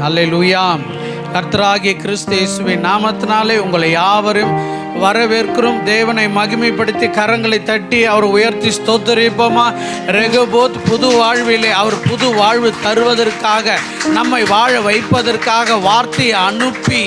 அல்லேலூயா. கர்த்தராகிய கிறிஸ்து இயேசுவின் நாமத்தினாலே உங்களை யாவரும் வரவேற்கிறோம். தேவனை மகிமைப்படுத்தி கரங்களை தட்டி அவர் உயர்த்தி ஸ்தோத்திரிப்போமா. ரெகோபோத் புது வாழ்விலே அவர் புது வாழ்வு தருவதற்காக, நம்மை வாழ வைப்பதற்காக வார்த்தையை அனுப்பி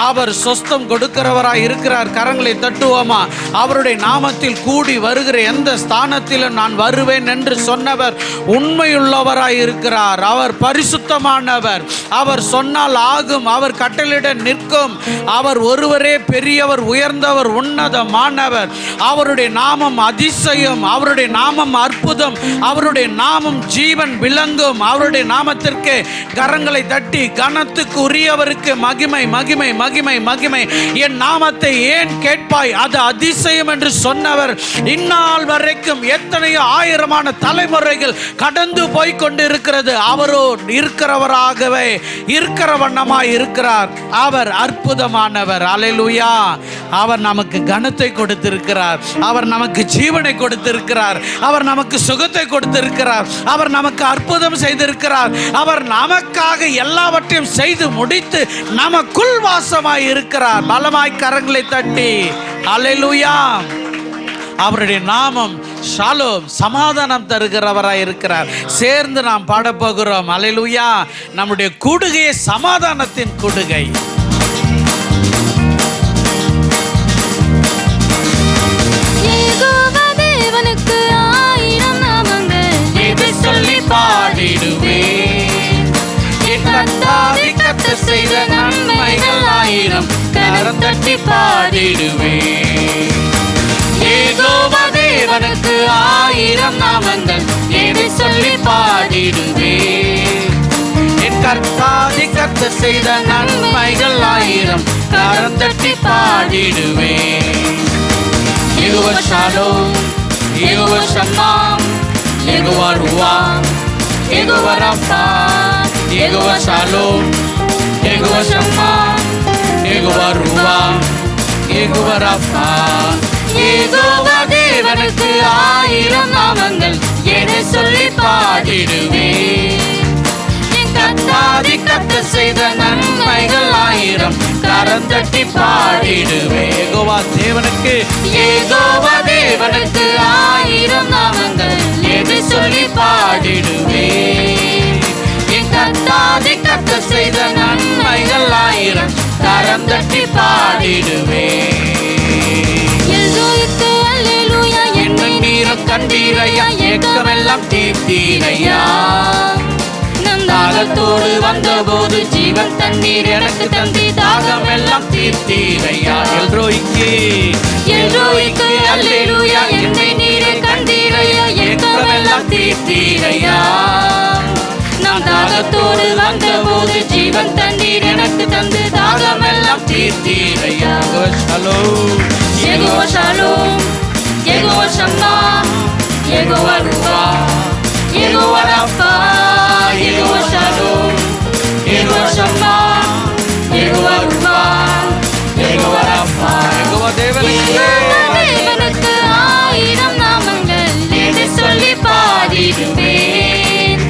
அவர் சொஸ்தம் கொடுக்கிறவராய் இருக்கிறார். கரங்களை தட்டுவோமா. அவருடைய நாமத்தில் கூடி வருகிற எந்த ஸ்தானத்திலும் நான் வருவேன் என்று சொன்னவர் உண்மையுள்ளவராய் இருக்கிறார். அவர் பரிசுத்தமானவர். அவர் சொன்னால் ஆகும். அவர் கட்டளையிட நிற்கும். அவர் ஒருவரே பெரியவர், உயர்ந்தவர், உன்னதமானவர். அவருடைய நாமம் அதிசயம், அவருடைய நாமம் அற்புதம், அவருடைய நாமம் ஜீவன் விளங்கும். அவருடைய நாமத்திற்கு கரங்களை தட்டி கனத்துக்கு உரியவருக்கு மகிமை மகிமை மகிமை மகிமை. என் நாமத்தை ஏன் கேட்பாய், அது அதிசயம் என்று சொன்னவர் இந்நாள் வரைக்கும் எத்தனையோ ஆயிரமான தலைமுறைகள் கடந்து போய் கொண்டிருக்கிறது. அவரோ இருக்கிறவராகவே இருக்கிற வண்ணமாய் இருக்கிறார். அவர் அற்புதமானவர். அல்லேலூயா. அவர் நமக்கு கனத்தை கொடுத்திருக்கிறார். அவர் நமக்கு ஜீவனை கொடுத்திருக்கிறார். அவர் நமக்கு சுகத்தை கொடுத்திருக்கிறார். அவர் நமக்கு அற்புதம் செய்திருக்கிறார். அவர் நமக்காக எல்லாவற்றையும் செய்து முடித்து நமக்குள் வாசமாய் இருக்கிறார். பலமாய் கரங்களை தட்டி அல்லேலூயா. அவருடைய நாமம் ஷாலோம், சமாதானம் தருகிறவராய் இருக்கிறார். சேர்ந்து நாம் பாடப்போகிறோம். அல்லேலூயா. நம்முடைய கூடுகையே சமாதானத்தின் கூடுகை. சொல்லி பாடிடுவேன், கர்த்தர் செய்த நன்மைகள் ஆயிரம், கரம் தட்டி பாடிடுவேன். யெகோவா தேவனுக்கு ஆயிரம் நாமங்கள், எதை சொல்லி பாடிடுவேன். என் கர்த்தர் செய்த நன்மைகள் ஆயிரம், கரம் தட்டி பாடிடுவேன். Jehovah Shalom, Jehovah Shammah, Jehovah ருவா, Jehovah Rapha, Jehovah Shalom, Jehovah Shammah, Jehovah ருவா, யெகோவா ரஃபா. யெகோவா தேவனுக்கு ஆயிரம் நாமங்கள், எதை சொல்லி பாடிடுவேன். கர்த்தர் செய்த நன்மைகள் ஆயிரம், கரம் தட்டி பாடிடுவேன். யெகோவா தேவனுக்கு, யெகோவா தேவனுக்கு ஆயிரம் நாமங்கள், எதை சொல்லி பாடிடுவேன். என் கர்த்தர் செய்த நன்மைகள் ஆயிரம், கரம் தட்டி பாடிடுவேன். என் நீரம் கண்டீரையா, ஏக்கமெல்லாம் தீர்த்தீரையா. தாகத்தோடு வந்தபோது ஜீவன் தண்ணீர் எனக்கு தந்தி, தாகம் எல்லாம் தீர்த்தீரையா. எல்ரோய்க்கு எல்ரோய்க்கு அல்லேலூயா. என்னை நீரை கண்டீரையா, ஏக்கமெல்லாம் தீர்த்தீரையா. நான் தாகத்தோடு வந்தபோது ஜீவன் தண்ணீர் எனக்கு தந்து, தாகம் எல்லாம் தீர்த்தீரையா. Jehovah Shalom, Jehovah Shammah, Jehovah ருவா, Jehovah Rapha, Jehovah Shalom, Jehovah Shammah, Jehovah ருவா, யெகோவா ரஃபா. யெகோவா தேவனுக்கு ஆயிரம் நாமங்கள், எதை சொல்லி பாடிடுவேன்.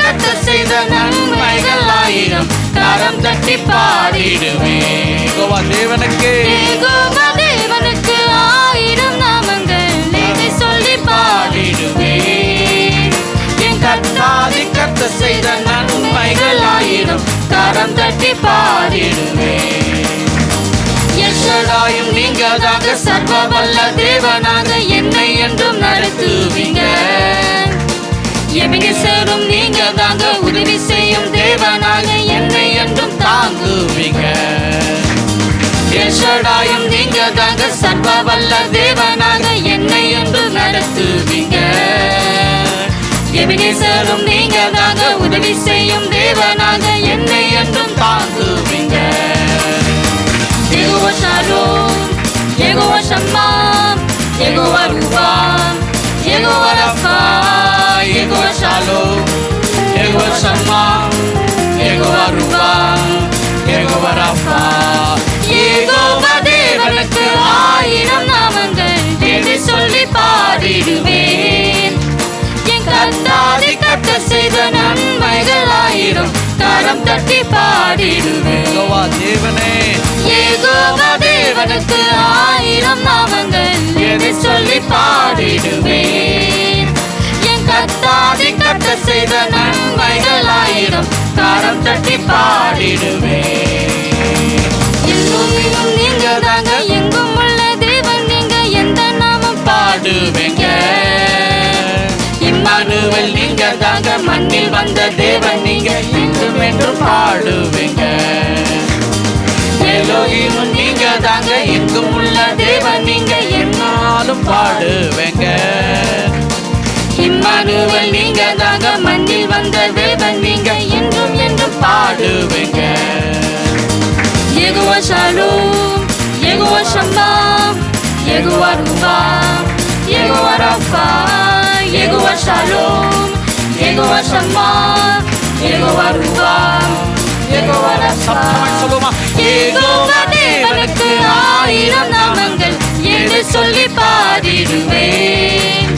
கர்த்தர் செய்த நன்மைகள் ஆயிரம், கரம் தட்டி பாடிடுவேன். யெகோவா தேவனுக்கு, யெகோவா தேவனுக்கு ஆயிரம் நாமங்கள், எதை சொல்லி பாடிடுவேன். கர்த்தர் செய்த நன்மைகள் ஆயிரம், கரம் தட்டி பாடிடுவேன். எல்ஷடாயும் நீங்க தாங்க, சர்வ வல்ல தேவனாக என்னை என்றும் நடத்துவீங்க. எபினேசரும் நீங்க தாங்க, உதவி செய்யும் தேவனாக என்னை என்றும் தாங்குவீங்க. எல்ஷடாயும் நீங்க தாங்க, சர்வ வல்ல தேவனாக என்னை என்றும் நடத்துவீங்க. எபினேசரும் நீங்க தாங்க, உதவி செய்யும் தேவனாக என்னை என்றும் தாங்குவீங்க. Jehovah Shalom, Jehovah Shammah, Jehovah ருவா, Jehovah Rapha, Jehovah Shalom, Jehovah Shammah, Jehovah ருவா, யெகோவா ரஃபா. யெகோவா தேவனுக்கு ஆயிரம் நாமங்கள், எதை சொல்லி பாடிடுவேன். கர்த்தர் செய்த நன்மைகள் ஆயிரம், பாடிடுவேன். யெகோவா தேவனே, யெகோவா தேவனுக்கு 1000 நாமங்கள் எதை சொல்லி பாடிடுவேன். என் கர்த்தாதி கர்த்தர் செய்த நன்மைகள் 1000 கரம் தட்டி பாடிடுவேன். எங்கும் நீங்க தாங்க, எங்கும் உள்ள தேவன் நீங்க, எந்த நாமம் பாடுவேங்க. இம்மானுவேல் நீங்க தாங்க, மண்ணில் வந்த தேவன் நீங்க, என்றும் என்றும் பாடுவேங்க. எலோஹிம் நீங்க தாங்க, எங்கும் உள்ள தேவன் நீங்க, என்னாலும் பாடுவேங்க. இம்மானுவேல் நீங்க தாங்க, மண்ணில் வந்த தேவன் நீங்க, என்றும் என்றும் பாடுவேங்க. Jehovah Shalom, Jehovah Shammah, Jehovah ரூபா, Jehovah Rapha, Jehovah Shalom, Jehovah Shammah, Jehovah ரூபா, யெகோவா ரஃபா. சொல்லுமா, யெகோவா தேவனுக்கு 1000 நாமங்கள் எதை சொல்லி பாடிடுவேன்.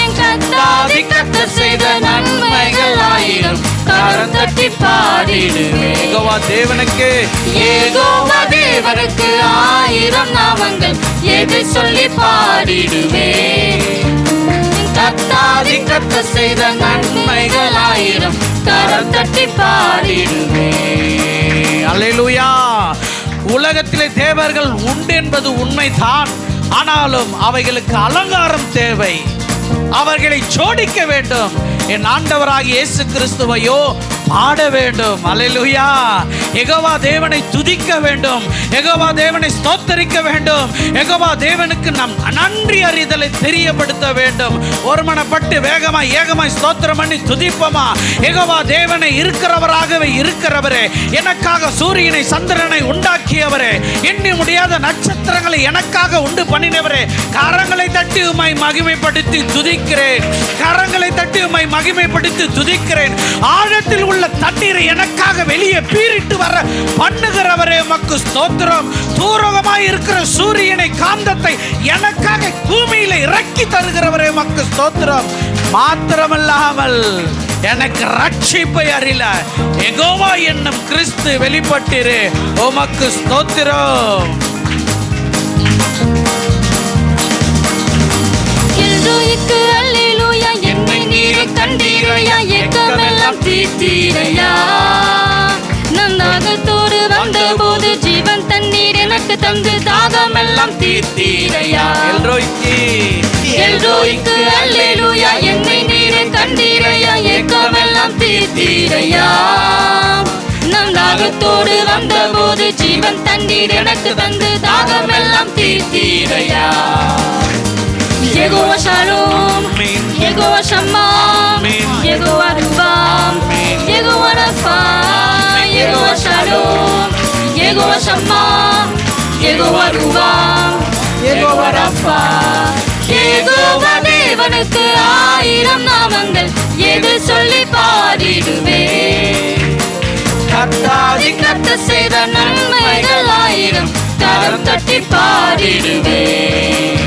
என் கர்த்தாதி கர்த்தர் செய்த நன்மைகள் 1000 கரம் தட்டி பாடிடுவேன். யெகோவா தேவனுக்கு, யெகோவா தேவனுக்கு 1000 நாமங்கள் எதை சொல்லி பாடிடுவேன். கர்த்தாதி கர்த்தர் செய்த நன்மைகள் 1000 கரம் தட்டி பாடிடுவேன். அல்லேலூயா. உலகத்திலே தேவர்கள் உண்டு என்பது உண்மைதான். ஆனாலும் அவைகளுக்கு அலங்காரம் தேவை. அவர்களை ஜோடிக்க வேண்டும். என் ஆண்டவராகிய இயேசு கிறிஸ்துவையோ பாட வேண்டும். அல்லேலூயா. யெகோவா தேவனை துதிக்க வேண்டும். யெகோவா தேவனை ஸ்தோத்தரிக்க வேண்டும். யெகோவா தேவனுக்கு நம் நன்றி அறிதலை தெரியப்படுத்த வேண்டும். ஒருமனப்பட்டு வேகமாய் ஏகமாய் ஸ்தோத்திரம் பண்ணி துதிப்போமா. யெகோவா தேவனை இருக்கிறவராகவே இருக்கிறவரே, எனக்காக சூரியனை சந்திரனை உண்டாக்கியவரே, எண்ணி முடியாத நட்சத்திரங்களை எனக்காக உண்டு பண்ணினவரே, கரங்களை தட்டி உம்மை மகிமைப்படுத்தி துதிக்கிறேன். கரங்களை தட்டி உம்மை மகிமைப்படுத்தி துதிக்கிறேன். ஆழத்தில் உள்ள தண்ணீரை எனக்காக வெளியே பீரிட்டு வர பண்ணுகிறவரே உமக்கு ஸ்தோத்திரம். தூரமாய் இருக்கிற சூரியனை காந்தத்தை எனக்காக பூமியில இறக்கி தருகிறவரே உமக்கு ஸ்தோத்திரம். மாத்திரமல்லாமல் எனக்கு ரட்சிப்பை அறில யெகோவா என்னும் கிறிஸ்து வெளிப்பட்டிரு, உமக்கு ஸ்தோத்திரம். எல்ரோய்க்கு அல்லேலூயா, என்னை நீர் கண்டீரையா, ஏக்கமெல்லாம் தீர்த்தீரையா. நம் தாகத்தோடு வந்தபோது ஜீவன் தண்ணீர் எனக்கு தந்து தாகமெல்லாம் தீர்த்தீரையா. எல்ரோய்க்கு அல்லேலூயா, என்னை நீர் கண்டீரையா, ஏக்கமெல்லாம் தீர்த்தீரையா. நம் தாகத்தோடு வந்தபோது ஜீவன் தண்ணீர் எனக்கு தந்து தாகமெல்லாம் தீர்த்தீரையா. Jehovah Shalom, Jehovah Shammah, Jehovah ரூபா, Jehovah Rapha, Jehovah Shalom, Jehovah Shammah, Jehovah ரூபா, யெகோவா ரஃபா. யெகோவா தேவனுக்கு 1000 நாமங்கள் எது சொல்லி பாடிடுவேன். கர்த்தாதி கர்த்தர் செய்த நன்மைகள் 1000 கரம் தட்டி பாடிடுவேன்.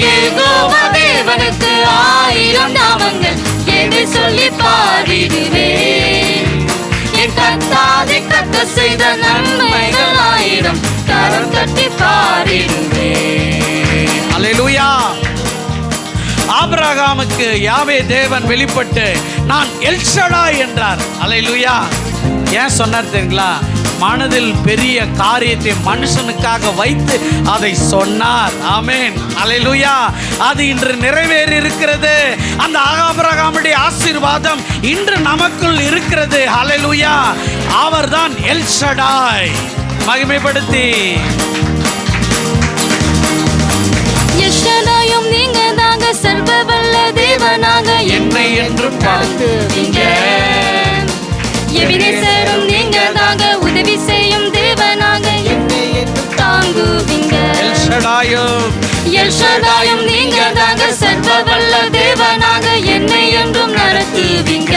யெகோவா தேவனுக்கு 1000 நாமங்கள் எதை சொல்லி பாடிடுவேன். என் கர்த்தாதி கர்த்தர் செய்த நன்மைகள் 1000 கரம் தட்டி பாடிடுவேன். அல்லேலூயா. ஆபிரகாமுக்கு யாவே தேவன் வெளிப்பட்டு நான் எல்ஷடாய் என்றார். அல்லேலூயா. ஏன் சொன்னார் தெரியுங்களா? மனதில் பெரிய காரியத்தை மனுஷனுக்காக வைத்து அதை சொன்னார். ஆமென். அல்லேலூயா. அது இன்று நிறைவேறி இருக்கிறது. அந்த ஆபிரகாமுடைய ஆசீர்வாதம் இன்று நமக்குள் இருக்கிறது. அல்லேலூயா. அவர்தான் எல்ஷடாய். மகிமைப்படுத்தி எல்ஷடாயும் நீங்க தாங்க, சர்வ வல்ல தேவனாக என்னை என்றும் தாங்குவீங்க. எபினேசரும் நீங்க தாங்க, உதவி செய்யும் தேவனாக என்னை என்றும் தாங்குவீங்க. எல்ஷடாயும் நீங்க தாங்க, சர்வ வல்ல தேவனாக என்னை என்றும் நடத்துவீங்க.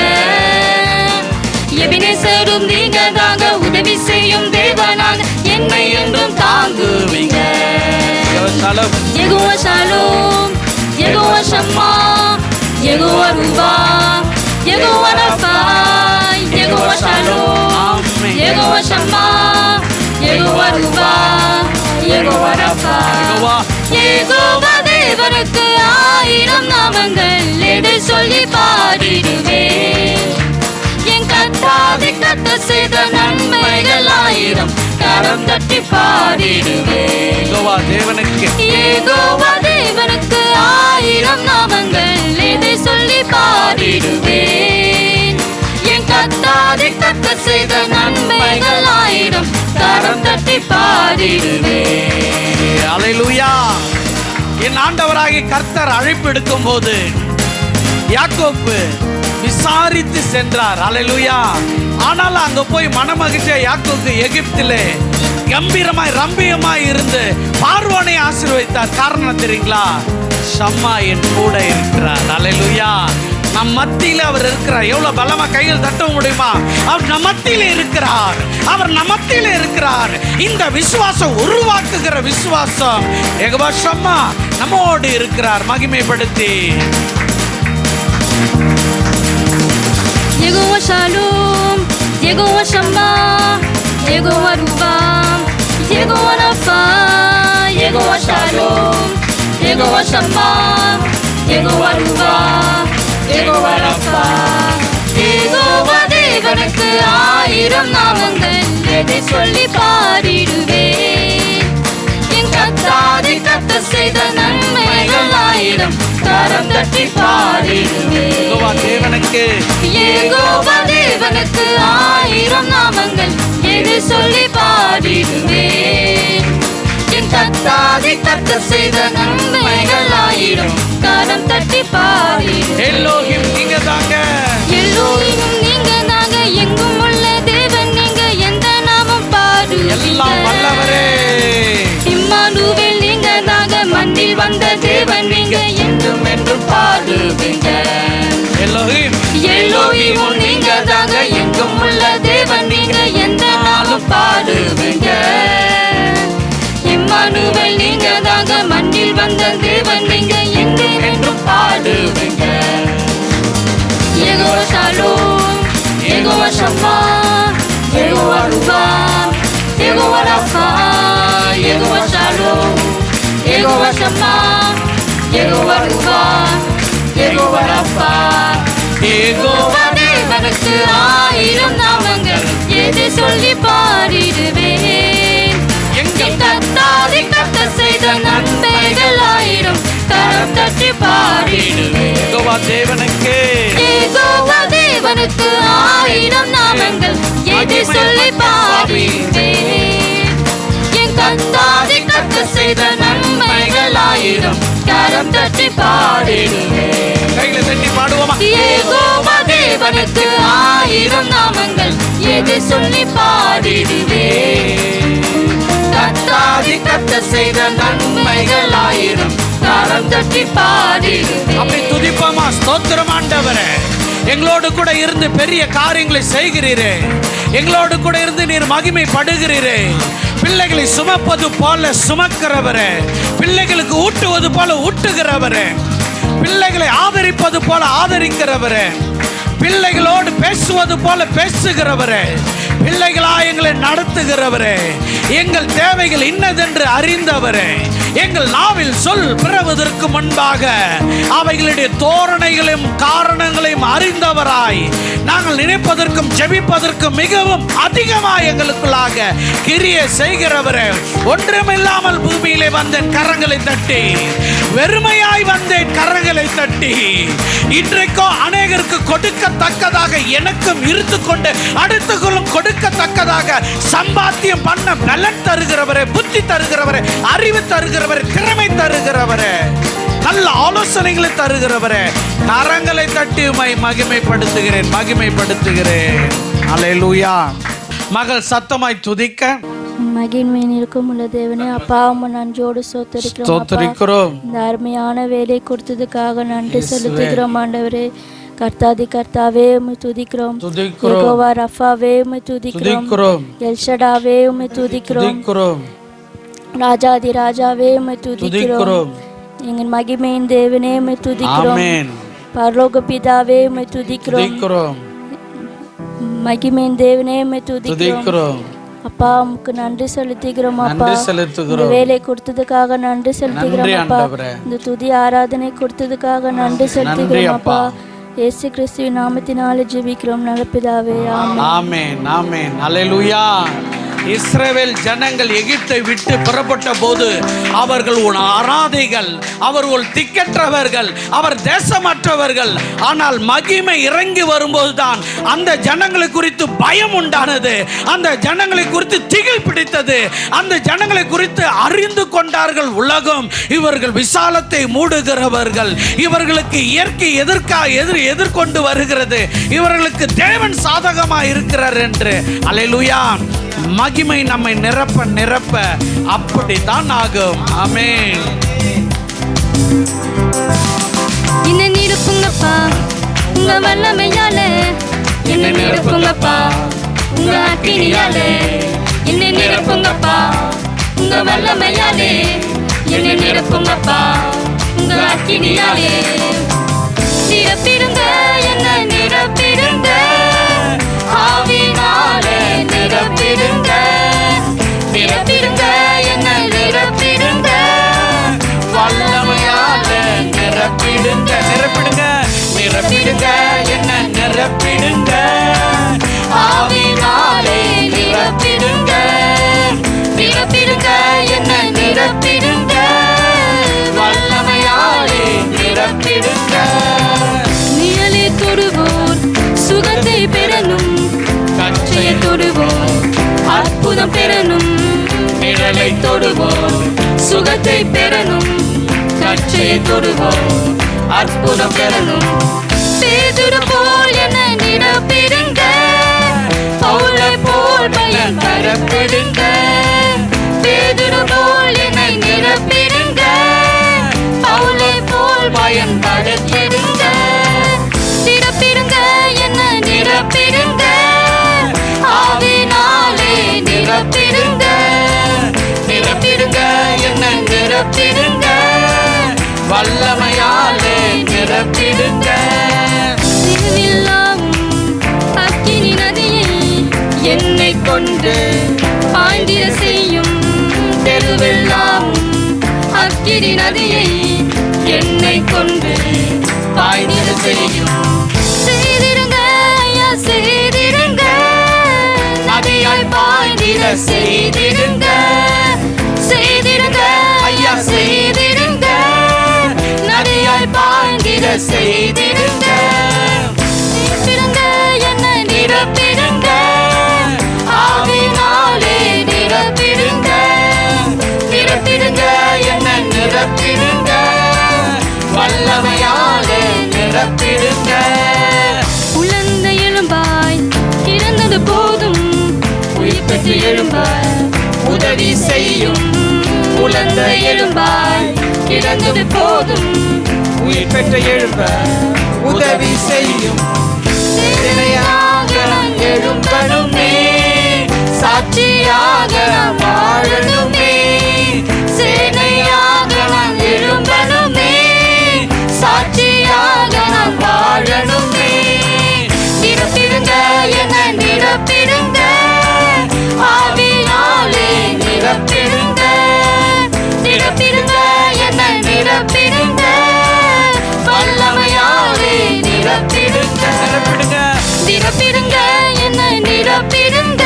எபினேசரும் நீங்க தாங்க, உதவி செய்யும் தேவனாக என்னை என்றும் தாங்குவீங்க. Jehovah Shalom, Jehovah Shammah, Jehovah ரூபா, Jehovah Rapha, Jehovah Shalom, Jehovah ஆயிரம் நாமங்கள் எதை சொல்லி பாடிடுவேன். என் கர்த்தாவே கர்த்தர் செய்த நன்மைகள் ஆயிரம் கரம் தட்டி பாடிடுவேன். யெகோவா தேவனுக்கு யெகோவா தேவனுக்கு ஆயிரம் நாமங்கள் எதை சொல்லி பாடிடுவேன். என் கர்த்தாவே கர்த்தர் செய்த நன்மைகள் ஆயிரம் கரம் தட்டி பாடிடுவேன். அல்லேலூயா. என் ஆண்டவராகிய கர்த்தர் அழைப்பு எடுக்கும் போது யாக்கோப்பு விசாரித்து சென்றார். அல்லேலூயா. ஆனால் அங்க போய் மனமகிழ்ச்சியா யாக்கோப்பு எகிப்திலே கம்பீரமாய் ரம்பியமாய் இருந்து பார்வோனை ஆசீர்வதித்தார். காரணம் தெரியுங்களா? ஷம்மா என் கூட இருக்கிறார். அல்லேலூயா. நம் மத்தியில அவர் இருக்கிறார். எவ்வளவு பலமா கையில் தட்ட முடியுமா? அவர் நம் மத்தியில இருக்கிறார். அவர் நம் மத்தியில இருக்கிறார். இந்த விசுவாசம் உருவாக்குகிற விசுவாசம் யெகோவா ஷம்மா நம்மோடு இருக்கிறார். மகிமைப்படுத்தி Jehovah Shalom, Jehovah Shammah, Jehovah ரூபாம், Jehovah Rapha, Jehovah Shalom, Jehovah Shammah, Jehovah ரூபா, யெகோவா ரஃபா. யெகோவா தேவனுக்கு ஆயிரம் நாமங்கள் எதை சொல்லி பாடிடுவேன். என் கர்த்தாவே கர்த்தர் செய்த நன்மைகள் ஆயிரம் கரம் தட்டி பாடிடுவேன். யெகோவா தேவனுக்கு யெகோவா தேவனுக்கு ஆயிரம் நாமங்கள் எதை சொல்லி பாடிடுவேன். என் கர்த்தாவே கர்த்தர் செய்த நன்மைகள் ஆயிரம் கரம் தட்டி பாடிடுவேன். எல்லோகிம் நீங்க தாங்க, எல்லோரும் நீங்க தாங்க, எங்கும் உள்ள தேவன் நீங்க, எந்த நாமம் எல்லாம் வல்லவரே. பாடுவீங்க. இம்மானுவேல் நீங்க தாங்க, மண்ணில் வந்த தேவன் நீங்க, என்றும் என்றும் பாடுவீங்க. எல்லோகிம் எல்லோரும் நீங்க தாங்க, எங்கும் உள்ள தேவன் நீங்க, எந்த நாளும் பாடுவீங்க. இம்மானுவேல் நீங்க தாங்க, மண்ணில் வந்த தேவன் நீங்க, என்றும் என்றும் பாடுவீங்க. Jehovah Shalom, Jehovah Shammah, Jehovah ரூபா, Jehovah Rapha, Jehovah Shalom, Jehovah Shammah, Jehovah ரூபா, யெகோவா ரஃபா. யெகோவா தேவனுக்கு ஆயிரம் நாமங்கள் எதை சொல்லி பாடிடுவேன். என் கர்த்தாவே கர்த்தர் செய்த நன்மைகள் ஆயிரம் கரம் தட்டி பாடிடுவேன். யெகோவா தேவனுக்கு யெகோவா தேவனுக்கு ஆயிரம் நாமங்கள் எதை சொல்லி பாடிடுவேன். என் கர்த்தாவே கர்த்தர் செய்த நன்மைகள் ஆயிரம் கரம் தட்டி பாடிடுவேன். கையில தட்டி பாடுவோமா? யெகோவா தேவனுக்கு ஆயிரம் நாமங்கள் எதை சொல்லி பாடிடுவேன். கர்த்தாவே கர்த்தர் செய்த நன்மைகள் ஆயிரம் கரம் தட்டி பாடிடுவேன். அப்படி துதிப்போமா? ஸ்தோத்திரம் ஆண்டவரே, எங்களோடு கூட இருந்து பெரிய காரியங்களை செய்கிறீரே, எங்களோடு கூட இருந்து நீர் மகிமைப்படுகிறீரே. பிள்ளைகளை சுமப்பது போல சுமக்கிறவரே, பிள்ளைகளுக்கு ஊட்டுவது போல ஊட்டுகிறவரே, பிள்ளைகளை ஆதரிப்பது போல ஆதரிக்கிறவரே, பிள்ளைகளோடு பேசுவது போல பேசுகிறவரே, பிள்ளைகளா எங்களை நடத்துகிறவரே, எங்கள் தேவைகள் இன்னதென்று அறிந்தவரே, எங்கள் நாவில் சொல் பிறவதற்கு முன்பாக அவைகளுடைய தோரணைகளையும் காரணங்களையும் அறிந்தவராய், நாங்கள் நினைப்பதற்கும் ஜெபிப்பதற்கும் மிகவும் அதிகமாய் எங்களுக்குள்ளாக கிரியை செய்கிறவரே. ஒன்றுமில்லாமல் பூமியிலே வந்தேன் கரங்களை தட்டி, வெறுமையாய் வந்தேன் கரங்களை தட்டி, இன்றைக்கோ அநேகருக்கு கொடுக்கத்தக்கதாக எனக்கும் இருந்து கொண்டு அடுத்துகளும் கொடுக்கத்தக்கதாக சம்பாத்தியம் பண்ண பலன் தருகிறவரே, புத்தி தருகிறவரே, அறிவு தருகிறவரே, திறமை தருகிறவரே, நல்ல ஆலோசனைகளை தருகிறவரே, கரங்களை தட்டி உம்மை மகிமைப்படுத்துகிறேன். அல்லேலூயா. மகள் சத்தமாய் துதிக்க மகிழ்மையின் இருக்கும் உள்ள தேவனே, அப்பா உம்மை நன்றியோடு ஸ்தோத்திரிக்கிறோம். இந்த அருமையான வேலை கொடுத்ததுக்காக நன்றி செலுத்துகிறோம் ஆண்டவரே. கர்த்தாவே உம்மை துதிக்கிறோம். யெகோவா ரஃபாவே உம்மை துதிக்கிறோம். எல்ஷடாவே உம்மை துதிக்கிறோம். ராஜாதி ராஜாவே உம்மை துதிக்கிறோம். எங்கள் மகிமையின் தேவனே உம்மை துதிக்கிறோம். பரலோக பிதாவே உம்மை துதிக்கிறோம். மகிமையின் தேவனே உம்மை துதிக்கிறோம். அப்பா உமக்கு நன்றி செலுத்துகிறோம் அப்பா. நன்றி இந்த செலுத்துகிறோம். வேலை கொடுத்ததுக்காக நன்றி செலுத்துகிறோம் நன்றி அப்பா. ஆண்டவரே. இந்த துதி ஆராதனை கொடுத்ததுக்காக நன்றி செலுத்துகிறோம் அப்பா. இயேசு கிறிஸ்துவின் நாமத்தினாலே ஜெபிக்கிறோம் நல்ல பிதாவே, ஆமென். ஆமென் ஆமென் அல்லேலூயா. இஸ்ரவேல் ஜனங்கள் எகிப்தை விட்டு புறப்பட்ட போது அவர்கள் அனாதைகள், அவர்கள் திக்கற்றவர்கள், அவர் தேசமற்றவர்கள். ஆனால் மகிமை இறங்கி வரும்போது தான் அந்த ஜனங்களை குறித்து பயம் உண்டானது, அந்த ஜனங்களை குறித்து திகில் பிடித்தது, அந்த ஜனங்களை குறித்து அறிந்து கொண்டார்கள் உலகம் இவர்கள் விசாலத்தை மூடுகிறவர்கள், இவர்களுக்கு இயற்கை எதிர்கொண்டு வருகிறது, இவர்களுக்கு தேவன் சாதகமாக இருக்கிறார் என்று. அல்லேலூயா. மகிமை நம்மை நிரப்ப நிரப்ப அப்படித்தான் ஆகும். ஆமென். என்ன நிரப்புங்கப்பா உங்க வல்லமையாலே, என்ன நிரப்புங்கப்பா உங்க அக்கினியாலே, என்ன நிரப்புங்கப்பா உங்க வல்லமையாலே, என்ன நிரப்புங்கப்பா உங்க அக்கினியாலே. நிரப்பிடுங்க என்ன நிரப்பிடுங்க, ஆவினாலே நிரப்பிடுங்க, நிரப்பிடுங்க என்ன நிரப்பிடுங்க, வல்லமையாலே நிரப்பிடுங்க, நிரப்பிடுங்க நிரப்பிடுங்க என்ன நிரப்பிடுங்க, ஆவினாலே நிரப்பிடுங்க, நிரப்பிடுங்க என்ன நிரப்பிடுங்க, வல்லமையாலே நிரப்பிடுங்க. நிழலை தொடுவோர் சுகத்தை பெறணும், கற்றையை தொடுவோர் அற்புதம் பெறணும், நிழலை தொடுவோர் சுகத்தை பெறணும், கற்றையை தொடுவோர் அற்புதம் பெறணும். பேதுரு போல் என்ன நிரப்பிடுங்க, பவுலை போல் பயன் பரப்பிடுங்க, பேதுரு போல் என்னை நிரப்பிடுங்க, பவுலை போல் பயன் பரப்பிடுங்க, நிரப்பிடுங்க என்ன நிரப்பிடுங்க, ஆவினாலே நிரப்பிடுங்க, நிரப்பிடுங்க என்ன நிரப்பிடுங்க, வல்லமையாலே நிரப்பிடுங்க. அக்கினி நதியை என்னை கொண்டு பாய்ந்திட செய்யும், தெருவெல்லாம் அக்கினி நதியை என்னை கொண்டு பாய்ந்திட செய்யும். செய்திடுங்க ஐயா செய்திடுங்க, நதியாய் பாய்ந்திட செய்திடுங்க, செய்திடுங்க ஐயா செய்திடுங்க, நதியாய் பாய்ந்திட செய்திடுங்க, நிரப்பிடுங்க என்ன நிரப்பிடுங்க, ஆவினாலே நிரப்பிடுங்க, நிரப்பிடுங்க என்ன நிரப்பிடுங்க, வல்லமையாலே நிரப்பிடுங்க. உலர்ந்த எலும்பாய் இறந்தது போதும், உயிர் பெற்று எழும்பாய் உதவி செய்யும், உலர்ந்த எலும்பாய் இறந்தது போதும், உயிர் பெற்று எழும்ப உதவி செய்யும், சேனையாக நான் எழும்பணுமே, சாட்சியாக நான் வாழணுமே, சேனையாக நான் எழும்பணுமே, சாட்சியாக நான் வாழணுமே, நிரப்பிடுங்க என்ன நிரப்பிடுங்க, ஆவினாலே நிரப்பிடுங்க, நிரப்பிடுங்க என்ன நிரப்பிடுங்க, வல்லமையாலே நிரப்பிடுங்க, நிரப்பிடுங்க நிரப்பிடுங்க என்ன நிரப்பிடுங்க,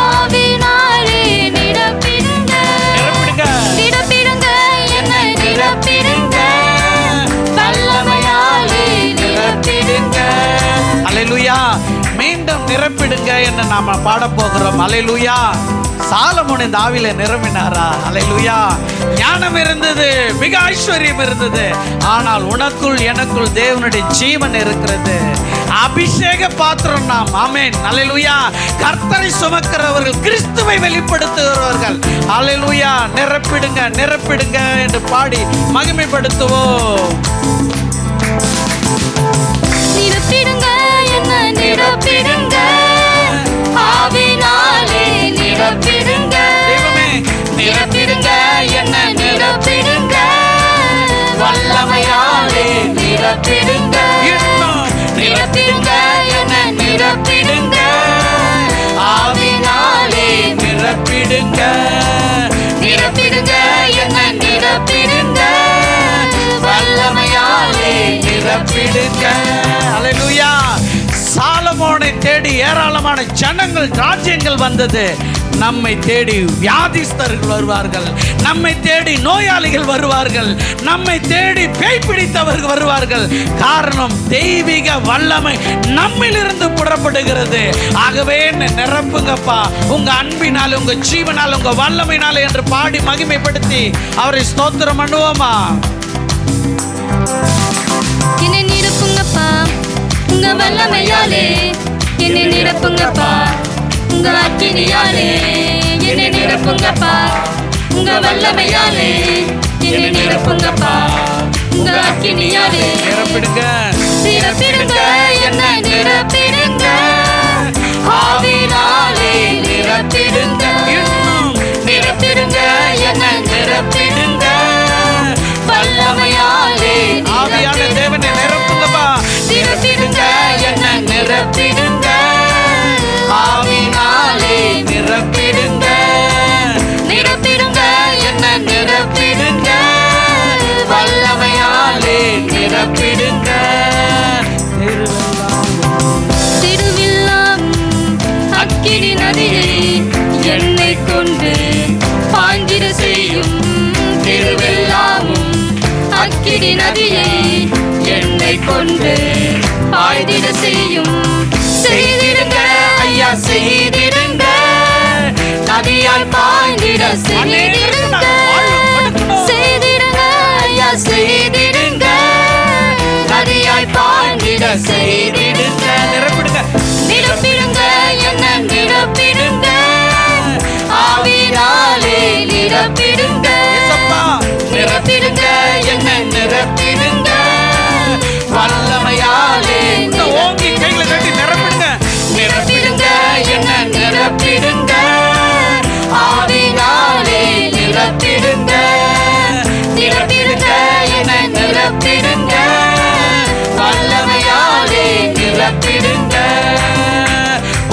ஆவினாலே நிரப்பிடுங்க, நிரப்பிடுங்க நிரப்பிடுங்க என்ன நிரப்பிடுங்க, வல்லமையாலே நிரப்பிடுங்க. அல்லேலூயா. மீண்டும் நிரப்பிடுங்க என்று நாம பாட போகிறோம். அல்லேலூயா. சாலமோன் இந்த ஆவியில நிரம்பினாரா? அல்லேலூயா. ஞானம் இருந்தது, மிக ஐஸ்வர்யம் இருந்தது, ஆனால் உனக்குள் எனக்குள் தேவனுடைய ஜீவன் இருக்கிறது. அபிஷேக பாத்திரம் நாம். ஆமென். அல்லேலூயா. கர்த்தரை சுமக்கிறவர்கள், கிறிஸ்துவை வெளிப்படுத்துகிறவர்கள். அல்லேலூயா. நிரப்பிடுங்க நிரப்பிடுங்க என்று பாடி மகிமைப்படுத்துவோம். நிரப்பிடுங்க என்ன நிரப்பிடுங்க, ஆவினாலே நிரப்பிடுங்க, நிரப்பிடுங்க என்ன நிரப்பிடுங்க, வல்லமையாலே நிரப்பிடுங்க, நிரப்பிடுங்க என்ன நிரப்பிடுங்க, ஆவினாலே ஏராளமான ஜனங்கள், ராஜ்யங்கள் வந்தது. நம்மை தேடி வியாதிஸ்தர்கள் வருவார்கள், நம்மை தேடி நோயாளிகள் வருவார்கள், நம்மை தேடி பேய் பிடித்தவர்கள் வருவார்கள். காரணம், தெய்வீக வல்லமை நம்மிலிருந்து புறப்படுகிறது. ஆகவே நிரப்புங்கப்பா உங்க அன்பினால், உங்க ஜீவனால், உங்க வல்லமையினால என்று பாடி மகிமைப்படுத்தி அவரை ஸ்தோத்திரம் பண்ணுவோமா? என்னை நிரப்புங்கப்பா உங்க வல்லமையாலே, என்னை நிரப்புங்கப்பா உங்க அக்கினியாலே, என்னை நிரப்புங்கப்பா உங்க வல்லமையாலே, என்னை நிரப்புங்கப்பா உங்க அக்கினியாலே. நிரப்பிடுங்க, நிரப்பிடுங்க, என்னை நிரப்பிடுங்க, ஆவியினாலே நிரப்பிடுங்க, இன்னும் நிரப்பிடுங்க, என்னை நிரப்பிடுங்க, வல்லமையாலே ஆவியான தேவனை நிரப்புங்கப்பா. நிரப்பிடுங்க, என்னை நிரப்பிடுங்க, ஆவினாலே நிரப்பிடுங்க, நிரப்பிடுங்க, என்னை நிரப்பிடுங்க, வல்லமையாலே நிரப்பிடுங்க. திருவில்லாம் அக்கினி நதியை என்னை கொண்டு பாய்ந்திட செய்யும், திருவெல்லாமும் அக்கினி நதியை என்னை கொண்டு பாய்ந்திட செய்யும். செய்திடுங்க ஐயா, செய்திடுங்க, நதியால் பாய்ந்திட செய்திடுங்க, செய்திடுங்க ஐயா, செய்திடுங்க, நதியால் பாய்ந்திட செய்திடுங்க. நிரப்பிடுங்க, நிரப்பிடுங்க, என்ன நிரப்பிடுங்க, ஆவியினாலே நிரப்பிடுங்க, ஏசப்பா. நிரப்பிடுங்க, என்ன நிரப்பிடுங்க, வல்லமையாலே இந்த ஓங்கி கைகளை கட்டி நிரப்பிடுங்க. நிரப்பிடுங்க, என்ன நிரப்பிடுங்க, ஆவியினாலே நிரப்பிடுங்க, நிரப்பிடுங்க, என்ன நிரப்பிடுங்க, வல்லமையாலே நிரப்பிடுங்க.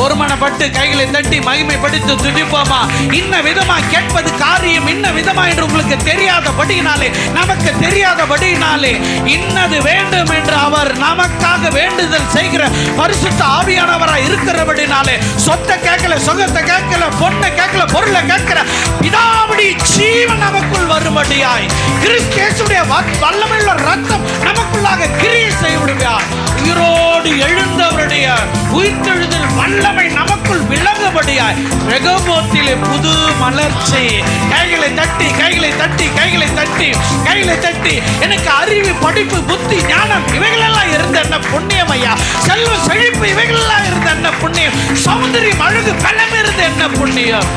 ஒருமனப்பட்டு கைகளை தட்டி மகிமைப்படுத்தி துதிப்போமா? இன்ன விதமா கேட்பது காரியம் இன்ன விதமா என்று உங்களுக்கு தெரியாதபடியினாலே, நமக்கு தெரியாதபடியினாலே, இன்னது வேண்டும் என்று அவர் நமக்காக வேண்டுதல் செய்கிற பரிசுத்த ஆவியானவராய் இருக்கிறபடினாலே, சொத்தை கேட்கல, சுகத்தை கேட்கல, பொண்ணை கேட்கல, பொருளை கேட்கிற பிதாவுடைய ஜீவன் நமக்குள் வரும்படியாய், கிறிஸ்து இயேசுவுடைய வல்லமையுள்ள ரத்தம் நமக்குள்ளாக கிரியை செய்யப்படுவார். உயிரோடு எழுந்தவருடைய உயிர்த்தெழுதல் வல்லமை நமக்குள் விளங்கும்படியாய் ரெகோபோத்திலே புது மலர்ச்சி. கைகளை தட்டி, கைகளை தட்டி, கைகளை தட்டி, கைகளை தட்டி, எனக்கு அறிவு, படிப்பு, புத்தி, ஞானம் இவைகளெல்லாம் இருந்த என்ன புண்ணியம் ஐயா, செல்வம், செழிப்பு இவைகளெல்லாம் இருந்த என்ன புண்ணியம், சௌந்தரியம், அழகு, பலம் இருந்த என்ன புண்ணியம்.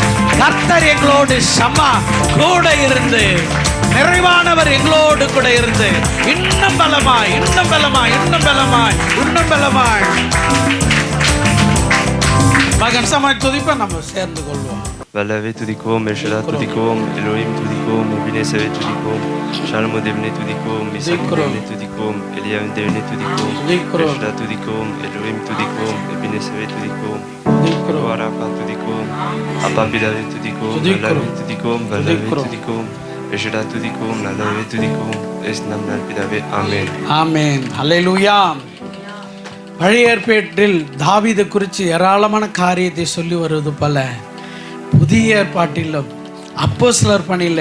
கர்த்தர் எங்களோடு சமா கூட இருந்து, நிறைவானவர் எங்களோடு கூட இருந்து, இன்னும் பலமாய், இன்னும் பலமாய், இன்னும் பலமாய், இன்னும் பலமாய். மகன் சமாய் துதிப்ப நம்ம சேர்ந்து கொள்வோம். Valave tudikom, Eshela tudikom, Elohim tudikom, Ebenezer tudikom, Shalom devne tudikom, Misak devne tudikom, Eliam devne tudikom, Eshela tudikom, Elohim tudikom, Ebenezer tudikom, Warapa tudikom, Apapidave tudikom, Valave tudikom, Valave tudikom, Eshela tudikom, Nalave tudikom, Esnam nalpidave. Amen. ஆமென். ஹல்லேலூயா. பழைய ஏற்பாட்டில் தாவீது குறித்து ஏராளமான காரியத்தை சொல்லி வருவது போல, புதிய ஏற்பாட்டிலும் அப்போஸ்தலர் பணியில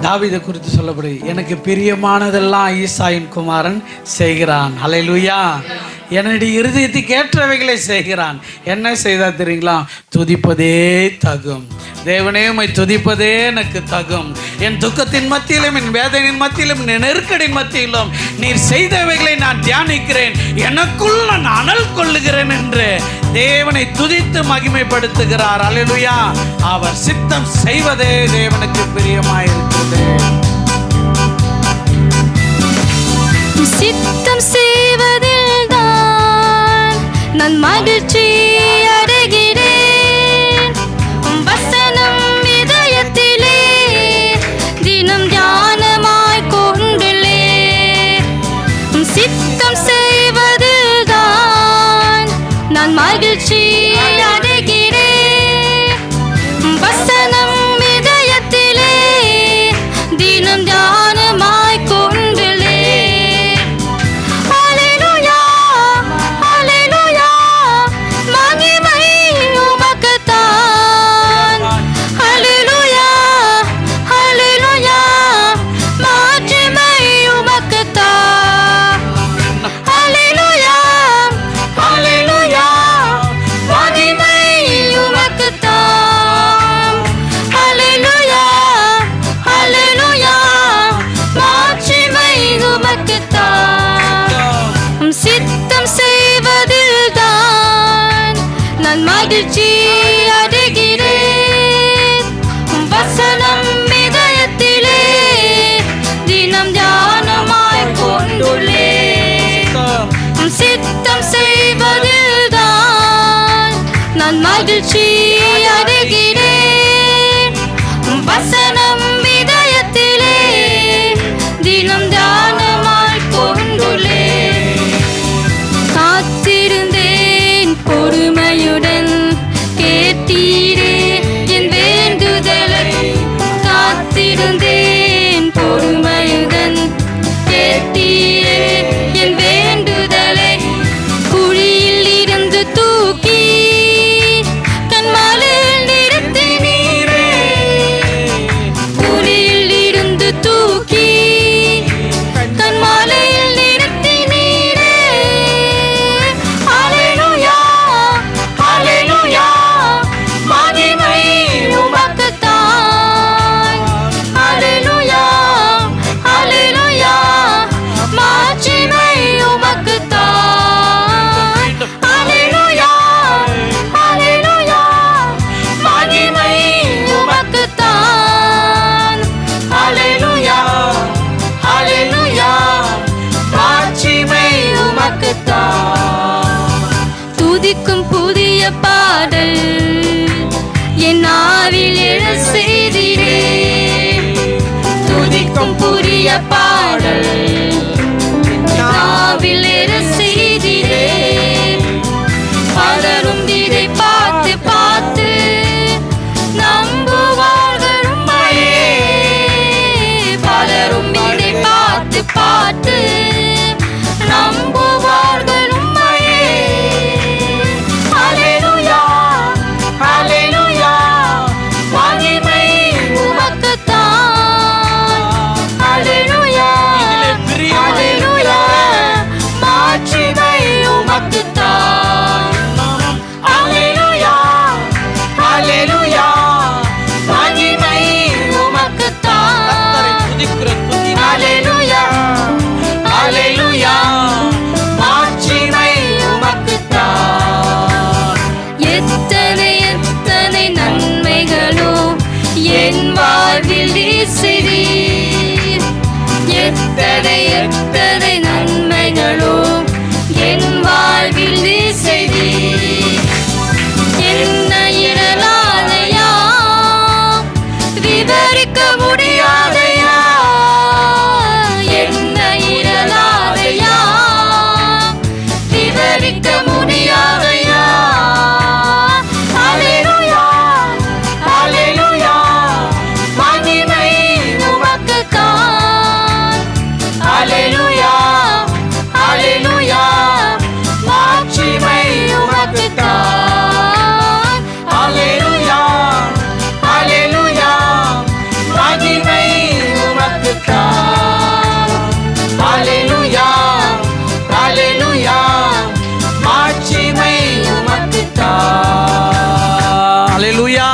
தாவீது குறித்து சொல்லப்படுது. எனக்கு பிரியமானதெல்லாம் ஈசாயின் குமாரன் செய்கிறான். ஹல்லேலூயா. என்னுடைய இருதயத்துக்கு ஏற்றவைகளை செய்கிறான். என்ன செய்தா தெரியுங்களா? துதிப்பதே தகும். தேவனே உம்மை துதிப்பதே எனக்கு தகும். என் துக்கத்தின் மத்தியிலும், என் வேதனையின் மத்தியிலும், என் நெருக்கடியின் மத்தியிலும் நீர் செய்தவைகளை நான் தியானிக்கிறேன், எனக்குள் நான் அனல் கொள்ளுகிறேன் என்று தேவனை துதித்து மகிமைப்படுத்துகிறார். அல்லேலூயா. அவர் சித்தம் செய்வதே தேவனுக்கு பிரியமாயிருக்கிறது. சித்தம் செய்வதில் தான் நான் மகிழ்ச்சி அடைகிறேன். வசனம் இதயத்திலே தினம் தியானமாய் கொண்டுள்ளேன். சித்தம் செய்வதில் தான் நான் மகிழ்ச்சி அடைகிறேன். வசனம் இதயத்திலே தினம் தியானமாய் கொண்டுள்ளேன். ஹல்லேலூயா, ஹல்லேலூயா, நான் மகிழ்ச்சி அடைகிறேன். வசனம் இதயத்திலே தினம் தியானமாய் கொண்டுள்ளேன். சித்தம் செய்வதில்தான் நான் மகிழ்ச்சி அடைகிறேன். வசனம் இதயத்திலே தினம் தியானமாய் கொண்டுள்ளேன். காத்திருந்தேன் பொறுமையுடன், கேட்டீரே என் வேண்டுதலை. காத்திருந்தேன் பொறுமையுடன், கேட்டீரே என் வேண்டுதலை. குழியில் இருந்து தூக்கி கண்மாலில் நிறுத்தினீரே. குழியில் இருந்து தூக்கி கண்மாலில் நிறுத்தினீரே. அல்லேலூயா, அல்லேலூயா, மகிமை உமக்குத்தான். அல்லேலூயா, அல்லேலூயா, மாட்சிமை உமக்குத்தான். அல்லேலூயா, அல்லேலூயா, மகிமை உமக்குத்தான். அல்லேலூயா, அல்லேலூயா, மாட்சிமை உமக்குத்தான். துதிக்கும் புதிய பாடல் என் நாவில் எழச் செய்தீரே. துதிக்கும் புதிய பாடல் நாவில் எழச் செய்தீரே. பலரும் இதை பார்த்து பார்த்து நம்புவார்கள் உம்மையே. பலரும் இதை பார்த்து பார்த்து நம்புவார்கள் உம்மையே. அல்லேலூயா, அல்லேலூயா, மகிமை உமக்குத்தான். அல்லேலூயா, அல்லேலூயா, மாட்சிமை உமக்குத்தான். அல்லேலூயா, அல்லேலூயா, மகிமை உமக்குத்தான். அல்லேலூயா, அல்லேலூயா, மாட்சிமை உமக்குத்தான். எத்தனை எத்தனை நன்மைகளோ என் வாழ்வில் நீர். எத்தனை எத்தனை நன்மைகளோ என் வாழ்வில் நீர் செய்தீர். என்ன இயலாதையா, விவரிக்க முடியாதையா. என்ன இயலாதையா, விவரிக்க முடியாதையா. அல்லேலூயா, அல்லேலூயா, மகிமை உமக்குத்தான். அல்லேலூயா, அல்லேலூயா, மாட்சிமை உமக்குத்தான். அல்லேலூயா, அல்லேலூயா, மகிமை உமக்குத்தான். அல்லேலூயா, அல்லேலூயா, மாட்சிமை உமக்குத்தான். அல்லேலூயா.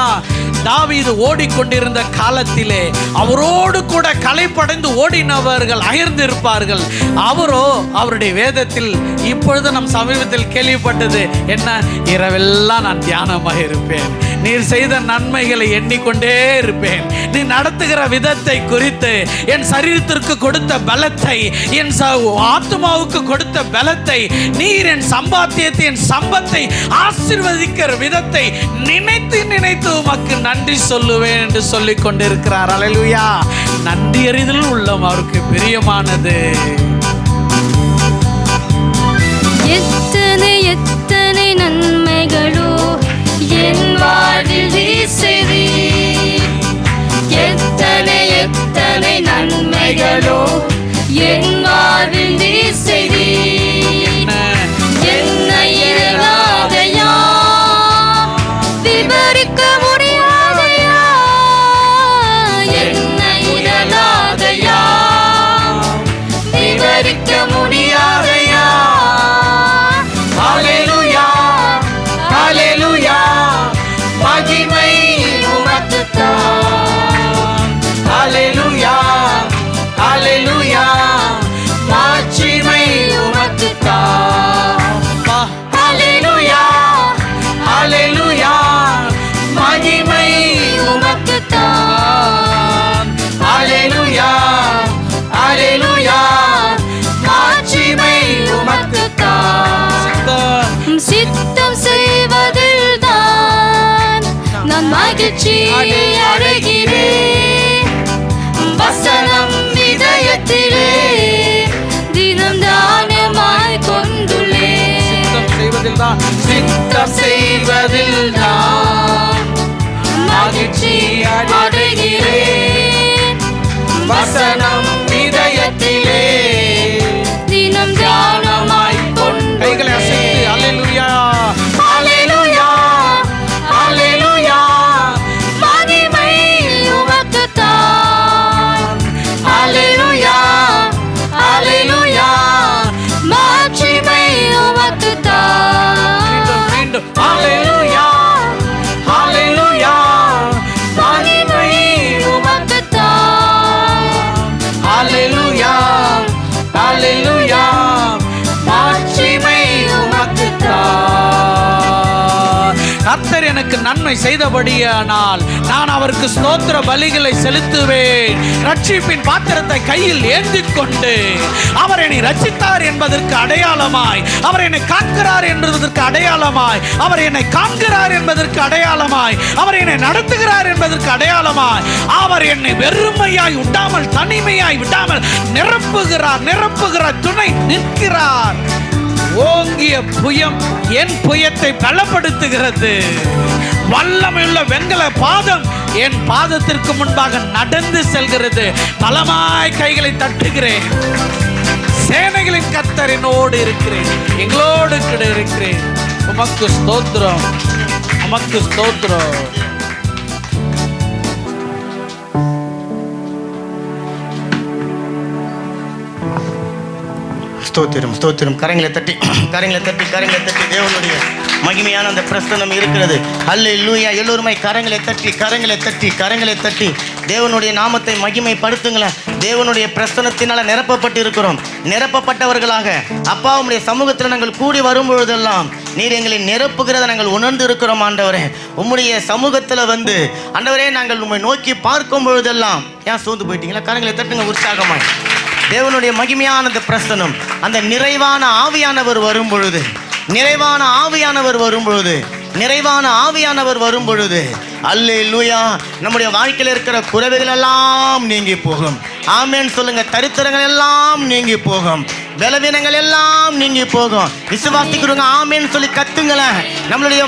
தாவீது ஓடிக்கொண்டிருந்த காலத்திலே அவரோடு கூட களைப்படைந்து ஓடினவர்கள் அயர்ந்திருப்பார்கள். அவரோ அவருடைய வேதத்தில் இப்பொழுது நம் சமீபத்தில் கேள்விப்பட்டது என்ன? இரவெல்லாம் நான் தியானமாக இருப்பேன். நீர் செய்த நன்மைகளை எண்ணிக்கொண்டே இருப்பேன். நீ நடத்துகிற விதத்தை குறித்து, என் சரீரத்திற்கு கொடுத்த பலத்தை, என் ஆத்மாவுக்கு கொடுத்த பலத்தை, நீர் என் சம்பாத்தியத்தை, என் சம்பத்தை ஆசீர்வதிக்கிற விதத்தை நினைத்து நினைத்து உமக்கு நன்றி சொல்லுவேன் என்று சொல்லிக் கொண்டிருக்கிறார். அல்லேலூயா. நன்றி அறிதல் உள்ளம் அவருக்கு பிரியமானது. எத்தனை எத்தனை நன்மைகளோ என் வாழ்வில் நீர் செய்தீர். எத்தனை எத்தனை நன்மைகளோ என் வாழ்வில் நீர் செய்தீர். என்ன இயலாதையா, விவரிக்க முடியாதையா. என்ன இயலாதையா, விவரிக்க முடியாதையா. அல்லேலூயா, அல்லேலூயா, மகிழ்ச்சி அடைகிறேன். வசனம் இதயத்திலே தினம் தானமாய் கொண்டுள்ளேன். சித்தம் செய்வதில் நான் மகிழ்ச்சி அடைகிறேன். வசனம் இதயத்திலே தினம் தியானமாய் கொண்டு கைகளை அசைத்து அல்லேலூயா அல்லேலூயா அல்லேலூயா மகிமை உமக்குத்தான். அல்லேலூயா அல்லேலூயா மாட்சிமை உமக்குத்தான். மீண்டும் அல்லேலூயா அல்லேலூயா மகிமை உமக்குத்தான். அல்லேலூயா அல்லேலூயா மாட்சிமை உமக்குத்தான். கர்த்தர் எனக்கு நன்மை செய்தபடியானால் நான் அவருக்கு ஸ்தோத்திர பலிகளை செலுத்துவேன். ரட்சிப்பின் பாத்திரத்தை கையில் ஏந்திக் கொண்டு அவர் என்னை ரட்சித்தார் என்பதற்கு அடையாளமாய், அவர் என்னை காக்கிறார் என்பதற்கு அடையாளமாய், அவர் என்னை காண்கிறார் என்பதற்கு அடையாளமாய், அவர் என்னை நடத்துகிறார் என்பதற்கு அடையாளமாய், அவர் என்னை வெறுமையாய் விட்டாமல் தனிமையாய் விட்டாமல் நிரப்புகிறார் துணை நிற்கிறார். ஓங்கிய புயம் என் புயத்தை பலப்படுத்துகிறது. வல்லமையுள்ள வெண்கல பாதம் என் பாதத்திற்கு முன்பாக நடந்து செல்கிறது. பலமாய் கைகளை தட்டுகிறேன். சேனைகளின் கர்த்தர் என்னோடு இருக்கிறேன், எங்களோடு கூட இருக்கிறேன். உமக்கு ஸ்தோத்திரம், உமக்கு ஸ்தோத்திரம். ஸ்தோத்திரம் ஸ்தோத்திரம். கரங்களை தட்டி கரங்களை தட்டி கரங்களை தட்டி தேவனுடைய மகிமையான அந்த பிரசன்னம் இருக்கிறது. அல்லேலூயா. எல்லோருமே கரங்களை தட்டி கரங்களை தட்டி கரங்களை தட்டி தேவனுடைய நாமத்தை மகிமைப்படுத்துங்களேன். தேவனுடைய பிரசன்னத்தினால நிரப்பப்பட்டு இருக்கிறோம். நிரப்பப்பட்டவர்களாக அப்பா உம்முடைய சமூகத்தில் நாங்கள் கூடி வரும்பொழுதெல்லாம் நீர் எங்களை நிரப்புகிறத நாங்கள் உணர்ந்து இருக்கிறோம். ஆண்டவரே உம்முடைய சமூகத்தில் வந்து ஆண்டவரே நாங்கள் உம்மை நோக்கி பார்க்கும் பொழுதெல்லாம் ஏன் சோர்ந்து போயிட்டீங்களா? கரங்களை தட்டுங்க உற்சாகமாய். தேவனுடைய மகிமையான அந்த பிரசனம், அந்த நிறைவான ஆவியானவர் வரும் பொழுது, நிறைவான ஆவியானவர் வரும் பொழுது, நிறைவான ஆவியானவர் வரும் பொழுது அல்லேலூயா நம்முடைய வாழ்க்கையில் இருக்கிற குறைவுகள் எல்லாம் நீங்கி போகும். ஆமென் சொல்லுங்க. தரித்திரங்கள் எல்லாம் நீங்கி போகும். பலவீனங்கள் எல்லாம் நீங்கி போகும். விசுவாசிக்கிறவங்க ஆமென் சொல்லி கத்துங்களேன். நம்மளுடைய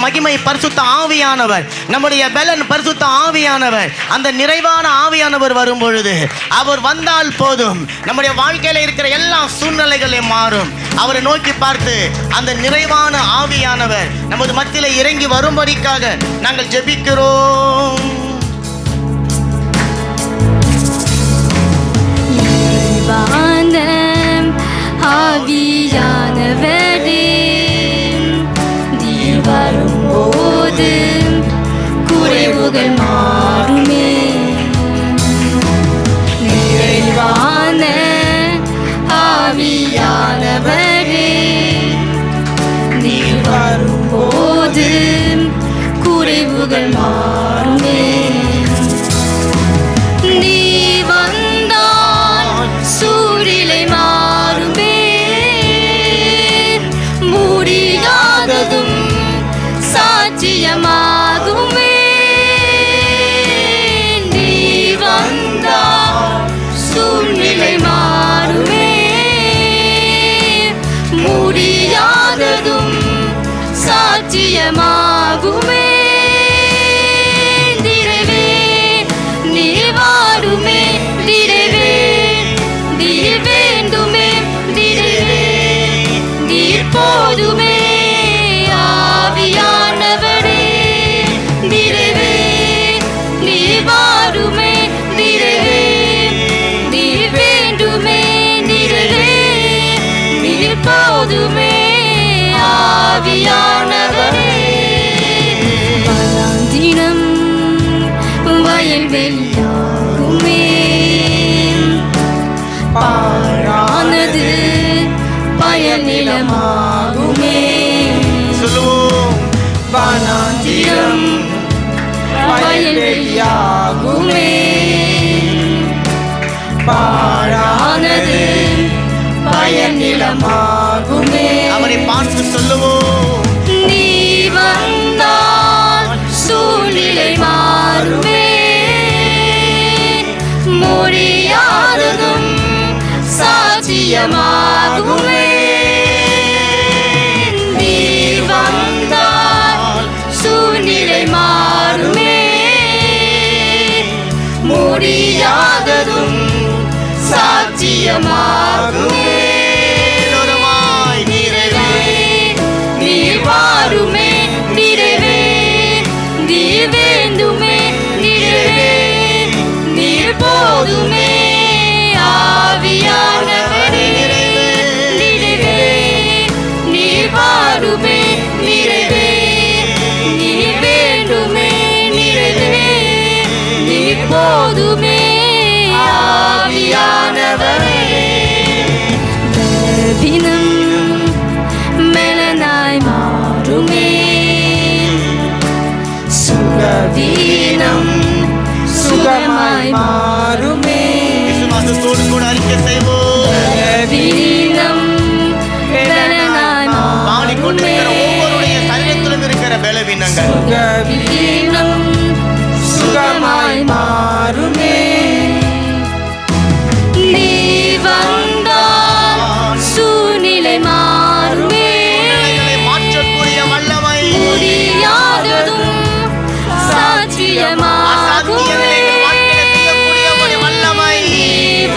மகிமை பரிசுத்த ஆவியானவர், நம்முடைய பலன் பரிசுத்த ஆவியானவர், அந்த நிறைவான ஆவியானவர் வரும் பொழுது அவர் வந்தால் போதும் நம்முடைய வாழ்க்கையில இருக்கிற எல்லா சூழ்நிலைகளையும் மாறும். அவரை நோக்கி பார்த்து அந்த நிறைவான ஆவியானவர் நமது மத்தியில் இறங்கி வரும்படிக்காக நாங்கள் ஜெபிக்கிறோம். ஆவியானவரே நீர் வரும்போது குறைவுகள் மாறுமே. நிறைவான ஆவியானவரே நீர் வரும்போது குறைவுகள் மாறுமே. நீ வந்தால் சூரிலை மாறுமே. முடியாததும் சாட்சியமாகுமே. நீ வந்தால் சூழ்நிலை மாறுமே. முடியாததும் சாட்சியமாகுமே. திரவே நீ வாருமே. திரவே நீர் வேண்டுமே. திரவே நீர் போதுமே. ஆவியானவரே திரவே நீ வாருமே. திரவே நீர் வேண்டுமே. திரவே நீர் போதுமே. ஆவியானவரே தினம் வயல்வெளியாகுமே. பாழானது பயனிலமாகுமே. சொல்லுவோம். வனாந்திரம் வயல்வெளியாகுமே. பாழானது பயனிலமாகுமே. அவரை பார்த்து சொல்லுவோம். நீ வந்தால் சாட்சியமாகுமே. நீர் வந்தால் சூழ்நிலை மாறுமே. முடியாததும் சாட்சியமாகுமே. எல்லோருமாய் நிறைவே நீர் வாருமே நிறைவே. நீர் வேண்டுமே நிறைவே. நீர் போதுமே ஆவியானவரே நிறைவே. நீர் வாருமே நிறைவே. நீர் வேண்டுமே நிறைவே. நீர் போதுமே ஆவியானவரே. தினம் மெலனாய் மாறுமே. சுகவீனம் சுகமாய் மாறுமே. விசுவாசத்தோடு கூட அறிக்கை செய்வோம். வீனம் மெலனாய் பாடிக்கொண்டிருக்கிற ஒவ்வொருடைய சரீரத்திலும் இருக்கிற பலவீனங்கள் சுகவீனம் சுகமாய் மாறுமே. நீ வந்தால் சூழ்நிலை மாறுமே. சூழ்நிலைகளை மாற்றக்கூடிய வல்லமை முடியாததும் சாட்சியமாகுமே. அசாத்தியங்களை எங்கள் வாழ்க்கையில செய்யக்கூடிய ஒரு வல்லமை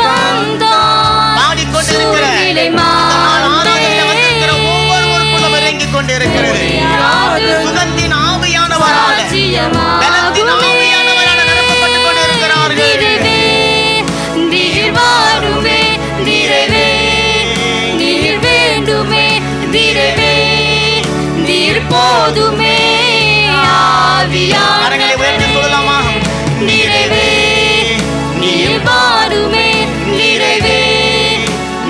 வந்தால் பாடிக்கொண்டிருக்கிற சூழ்நிலை இந்த நாள் ஆராதனையில மாறுமே. வந்திருக்கிற ஒவ்வொருவருக்குள்ளும் இறங்கிக் கொண்டிருக்கிறது. சுகத்தின் ஆவியானவரால பலத்தின் ஆவியானவரால நிரப்பப்பட்டுக் கொண்டிருக்கிறார்கள். நிறைவே நீர் வாருமே நிறைவே. நீர் வேண்டுமே நிறைவே. நீர் போதுமே கரங்களை உயர்த்தி ஆவியானவரே சொல்லலாமா? நிறைவே. நீர் வாருமே நிறைவே.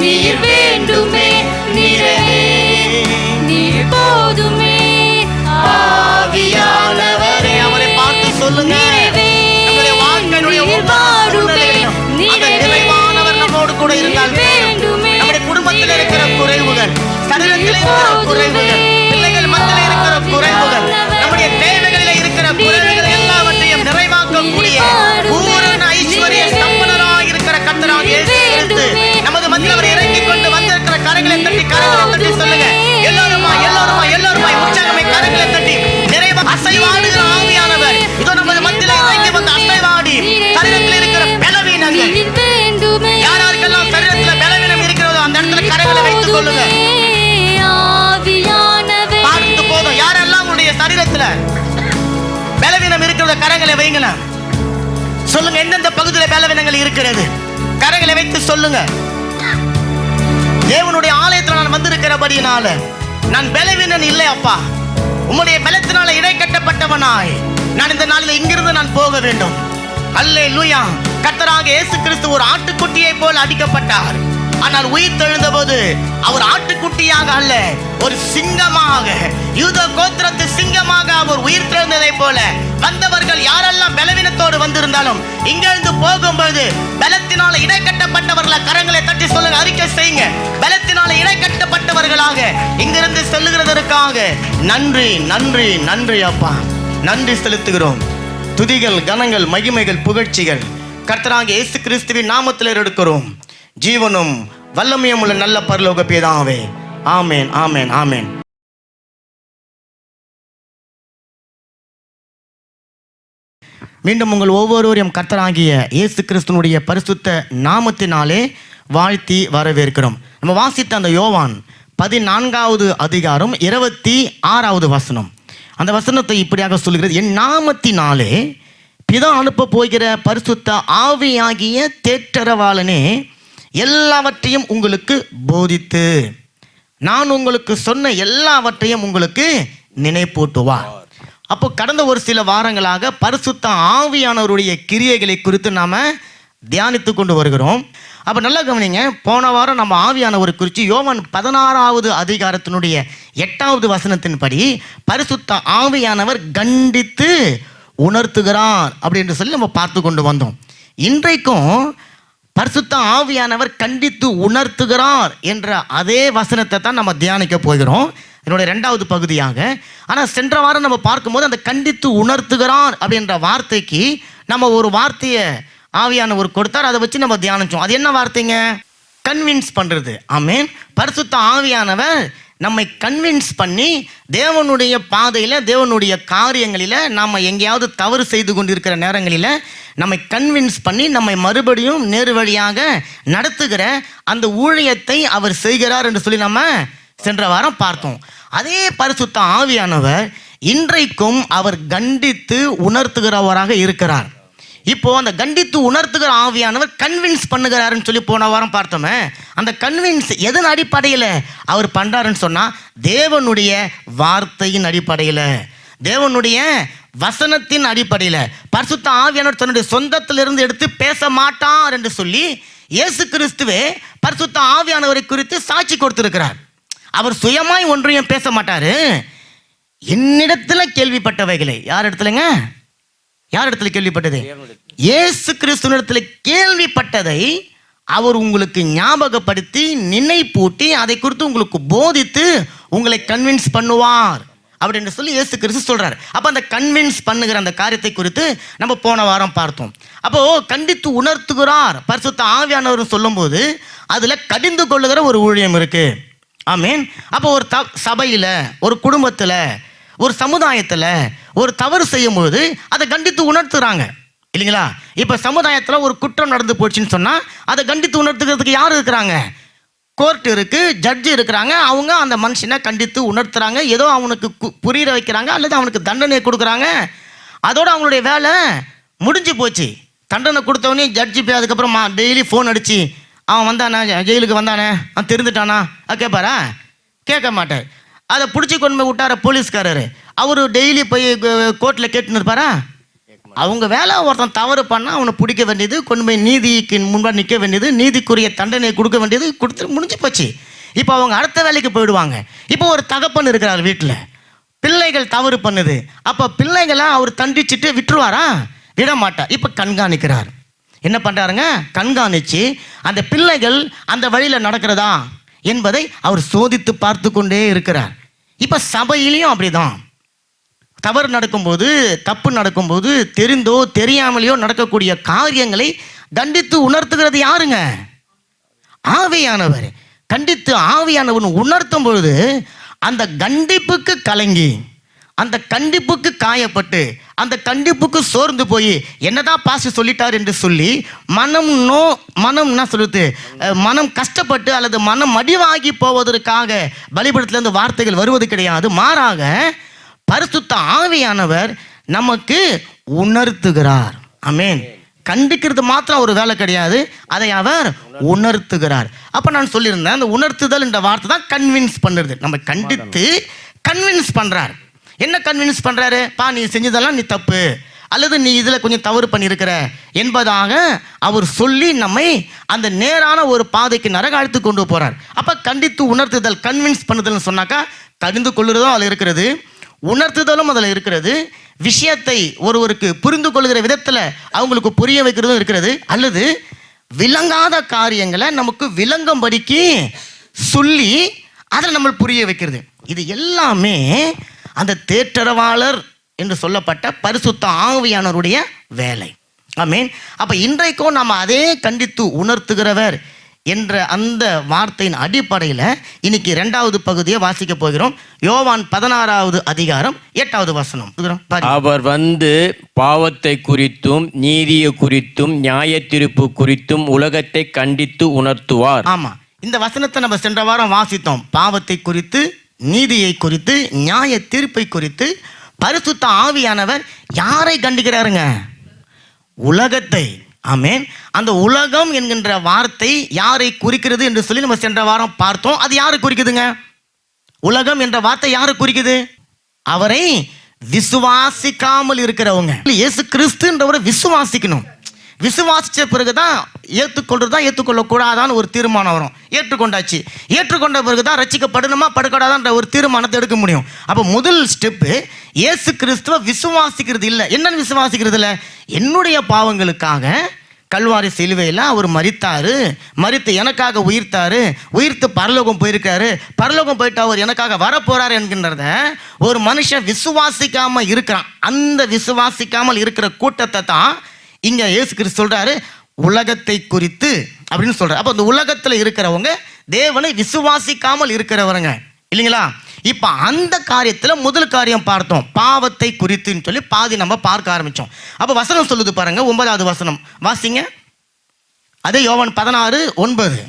நீர் வேண்டுமே நிறைவே. நீர் போதுமே ஆவியானவரே. அவரை பார்த்து சொல்லுங்க. நம்முடைய வாழ்க்கையினுடைய ஒவ்வொரு சூழ்நிலையிலும் அந்த நிறைவானவர் நம்மோடு கூட இருந்தால் போதும். நம்முடைய குடும்பத்தில் இருக்கிற குறைவுகள், சரீரத்தில் இருக்கிற குறைவுகள், பிள்ளைகள் மத்தியில் இருக்கிற குறைவுகள், நம்முடைய தேவைகளில் இருக்கிற குறைவுகள் எல்லாவற்றையும் நிறைவாக்கக்கூடிய பூரண ஐஸ்வர்ய சம்பனராய் இருக்கிற கர்த்தராகிய இயேசு கிறிஸ்து நமது மத்தியில் அவர் இறங்கிக் கொண்டு வந்திருக்கிற கரங்களை தட்டி சொல்லுங்க. எல்லோருமாய் உற்சாகமே கரங்களை தட்டி நிறைவா அசைவாடுகிற ஆவியானவர் இதோ நமது மத்தியில் இறங்கி வந்து அசைவாடி சரீரத்தில் இருக்கிற பலவீனங்கள் யாராருக்கெல்லாம் சரீரத்தில் பலவீனம் இருக்கிறதோ அந்த இடத்துல கரங்களை வைத்துக் கொள்ளுங்க. பார்த்து போதும். யாரெல்லாம் உங்களுடைய சரீரத்துல பலவீனம் இருக்கிறத கரங்களை வைங்கள. சொல்லுங்க எந்தெந்த பகுதியில் பலவீனங்கள் இருக்கிறது கரங்களை வைத்து சொல்லுங்க. தேவனுடைய ஆலயத்தில் நான் வந்திருக்கிறபடியினால நான் பலவீனன் இல்லை அப்பா. உம்முடைய பலத்தினால இடை கட்டப்பட்டவனாய் நான் இந்த நாளில் இங்கிருந்து நான் போக வேண்டும். அல்லேலூயா. கர்த்தராகிய இயேசு கிறிஸ்து ஒரு ஆட்டுக்குட்டியை போல் அடிக்கப்பட்டார். ஆனால் உயிர் தெழுந்த போது அவர் ஆட்டுக்குட்டியாக அல்ல, ஒரு சிங்கமாக, யூத கோத்திரத்து சிங்கமாக அவர் உயிர் தெழுந்ததை போல வந்தவர்கள் யாரெல்லாம் பலவீனத்தோடு வந்திருந்தாலும் இங்கிருந்து போகும்போது பலத்தினால இடை கட்டப்பட்டவர்கள கரங்களை தட்டி சொல்லுங்க. அறிக்கை செய்யுங்க. பலத்தினால இடை கட்டப்பட்டவர்களாக இங்கிருந்து செல்லுகிறதற்காக நன்றி நன்றி நன்றி அப்பா. நன்றி செலுத்துகிறோம். துதிகள், கனங்கள், மகிமைகள், புகழ்ச்சிகள் கர்த்தராகிய இயேசு கிறிஸ்துவின் நாமத்தில் எடுக்கிறோம். ஜீவனும் வல்லமையும் உள்ள நல்ல பரலோக பிதாவே. ஆமேன், ஆமேன், ஆமேன். மீண்டும் உங்கள் ஒவ்வொருவரையும் கர்த்தராகிய இயேசு கிறிஸ்துனுடைய பரிசுத்த நாமத்தினாலே வாழ்த்தி வரவேற்கிறோம். நம்ம வாசித்த அந்த யோவான் 14வது அதிகாரம் 26வது வசனம். அந்த வசனத்தை இப்படியாக சொல்கிறது. என் நாமத்தினாலே பிதா அனுப்ப போகிற பரிசுத்த ஆவியாகிய தேற்றரவாளனே எல்லாவற்றையும் உங்களுக்கு போதித்து நான் உங்களுக்கு சொன்ன எல்லாவற்றையும் உங்களுக்கு நினைப்பூட்டுவார். அப்போ கடந்த ஒரு சில வாரங்களாக பரிசுத்த ஆவியானவருடைய கிரியைகளை குறித்து நாம் தியானித்து கொண்டு வருகிறோம். அப்போ நல்லா கவனிங்க. போன வாரம் நம்ம ஆவியானவர் குறித்து யோவான் 16வது அதிகாரத்தினுடைய 8வது வசனத்தின்படி பரிசுத்த ஆவியானவர் கண்டித்து உணர்த்துகிறார் அப்படின்னு சொல்லி நம்ம பார்த்து கொண்டு வந்தோம். இன்றைக்கும் பரிசுத்த ஆவியானவர் கண்டித்து உணர்த்துகிறார் என்ற அதே வசனத்தை தான் நம்ம தியானிக்க போகிறோம், என்னுடைய 2வது பகுதியாக. ஆனால் சென்ற வாரம் நம்ம பார்க்கும்போது அந்த கண்டித்து உணர்த்துகிறார் அப்படின்ற வார்த்தைக்கு நம்ம ஒரு வார்த்தையை ஆவியானவர் கொடுத்தார். அதை வச்சு நம்ம தியானிச்சோம். அது என்ன வார்த்தைங்க? கன்வின்ஸ் பண்ணுறது. ஆமென். பரிசுத்த ஆவியானவர் நம்மை கன்வின்ஸ் பண்ணி தேவனுடைய பாதையில், தேவனுடைய காரியங்களில் நாம் எங்கேயாவது தவறு செய்து கொண்டிருக்கிற நேரங்களில் நம்மை கன்வின்ஸ் பண்ணி நம்மை மறுபடியும் நேரு வழியாக நடத்துகிற அந்த ஊழியத்தை அவர் செய்கிறார் என்று சொல்லி நம்ம சென்ற வாரம் பார்த்தோம். அதே பரிசுத்த ஆவியானவர் இன்றைக்கும் அவர் கண்டித்து உணர்த்துகிறவராக இருக்கிறார். இப்போ அந்த கண்டித்து உணர்த்துகிற ஆவியானவர் கன்வின்ஸ் பண்ணுகிறாருன்னு சொல்லி போன வாரம் பார்த்தோமே. அந்த கன்வின்ஸ் எதன் அடிப்படையில் அவர் பண்ணுறாருன்னு சொன்னால், தேவனுடைய வார்த்தையின் அடிப்படையில், தேவனுடைய வசனத்தின் அடிப்படையில். பரிசுத்த ஆவியானவர் தன்னுடைய சொந்தத்திலிருந்து எடுத்து பேச மாட்டார் என்று சொல்லி இயேசு கிறிஸ்துவே பரிசுத்த ஆவியானவரை குறித்து சாட்சி கொடுத்திருக்கிறார். அவர் சுயமாய் ஒன்றையும் பேச மாட்டார். என்னிடத்தில் கேள்விப்பட்டவைகளை, யார் இடத்துலங்க? யார் இடத்துல கேள்விப்பட்டது? இயேசு கிறிஸ்துவினிடத்துல கேள்விப்பட்டதை அவர் உங்களுக்கு ஞாபகப்படுத்தி நினைப்பூட்டி அதை குறித்து உங்களுக்கு போதித்து உங்களை கன்வின்ஸ் பண்ணுவார் அப்படின்னு சொல்லி இயேசு கிறிஸ்து சொல்றாரு. அப்போ அந்த கன்வின்ஸ் பண்ணுகிற அந்த காரியத்தை குறித்து நம்ம போன வாரம் பார்த்தோம். அப்போ கண்டித்து உணர்த்துகிறார் பரிசுத்த ஆவியானவர் சொல்லும்போது அதுல கடிந்து கொள்ளுகிற ஒரு ஊழியம் இருக்கு. ஆமீன். அப்போ ஒரு சபையில, ஒரு குடும்பத்துல, ஒரு சமுதாயத்தில் ஒரு தவறு செய்யும்போது அதை கண்டித்து உணர்த்துறாங்க இல்லைங்களா? இப்போ சமுதாயத்தில் ஒரு குற்றம் நடந்து போச்சுன்னு சொன்னால் அதை கண்டித்து உணர்த்துக்கிறதுக்கு யார் இருக்கிறாங்க? கோர்ட் இருக்குது, ஜட்ஜு இருக்கிறாங்க. அவங்க அந்த மனுஷனை கண்டித்து உணர்த்துறாங்க. ஏதோ அவனுக்கு புரிய வைக்கிறாங்க அல்லது அவனுக்கு தண்டனை கொடுக்குறாங்க. அதோடு அவங்களுடைய வேலை முடிஞ்சு போச்சு. தண்டனை கொடுத்தவனே ஜட்ஜி போய் அதுக்கப்புறம் டெய்லி ஃபோன் அடித்து அவன் வந்தானே, ஜெயிலுக்கு வந்தானே, அவன் தெரிஞ்சுட்டானா கேட்பாரா? கேட்க மாட்டார். அதை பிடிச்சி கொண்டு போய் விட்டார போலீஸ்காரர், அவர் டெய்லி போய் கோர்ட்டில் கேட்டுன்னு இருப்பாரா? அவங்க வேலை, ஒருத்தன் தவறு பண்ணால் அவனை பிடிக்க வேண்டியது, கொண்டு போய் நீதிக்கு முன்பாக நிற்க வேண்டியது, நீதிக்குரிய தண்டனையை கொடுக்க வேண்டியது, கொடுத்து முடிஞ்சு போச்சு. இப்போ அவங்க அடுத்த வேலைக்கு போயிடுவாங்க. இப்போ ஒரு தகப்பன் இருக்கிறார் வீட்டில், பிள்ளைகள் தவறு பண்ணுது. அப்போ பிள்ளைகளை அவர் தண்டிச்சுட்டு விட்டுருவாரா? விட மாட்டார். இப்போ கண்காணிக்கிறார். என்ன பண்ணுறாருங்க? கண்காணித்து அந்த பிள்ளைகள் அந்த வழியில் நடக்கிறதா என்பதை அவர் சோதித்து பார்த்து கொண்டே இருக்கிறார். இப்போ சபையிலையும் அப்படிதான். தவறு நடக்கும்போது, தப்பு நடக்கும்போது, தெரிந்தோ தெரியாமலையோ நடக்கக்கூடிய காரியங்களை கண்டித்து உணர்த்துகிறது யாருங்க? ஆவியானவர். கண்டித்து ஆவியானவர் உணர்த்தும் பொழுது அந்த கண்டிப்புக்கு கலங்கி, அந்த கண்டிப்புக்கு காயப்பட்டு, அந்த கண்டிப்புக்கு சோர்ந்து போய் என்னதான் பாஸ்டர் சொல்லிட்டார் என்று சொல்லி மனம் என்ன சொல்லுது, மனம் கஷ்டப்பட்டு அல்லது மனம் மடிவாகி போவதற்காக பலிபீடத்திலிருந்து வார்த்தைகள் வருவது கிடையாது. மாறாக பரிசுத்த ஆவியானவர் நமக்கு உணர்த்துகிறார். ஆமென். கண்டிக்கிறது மாத்திரம் ஒரு வேலை கிடையாது, அதை அவர் உணர்த்துகிறார். அப்போ நான் சொல்லியிருந்தேன், அந்த உணர்த்துதல் என்ற வார்த்தை தான் கன்வின்ஸ் பண்ணுறது. நம்ம கண்டித்து கன்வின்ஸ் பண்ணுறார். என்ன கன்வின்ஸ் பண்ணுறாரு? நீ செஞ்சதெல்லாம் நீ தப்பு, அல்லது நீ இதில் கொஞ்சம் தவறு பண்ணியிருக்கிற என்பதாக அவர் சொல்லி நம்மை அந்த நேரான ஒரு பாதைக்கு நரகாழ்த்து கொண்டு போகிறார். அப்போ கண்டித்து உணர்த்துதல், கன்வின்ஸ் பண்ணுதல்னு சொன்னாக்கா கடிந்து கொள்ளுறதும் அதில் இருக்கிறது, உணர்த்துதலும் அதில் இருக்கிறது, விஷயத்தை ஒருவருக்கு புரிந்து கொள்கிற விதத்தில் அவங்களுக்கு புரிய வைக்கிறதும் இருக்கிறது, அல்லது விளங்காத காரியங்களை நமக்கு விளங்கும்படிக்கு சொல்லி அதில் நம்ம புரிய வைக்கிறது. இது எல்லாமே அந்த தேற்றரவாளர் என்று சொல்லப்பட்ட பரிசுத்த ஆவியானவருடைய வேலை. ஆமென். அப்போ இன்றைக்கும் நாம் அதே கண்டித்து உணர்த்துகிறவர் என்ற அந்த வார்த்தையின் அடிப்படையில் இன்னைக்கு 2வது பகுதியை வாசிக்க போகிறோம். யோவான் 16வது அதிகாரம் 8வது வசனம். அவர் வந்து பாவத்தை குறித்தும் நீதியை குறித்தும் நியாய தீர்ப்பு குறித்தும் உலகத்தை கண்டித்து உணர்த்துவார். ஆமா, இந்த வசனத்தை நம்ம சென்ற வாரம் வாசித்தோம். பாவத்தை குறித்து, நீதியை குறித்து, நியாய தீர்ப்பை குறித்து பரிசுத்த ஆவியானவர் யாரை கண்டிக்கிறாருங்க? உலகத்தை. ஆமென். அந்த உலகம் என்கின்ற வார்த்தை யாரை குறிக்கிறது என்று சொல்லி நம்ம சென்ற வாரம் பார்த்தோம். அது யாரை குறிக்குதுங்க? உலகம் என்ற வார்த்தை யாரை குறிக்குது? அவரை விசுவாசிக்காமல் இருக்கிறவங்க. இயேசு கிறிஸ்துன்றவரை விசுவாசிக்கணும். விசுவாசித்த பிறகுதான் ஏற்றுக்கொள்றதா ஏற்றுக்கொள்ளக்கூடாதான்னு ஒரு தீர்மானம் வரும். ஏற்றுக்கொண்டாச்சு, ஏற்றுக்கொண்ட பிறகுதான் ரட்சிக்கப்படணுமா படக்கூடாதான்ற ஒரு தீர்மானத்தை எடுக்க முடியும். அப்போ முதல் ஸ்டெப்பு இயேசு கிறிஸ்துவ விசுவாசிக்கிறது இல்லை. என்னன்னு விசுவாசிக்கிறது இல்லை? என்னுடைய பாவங்களுக்காக கல்வாரி சிலுவையில் அவர் மரித்தாரு, மரித்து எனக்காக உயிர்த்தாரு, உயிர்த்து பரலோகம் போயிருக்காரு, பரலோகம் போயிட்டு அவர் எனக்காக வரப்போறாரு என்கின்றத ஒரு மனுஷன் விசுவாசிக்காமல் இருக்கிறான். அந்த விசுவாசிக்காமல் இருக்கிற கூட்டத்தை தான் இங்கே இயேசு கிறிஸ்து சொல்றாரு, உலகத்தை குறித்து அப்படின்னு சொல்கிறார். அப்போ அந்த உலகத்தில் இருக்கிறவங்க தேவனை விசுவாசிக்காமல் இருக்கிறவங்க இல்லைங்களா? இப்போ அந்த காரியத்தில் முதல் காரியம் பார்த்தோம், பாவத்தை குறித்துன்னு சொல்லி பாதி நம்ம பார்க்க ஆரம்பித்தோம். அப்போ வசனம் சொல்லுது பாருங்க, 9வது வசனம் வாசிங்க. அதே யோவான் 16:9.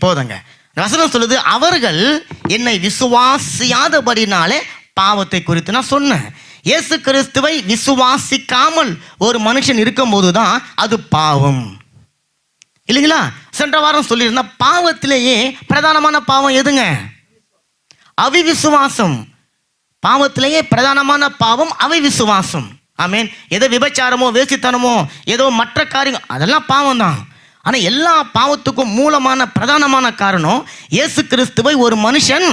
போதுங்க. வசனம் சொல்லுது, அவர்கள் என்னை விசுவாசியாதபடினாலே பாவத்தை குறித்து நான் சொன்னேன். இயேசு கிறிஸ்துவை விசுவாசிக்காமல் ஒரு மனுஷன் இருக்கும்போது தான் அது பாவம் இல்லைங்களா? சென்ற வாரம் சொல்லியிருந்தா பாவத்திலேயே பிரதானமான பாவம் எதுங்க? அவிவிசுவாசம். பாவத்திலேயே பிரதானமான பாவம் அவிவிசுவாசம். ஆமேன். ஏதோ விபச்சாரமோ வேசித்தனமோ ஏதோ மற்ற காரியம் அதெல்லாம் பாவம் தான். ஆனால் எல்லா பாவத்துக்கும் மூலமான பிரதானமான காரணம் இயேசு கிறிஸ்துவை ஒரு மனுஷன்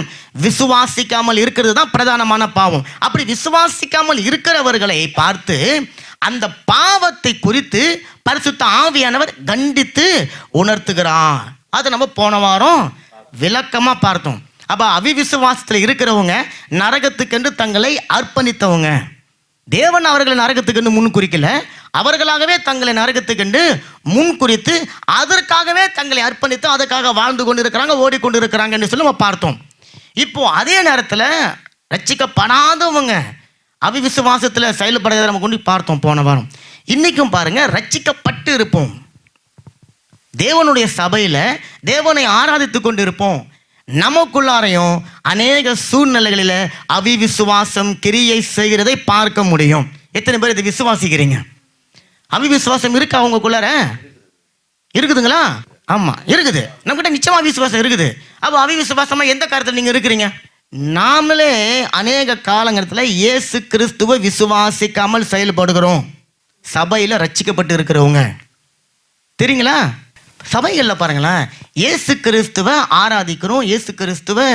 விசுவாசிக்காமல் இருக்கிறது தான் பிரதானமான பாவம். அப்படி விசுவாசிக்காமல் இருக்கிறவர்களை பார்த்து அந்த பாவத்தை குறித்து பரிசுத்த ஆவியானவர் கண்டித்து உணர்த்துகிறார். அதை நம்ம போன வாரம் விளக்கமாக பார்த்தோம். அப்போ அவிவிசுவாசத்தில் இருக்கிறவங்க நரகத்துக்கென்று தங்களை அர்ப்பணித்தவங்க. தேவன் அவர்களை நரகத்துக்கென்று முன் குறிக்கல, அவர்களாகவே தங்களை நரகத்துக்கென்று முன் குறித்து அதற்காகவே தங்களை அர்ப்பணித்து அதற்காக வாழ்ந்து கொண்டு இருக்கிறாங்க, ஓடிக்கொண்டு இருக்கிறாங்கன்னு சொல்லி நம்ம பார்த்தோம். இப்போ அதே நேரத்தில் ரட்சிக்கப்படாதவங்க அவிவிசுவாசத்தில் செயல்படுறதை நம்ம கொண்டு பார்த்தோம் போன வாரம். இன்றைக்கும் பாருங்க, ரட்சிக்கப்பட்டு இருப்போம், தேவனுடைய சபையில் தேவனை ஆராதித்து கொண்டு இருப்போம், நமக்குள்ளாரையும் அநேக சூழ்நிலைகளில் அவிவிசுவாசம் கிரியை செய்கிறதை பார்க்க முடியும். எத்தனை பேர் இதை விசுவாசிக்கிறீங்க? அவிவிசுவாசம் இருக்கு அவங்களுக்குள்ளார இருக்குதுங்களா? ஆமாம் இருக்குது. நம்மகிட்ட நிச்சயமாக அவிசுவாசம் இருக்குது. அப்போ அவிவிசுவாசமாக எந்த காரியத்தில் நீங்கள் இருக்கிறீங்க? நாமளே அநேக காலங்கத்தில் இயேசு கிறிஸ்துவை விசுவாசிக்காமல் செயல்படுகிறோம். சபையில் ரட்சிக்கப்பட்டு இருக்கிறவங்க தெரியுங்களா? சபைகளில் பாருங்களேன், இயேசு கிறிஸ்துவை ஆராதிக்கிறோம், இயேசு கிறிஸ்துவை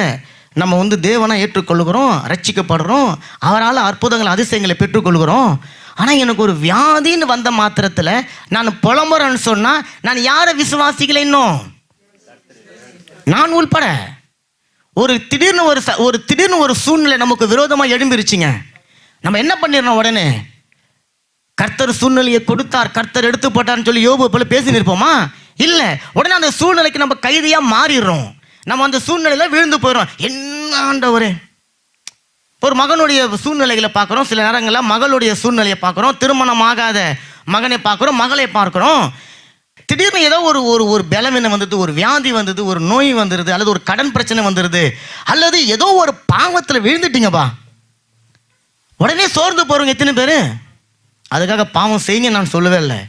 நம்ம தேவனை ஏற்றுக்கொள்கிறோம், ரட்சிக்கப்படுறோம், அவரால் அற்புதங்கள் அதிசயங்களை பெற்றுக்கொள்கிறோம். ஆனால் எனக்கு ஒரு வியாதின்னு வந்த மாத்திரத்தில் நான் புலம்புறேன்னு சொன்னால் நான் யாரை விசுவாசிக்கல? இன்னும் நான் உள்பட திடீர்னு ஒரு சூழ்நிலை நமக்கு விரோதமாக எழும்பிருச்சுங்க. நம்ம என்ன பண்ணிடணும்? உடனே கர்த்தர் சூழ்நிலையை கொடுத்தார், கர்த்தர் எடுத்து போட்டார்னு சொல்லி யோபு போல பேசி நிற்போமா? இல்லை. உடனே அந்த சூழ்நிலைக்கு நம்ம கைதியாக மாறிடுறோம். நம்ம அந்த சூழ்நிலையில் விழுந்து போயிடும். என்ன ஆண்டவரே, ஒரு மகனுடைய சூழ்நிலைகளை பார்க்குறோம், சில நேரங்களில் மகளுடைய சூழ்நிலையை பார்க்குறோம், திருமணம் ஆகாத மகனை பார்க்குறோம், மகளை பார்க்குறோம். திடீர்னு ஏதோ ஒரு பலவீனம் வந்தது, ஒரு வியாதி வந்தது, ஒரு நோய் வந்துடுது, அல்லது ஒரு கடன் பிரச்சனை வந்துடுது, அல்லது ஏதோ ஒரு பாவத்தில் விழுந்துட்டீங்கப்பா, உடனே சோர்ந்து போகிறவங்க எத்தனை பேர்? அதுக்காக பாவம் செய்யுங்க நான் சொல்லவே இல்லை.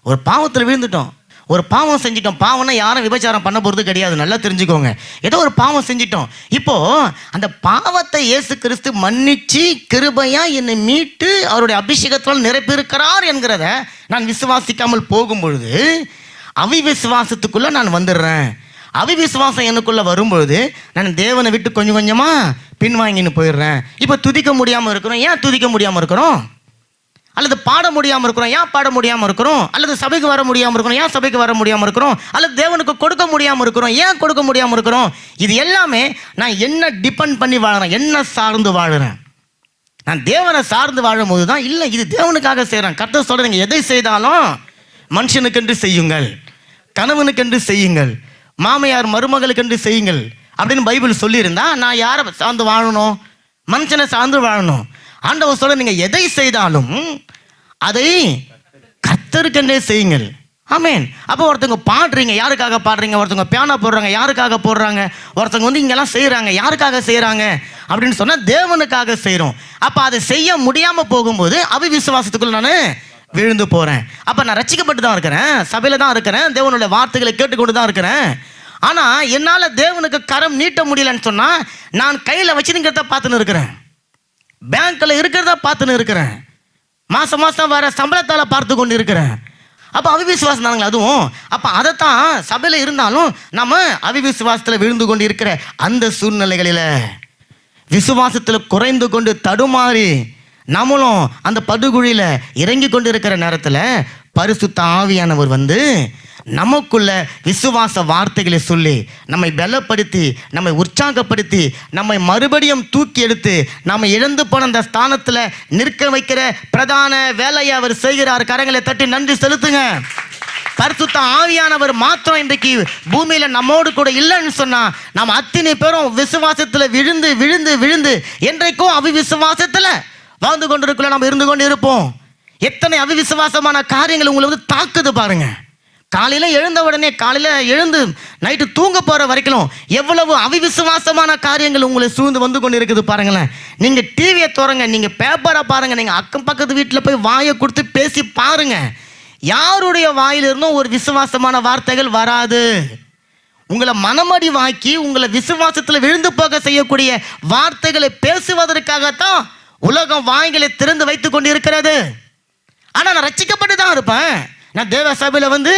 ஒரு பாவத்தில் விழுந்துட்டோம், ஒரு பாவம் செஞ்சிட்டோம். பாவம்னா யாரும் விபச்சாரம் பண்ண போகிறது கிடையாது, நல்லா தெரிஞ்சுக்கோங்க. ஏதோ ஒரு பாவம் செஞ்சிட்டோம். இப்போது அந்த பாவத்தை இயேசு கிறிஸ்து மன்னிச்சு கிருபையாக என்னை மீட்டு அவருடைய அபிஷேகத்தால் நிரப்பியிருக்கிறார் என்கிறத நான் விசுவாசிக்காமல் போகும் பொழுது அவிவிசுவாசத்துக்குள்ளே நான் வந்துடுறேன். அவிவிசுவாசம் எனக்குள்ளே வரும்பொழுது நான் தேவனை விட்டு கொஞ்சம் கொஞ்சமாக பின்வாங்கின்னு போயிடுறேன். இப்போ துதிக்க முடியாமல் இருக்கிறோம். ஏன் துதிக்க முடியாமல் இருக்கிறோம்? அல்லது பாட முடியாமல் இருக்கிறோம். ஏன் பாட முடியாமல் இருக்கிறோம்? அல்லது சபைக்கு வர முடியாமல் இருக்கிறோம். ஏன் சபைக்கு வர முடியாமல் இருக்கிறோம்? அல்லது தேவனுக்கு கொடுக்க முடியாமல் இருக்கிறோம். ஏன் கொடுக்க முடியாமல் இருக்கிறோம்? இது எல்லாமே நான் என்ன டிபெண்ட் பண்ணி வாழுறேன், என்ன சார்ந்து வாழுறேன். நான் தேவனை சார்ந்து வாழும் போது தான் இல்லை இது தேவனுக்காக செய்கிறேன். கர்த்தர் சொல்கிறீங்க, எதை செய்தாலும் மனுஷனுக்கென்று செய்யுங்கள், கணவனுக்கென்று செய்யுங்கள், மாமையார் மருமகளுக்கென்று செய்யுங்கள் அப்படின்னு பைபிள் சொல்லியிருந்தா நான் யாரை சார்ந்து வாழணும்? மனுஷனை சார்ந்து வாழணும். ஆண்டவர் சொல்ல, நீங்கள் எதை செய்தாலும் அதை கர்த்தருக்கென்றே செய்யுங்கள். ஆமேன். அப்போ ஒருத்தவங்க பாடுறீங்க, யாருக்காக பாடுறீங்க? ஒருத்தவங்க பியானோ போடுறாங்க, யாருக்காக போடுறாங்க? ஒருத்தவங்க இங்கெல்லாம் செய்கிறாங்க, யாருக்காக செய்கிறாங்க அப்படின்னு சொன்னால் தேவனுக்காக செய்கிறோம். அப்போ அதை செய்ய முடியாமல் போகும்போது அவிவிசுவாசத்துக்குள்ள நான் விழுந்து போகிறேன். அப்போ நான் ரட்சிக்கப்பட்டு தான் இருக்கிறேன், சபையில் தான் இருக்கிறேன், தேவனுடைய வார்த்தைகளை கேட்டுக்கொண்டு தான் இருக்கிறேன். ஆனால் என்னால் தேவனுக்கு கரம் நீட்ட முடியலன்னு சொன்னால் நான் கையில் வச்சுருங்கிறத பார்த்துன்னு இருக்கிறேன், பேங்க்கில் இருக்கிறதா பார்த்துன்னு இருக்கிறேன், மாதம் வர சம்பளத்தால் பார்த்து கொண்டு இருக்கிறேன். அப்போ அவிவிசுவாசம் தானுங்களா அதுவும்? அப்போ அதைத்தான் சபையில் இருந்தாலும் நம்ம அவிவிசுவாசத்தில் விழுந்து கொண்டு இருக்கிற அந்த சூழ்நிலைகளில் விசுவாசத்தில் குறைந்து கொண்டு தடுமாறி நம்மளும் அந்த படுகுழியில் இறங்கி கொண்டு இருக்கிற நேரத்தில் பரிசுத்த ஆவியானவர் நமக்குள்ள விசுவாச வார்த்தைகளை சொல்லி நம்மை பலப்படுத்தி நம்மை உற்சாகப்படுத்தி நம்மை மறுபடியும் தூக்கி எடுத்து நம்ம இழந்து போன அந்த ஸ்தானத்தில் நிற்க வைக்கிற பிரதான வேலையை அவர் செய்கிறார். கரங்களை தட்டி நன்றி செலுத்துங்க. பரிசுத்த ஆவியானவர் மாத்திரம் இன்றைக்கு பூமியில நம்மோடு கூட இல்லைன்னு சொன்னா நாம் அத்தனை பேரும் விசுவாசத்துல விழுந்து விழுந்து விழுந்து என்றைக்கும் அவிவிசுவாசத்துல வாழ்ந்து கொண்டிருக்கல நம்ம இருந்து கொண்டு இருப்போம். எத்தனை அவிவிசுவாசமான காரியங்கள் உங்களை வந்து தாக்குது பாருங்க. காலையில எழுந்த உடனே, காலையில எழுந்து நைட்டு தூங்க போற வரைக்கும் எவ்வளவு அவிவிசுவாசமான காரியங்கள் உங்களை சூழ்ந்து வந்து கொண்டு இருக்குது பாருங்களேன். நீங்க டிவியை திறங்க, நீங்க பேப்பரை பாருங்க, நீங்க அக்கம் பக்கத்து வீட்டில் போய் வாயை கொடுத்து பேசி பாருங்க, யாருடைய வாயிலிருந்தும் ஒரு விசுவாசமான வார்த்தைகள் வராது. உங்களை மனமடி வாக்கி உங்களை விசுவாசத்தில் விழுந்து போக செய்யக்கூடிய வார்த்தைகளை பேசுவதற்காகத்தான் உலகம் வாய்களை திறந்து வைத்துக் கொண்டு இருக்கிறது. ஆனால் நான் ரட்சிக்கப்பட்டு தான் இருப்பேன். நான் தேவ சபையில் வந்து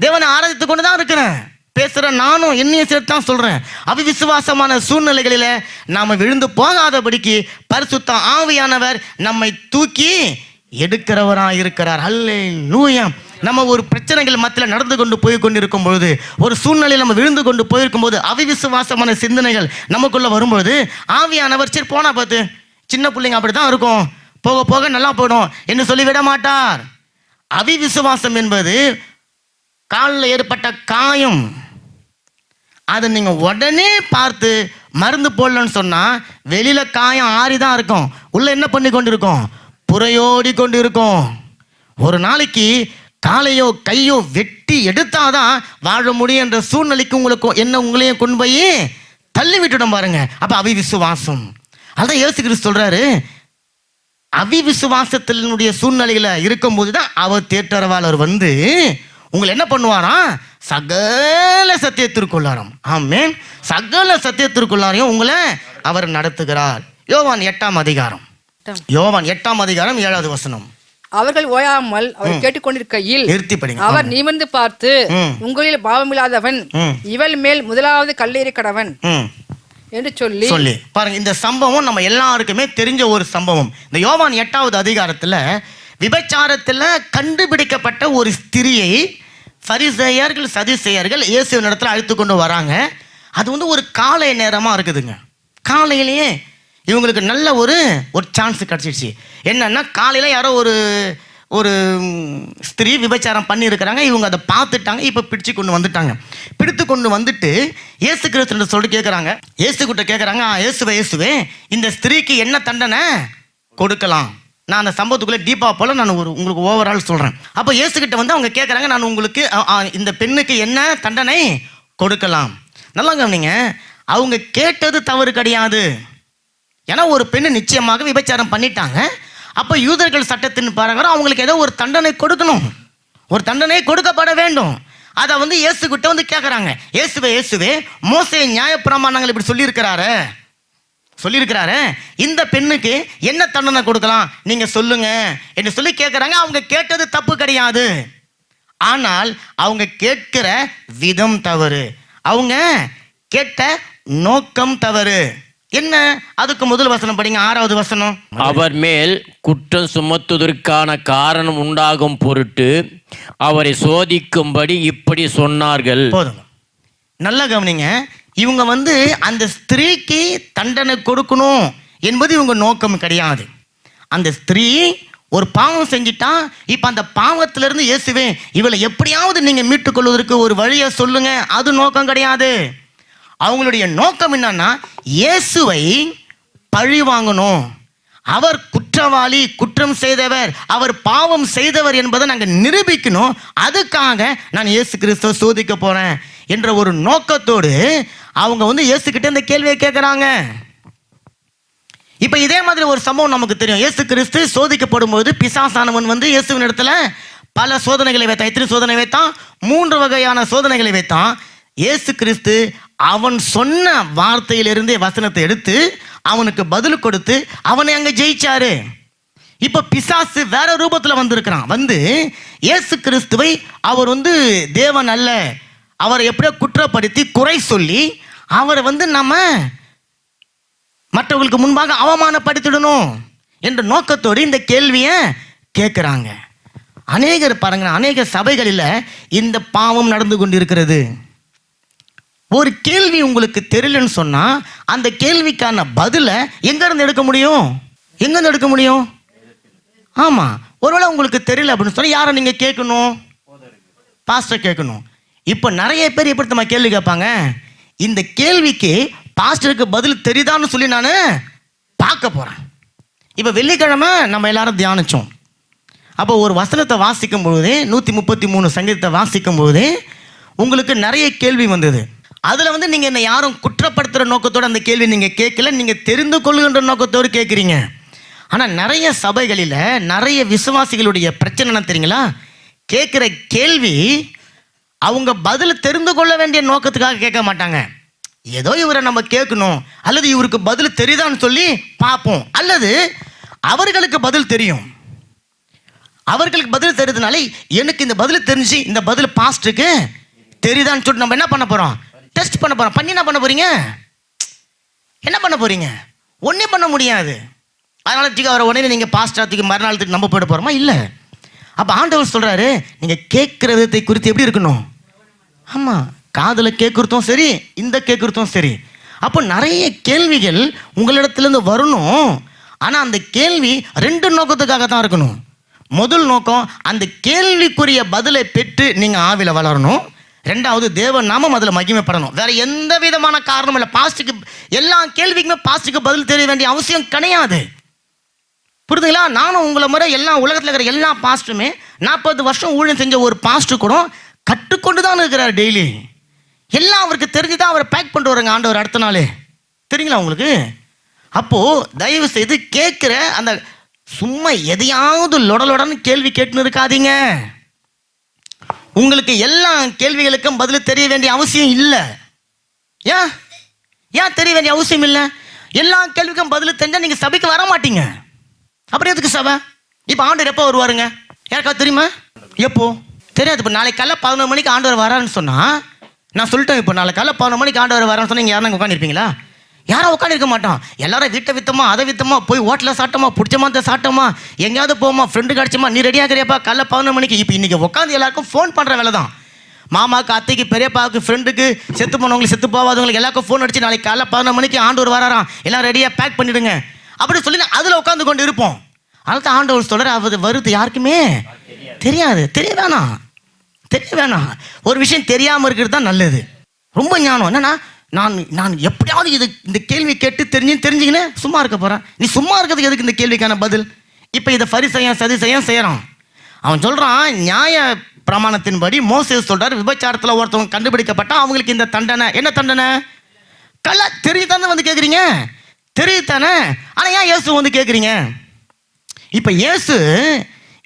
தேவனை ஆராதித்து கொண்டு தான் இருக்கிறேன். பேசுகிறேன், நானும் என்னையும் சேர்த்து தான் சொல்கிறேன். அவிவிசுவாசமான சூழ்நிலைகளில் நாம் விழுந்து போகாதபடிக்கு பரிசுத்த ஆவியானவர் நம்மை தூக்கி எடுக்கிறவராக இருக்கிறார். அல்லேலூயா. நம்ம ஒரு பிரச்சனைகள் மத்தியில் நடந்து கொண்டு போய் கொண்டிருக்கும் பொழுது, ஒரு சூழ்நிலையில் நம்ம விழுந்து கொண்டு போயிருக்கும் போது அவிவிசுவாசமான சிந்தனைகள் நமக்குள்ளே வரும்போது ஆவியானவர் சரி போனா பார்த்து, சின்ன பிள்ளைங்க அப்படி தான் இருக்கும், போக போக நல்லா போயிடும் என்று சொல்லி விட மாட்டார். அவிவிசுவாசம் என்பது காலில் ஏற்பட்ட காயம். அதை நீங்கள் உடனே பார்த்து மருந்து போடலன்னு சொன்னால் வெளியில் காயம் ஆறி தான் இருக்கும், உள்ளே என்ன பண்ணி கொண்டு இருக்கும், புறையோடி கொண்டு இருக்கும். ஒரு நாளைக்கு காலையோ கையோ வெட்டி எடுத்தாதான் வாழ முடியும் என்ற சூழ்நிலைக்கு உங்களையும் கொண்டு போய் தள்ளி விட்டுடும் பாருங்க. அப்போ அவிவிசுவாசம். அதான் இயேசு கிறிஸ்து சொல்றாரு, அவிவிசுவாசத்தினுடைய சூழ்நிலையில இருக்கும்போது தான் அவர் தேற்றரவாளர் வந்து உங்களை என்ன பண்ணுவாராம், சகல சத்தியத்திற்குள்ளாராம். ஆமென். சகல சத்தியத்திற்குள்ளாரையும் உங்களை அவர் நடத்துகிறார். யோவான் 8ஆம் அதிகாரம் 7வது வசனம். அவர்கள் ஓயாமல் அவர் கேட்டுக்கொண்டிருக்கையில் நிறுத்தி படிங்க. அவர் நிமிர்ந்து பார்த்து, உங்களில் பாவமில்லாதவன் இவள் மேல் முதலாவது கல்லெறி கடவன் என்று சொல்லி பாருங்க. இந்த சம்பவம் நம்ம எல்லாருக்குமே தெரிஞ்ச ஒரு சம்பவம். இந்த யோவான் 8வது அதிகாரத்தில் விபச்சாரத்தில் கண்டுபிடிக்கப்பட்ட ஒரு ஸ்திரியை பரிசேயர்கள் சதுசேயர்கள் இயேசுவின் இடத்துல அழைத்து கொண்டு வராங்க. அது வந்து ஒரு காலை நேரமாக இருக்குதுங்க. காலையிலேயே இவங்களுக்கு நல்ல ஒரு சான்ஸ் கிடச்சிடுச்சு. என்னன்னா, காலையில் யாரோ ஒரு ஸ்திரீ விபச்சாரம் பண்ணியிருக்கிறாங்க. இவங்க அதை பார்த்துட்டாங்க. இப்போ பிடிச்சு கொண்டு வந்துட்டாங்க. பிடித்து கொண்டு வந்துட்டு இயேசு கிறிஸ்து சொல்லிட்டு கேட்குறாங்க. இயேசுகிட்ட கேட்குறாங்க, இயேசுவே இந்த ஸ்திரீக்கு என்ன தண்டனை கொடுக்கலாம்? நான் அந்த சம்பவத்துக்குள்ளே டீப்பாக போல நான் உங்களுக்கு ஓவரால் சொல்கிறேன். அப்போ இயேசுகிட்ட வந்து அவங்க கேட்குறாங்க, நான் உங்களுக்கு இந்த பெண்ணுக்கு என்ன தண்டனை கொடுக்கலாம்? நல்லா கவனிங்க, அவங்க கேட்டது தவறு கிடையாது. ஏன்னா ஒரு பெண்ணு நிச்சயமாக விபச்சாரம் பண்ணிட்டாங்க. அப்போ யூதர்கள் சட்டத்தின் பிரகாரம் அவங்களுக்கு ஏதோ ஒரு தண்டனை கொடுக்கணும், ஒரு தண்டனை கொடுக்கப்பட வேண்டும். அதை வந்து இயேசுகிட்ட வந்து கேட்குறாங்க, இயேசுவே மோசே நியாயப்பிரமாணங்கள் இப்படி சொல்லியிருக்கிறாரு, இந்த பெண்ணுக்கு என்ன தண்டனை கொடுக்கலாம் நீங்க சொல்லுங்க என்று சொல்லி கேட்குறாங்க. அவங்க கேட்டது தப்பு கிடையாது. ஆனால் அவங்க கேட்கிற விதம் தவறு, அவங்க கேட்ட நோக்கம் தவறு. என்ன? அதுக்கு முதல் வசனம் படிங்க, 6வது வசனம். அவர் மேல் குற்றம் சுமத்துவதற்கான காரணம் உண்டாகும் பொருட்டு அவரை சோதிக்கும்படி இப்படி சொன்னார்கள். போதும், நல்லா கவனிங்க. இவங்க வந்து அந்த ஸ்திரீக்கு தண்டனை கொடுக்கணும் என்பது இவங்க நோக்கம் கிடையாது. அந்த ஸ்திரீ ஒரு பாவம் செஞ்சிட்டா, இப்போ அந்த பாவத்திலிருந்து இயேசுவே இவளை எப்படியாவது நீங்கள் மீட்டுக்கொள்வதற்கு ஒரு வழியை சொல்லுங்க, அது நோக்கம் கிடையாது. அவங்களுடைய நோக்கம் என்னன்னா, இயேசுவை பழி வாங்கணும், அவர் குற்றவாளி, குற்றம் செய்தவர், அவர் பாவம் செய்தவர் என்பதை நாங்கள் நிரூபிக்கணும், அதுக்காக நான் இயேசு கிறிஸ்துவை சோதிக்க போறேன் என்ற ஒரு நோக்கத்தோடு அவங்க வந்து இயேசுகிட்ட இந்த கேள்வியை கேட்குறாங்க. இப்போ இதே மாதிரி ஒரு சம்பவம் நமக்கு தெரியும். இயேசு கிறிஸ்து சோதிக்கப்படும் போது பிசாசானவன் வந்து இயேசுவின் இடத்துல பல சோதனைகளை வைத்தான். எத்தனை சோதனை வைத்தான்? 3 வகையான சோதனைகளை வைத்தான். இயேசு கிறிஸ்து அவன் சொன்ன வார்த்தையிலிருந்தே வசனத்தை எடுத்து அவனுக்கு பதில் கொடுத்து அவனை அங்கே ஜெயிச்சாரு. இப்போ பிசாசு வேற ரூபத்தில் வந்திருக்கிறான். வந்து இயேசு கிறிஸ்துவை அவர் வந்து தேவன் அல்ல, அவரை எப்படியோ குற்றப்படுத்தி குறை சொல்லி அவரை வந்து நம்ம மற்றவர்களுக்கு முன்பாக அவமானப்படுத்திடணும் என்ற நோக்கத்தோடு இந்த கேள்வியை கேட்குறாங்க. அநேகர் பாருங்க, அநேக சபைகளில் இந்த பாவம் நடந்து கொண்டிருக்கிறது. ஒரு கேள்வி உங்களுக்கு தெரியலன்னு சொன்னா அந்த கேள்விக்கான பதிலை எங்கேருந்து எடுக்க முடியும்? எங்கேருந்து எடுக்க முடியும்? ஆமாம், ஒருவேளை உங்களுக்கு தெரியல அப்படின்னு சொன்னால் யாரை நீங்கள் கேட்கணும்? பாஸ்டர் கேட்கணும். இப்போ நிறைய பேர் எப்படி நம்ம கேள்வி கேட்பாங்க, இந்த கேள்விக்கு பாஸ்டருக்கு பதில் தெரியுதான்னு சொல்லி நான் பார்க்க போகிறேன். இப்போ வெள்ளிக்கிழமை நம்ம எல்லாரும் தியானித்தோம். அப்போ ஒரு வசனத்தை வாசிக்கும் பொழுது 133 சங்கீதத்தை வாசிக்கும் பொழுது உங்களுக்கு நிறைய கேள்வி வந்தது. அதில் நீங்கள் என்னை யாரும் குற்றப்படுத்துகிற நோக்கத்தோடு அந்த கேள்வி நீங்கள் கேட்கல, நீங்கள் தெரிந்து கொள்ளுகின்ற நோக்கத்தோடு கேட்குறீங்க. ஆனால் நிறைய சபைகளில் நிறைய விசுவாசிகளுடைய பிரச்சனை என்ன தெரியுங்களா? கேட்குற கேள்வி அவங்க பதில் தெரிந்து கொள்ள வேண்டிய நோக்கத்துக்காக கேட்க மாட்டாங்க. ஏதோ இவரை நம்ம கேட்கணும், அல்லது இவருக்கு பதில் தெரியுதான்னு சொல்லி பார்ப்போம், அல்லது அவர்களுக்கு பதில் தெரியும். அவர்களுக்கு பதில் தெரியுதுனால எனக்கு இந்த பதில் தெரிஞ்சு இந்த பதில் பாஸ்டருக்கு தெரியுதான்னு சொல்லிட்டு நம்ம என்ன பண்ண போகிறோம்? டெஸ்ட் பண்ண போகிறோம். பண்ணி என்ன பண்ண போகிறீங்க? என்ன பண்ண போகிறீங்க? ஒன்றும் பண்ண முடியாது. அதனால தூக்கி அவரை உடனே நீங்கள் பாஸ்டருக்கு மறுநாளத்துக்கு நம்ப போயிட போகிறோமா? இல்லை. அப்போ ஆண்டவர் சொல்கிறாரு, நீங்கள் கேட்குற விதத்தை குறித்து எப்படி இருக்கணும்? ஆமாம், காதில் கேட்குறதும் சரி, இந்த கேட்குறதும் சரி. அப்போ நிறைய கேள்விகள் உங்களிடத்துலேருந்து வரணும். ஆனால் அந்த கேள்வி 2 நோக்கத்துக்காக தான் இருக்கணும். முதல் நோக்கம், அந்த கேள்விக்குரிய பதிலை பெற்று நீங்கள் ஆவில வளரணும். 2வது, தேவ நாமம் அதில் மகிமைப்படணும். வேற எந்த விதமான காரணமும் இல்லை. பாஸ்டுக்கு எல்லா கேள்விக்குமே பாஸ்டுக்கு பதில் தெரிய வேண்டிய அவசியம் கிடையாது. புரியுதுங்களா? நானும் உங்களை முறை எல்லா உலகத்தில் இருக்கிற எல்லா பாஸ்ட்டுமே 40 வருஷம் ஊழியம் செஞ்ச ஒரு பாஸ்ட்டு கூட கற்றுக்கொண்டு தான் இருக்கிறார். டெய்லி எல்லாம் அவருக்கு தெரிஞ்சுதான் அவரை பேக் பண்ணிட்டு வராங்க ஆண்டவர் அடுத்த நாள். தெரியுங்களா உங்களுக்கு? அப்போது தயவு செய்து கேட்குற அந்த சும்மா எதையாவது லொடலொடன்னு கேள்வி கேட்டுன்னு இருக்காதீங்க. உங்களுக்கு எல்லா கேள்விகளுக்கும் பதில் தெரிய வேண்டிய அவசியம் இல்லை. ஏன் தெரிய வேண்டிய அவசியம் இல்லை? எல்லா கேள்விக்கும் பதில் தெரிஞ்சால் நீங்கள் சபைக்கு வர மாட்டீங்க. அப்புறம் எதுக்கு சபை? இப்போ ஆண்டவர் எப்போ வருவாருங்க? யாருக்காவது தெரியுமா? எப்போ தெரியாது. இப்போ நாளைக்கு காலைல 11 மணிக்கு ஆண்டவர் வரான்னு சொன்னால், நான் சொல்லிட்டேன், இப்போ நாளைக்கு காலைல 11 மணிக்கு ஆண்டவர் வரான்னு சொன்னால் நீங்கள் யாரும் உட்காந்துருப்பீங்களா? யாரும் உட்காந்துருக்க மாட்டோம். எல்லாரும் வீட்டை வித்தமா, அதை வித்தமா, போய் ஹோட்டலில் சாப்பிட்டோமா, பிடிச்ச மாதிரி சாப்பிட்டோமா, எங்கேயாவது போமா, ஃப்ரெண்டு கிடச்சோமா, நீ ரெடியாக இருக்கிறியாப்பா காலைல 11 மணிக்கு. இப்போ இன்றைக்கி உட்காந்து எல்லாருக்கும் ஃபோன் பண்ணுற வேலை தான். மாமாவுக்கு, அத்தைக்கு, பெரியப்பாவுக்கு, ஃப்ரெண்டுக்கு, செத்து போனவங்களுக்கு, செத்து போகாதவங்களுக்கு எல்லாருக்கும் ஃபோன் அடிச்சு நாளைக்கு காலைல 11 மணிக்கு ஆண்டவர் வராராம், எல்லாம் ரெடியாக பேக் பண்ணிவிடுங்க அப்படி சொல்லி அதில் உட்காந்து கொண்டு இருப்போம். அதனால தான் ஆண்டவர் சொல்கிற, அது வருது யாருக்குமே தெரியாது. தெரிய வேணாம். ஒரு விஷயம் தெரியாமல் இருக்கிறது தான் நல்லது. ரொம்ப ஞானம் என்னன்னா, நான் எப்படியாவது இந்த கேள்வி கேட்டு தெரிஞ்சுக்கின்னு சும்மா இருக்க போகிறேன். நீ சும்மா இருக்கிறதுக்கு எதுக்கு இந்த கேள்விக்கான பதில்? இப்போ இதை பரிசேயன் சதுசேயன் செய்கிறான். அவன் சொல்கிறான், நியாய பிரமாணத்தின்படி மோசேஸ் சொல்கிறார், விபச்சாரத்தில் ஒருத்தவங்க கண்டுபிடிக்கப்பட்டா அவங்களுக்கு இந்த தண்டனை. என்ன தண்டனை? தெரியுதானே வந்து கேட்குறீங்க? தெரியுது தானே. ஆனால் ஏன் இயேசு வந்து கேட்குறீங்க? இப்போ இயேசு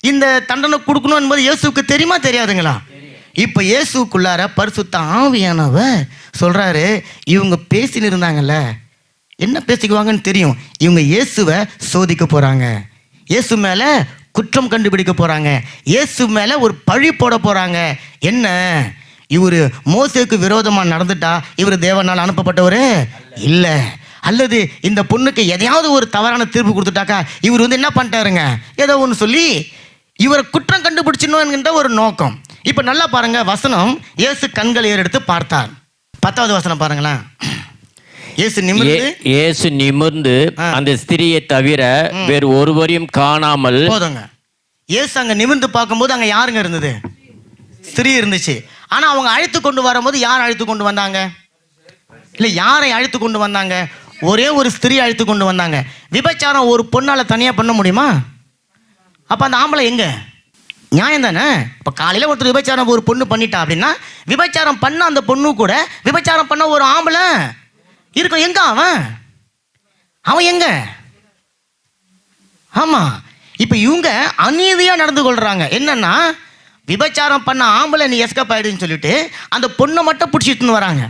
இந்த தண்டனை கொடுக்கணும் என்பது இயேசுக்கு தெரியுமா தெரியாதுங்களா? இப்போ இயேசுக்குள்ளார பரிசுத்த ஆவியானவர் சொல்கிறாரு, இவங்க பேசின்னு இருந்தாங்கல்ல, என்ன பேசிக்குவாங்கன்னு தெரியும். இவங்க இயேசுவை சோதிக்க போகிறாங்க, இயேசு மேலே குற்றம் கண்டுபிடிக்க போகிறாங்க, இயேசு மேலே ஒரு பழி போட போகிறாங்க. என்ன, இவர் மோசேக்கு விரோதமாக நடந்துட்டா இவர் தேவனால் அனுப்பப்பட்டவர் இல்லை, அல்லது இந்த பொண்ணுக்கு எதையாவது ஒரு தவறான தீர்ப்பு கொடுத்துட்டாக்கா இவர் வந்து என்ன பண்ணிட்டாருங்க, ஏதோ ஒன்று சொல்லி இவரை குற்றம் கண்டுபிடிச்சிடணும் என்கின்ற ஒரு நோக்கம். இப்போ நல்லா பாருங்க வசனம். இயேசு கண்கள் ஏறெடுத்து பார்த்தார். 10வது வசனம் பாருங்களேன். இயேசு நிமிர்ந்து அந்த ஸ்திரியை தவிர வேறு ஒருவரையும் காணாமல். போதுங்க. இயேசு அங்கே நிமிர்ந்து பார்க்கும்போது அங்கே யாருங்க இருந்தது? ஸ்திரீ இருந்துச்சு. ஆனால் அவங்க அழைத்து கொண்டு வரும்போது யார் அழைத்து கொண்டு வந்தாங்க? இல்லை, யாரை அழைத்து கொண்டு வந்தாங்க? ஒரே ஒரு ஸ்திரீ அழைத்து கொண்டு வந்தாங்க. விபச்சாரம் ஒரு பொண்ணால் தனியாக பண்ண முடியுமா? அப்போ அந்த ஆம்பளை எங்கே? நியாயம் தானே. இப்போ காலையில் ஒருத்தர் விபச்சாரம் ஒரு பொண்ணு பண்ணிட்டா அப்படின்னா, விபச்சாரம் பண்ண அந்த பொண்ணு கூட விபச்சாரம் பண்ண ஒரு ஆம்பளை இருக்கும். எங்க அவன் எங்க? ஆமாம். இப்போ இவங்க அநீதியாக நடந்து கொள்கிறாங்க. என்னன்னா, விபச்சாரம் பண்ண ஆம்பளை நீ எஸ்கேப் ஆகிடுன்னு சொல்லிட்டு அந்த பொண்ணை மட்டும் பிடிச்சிட்டுன்னு வராங்க.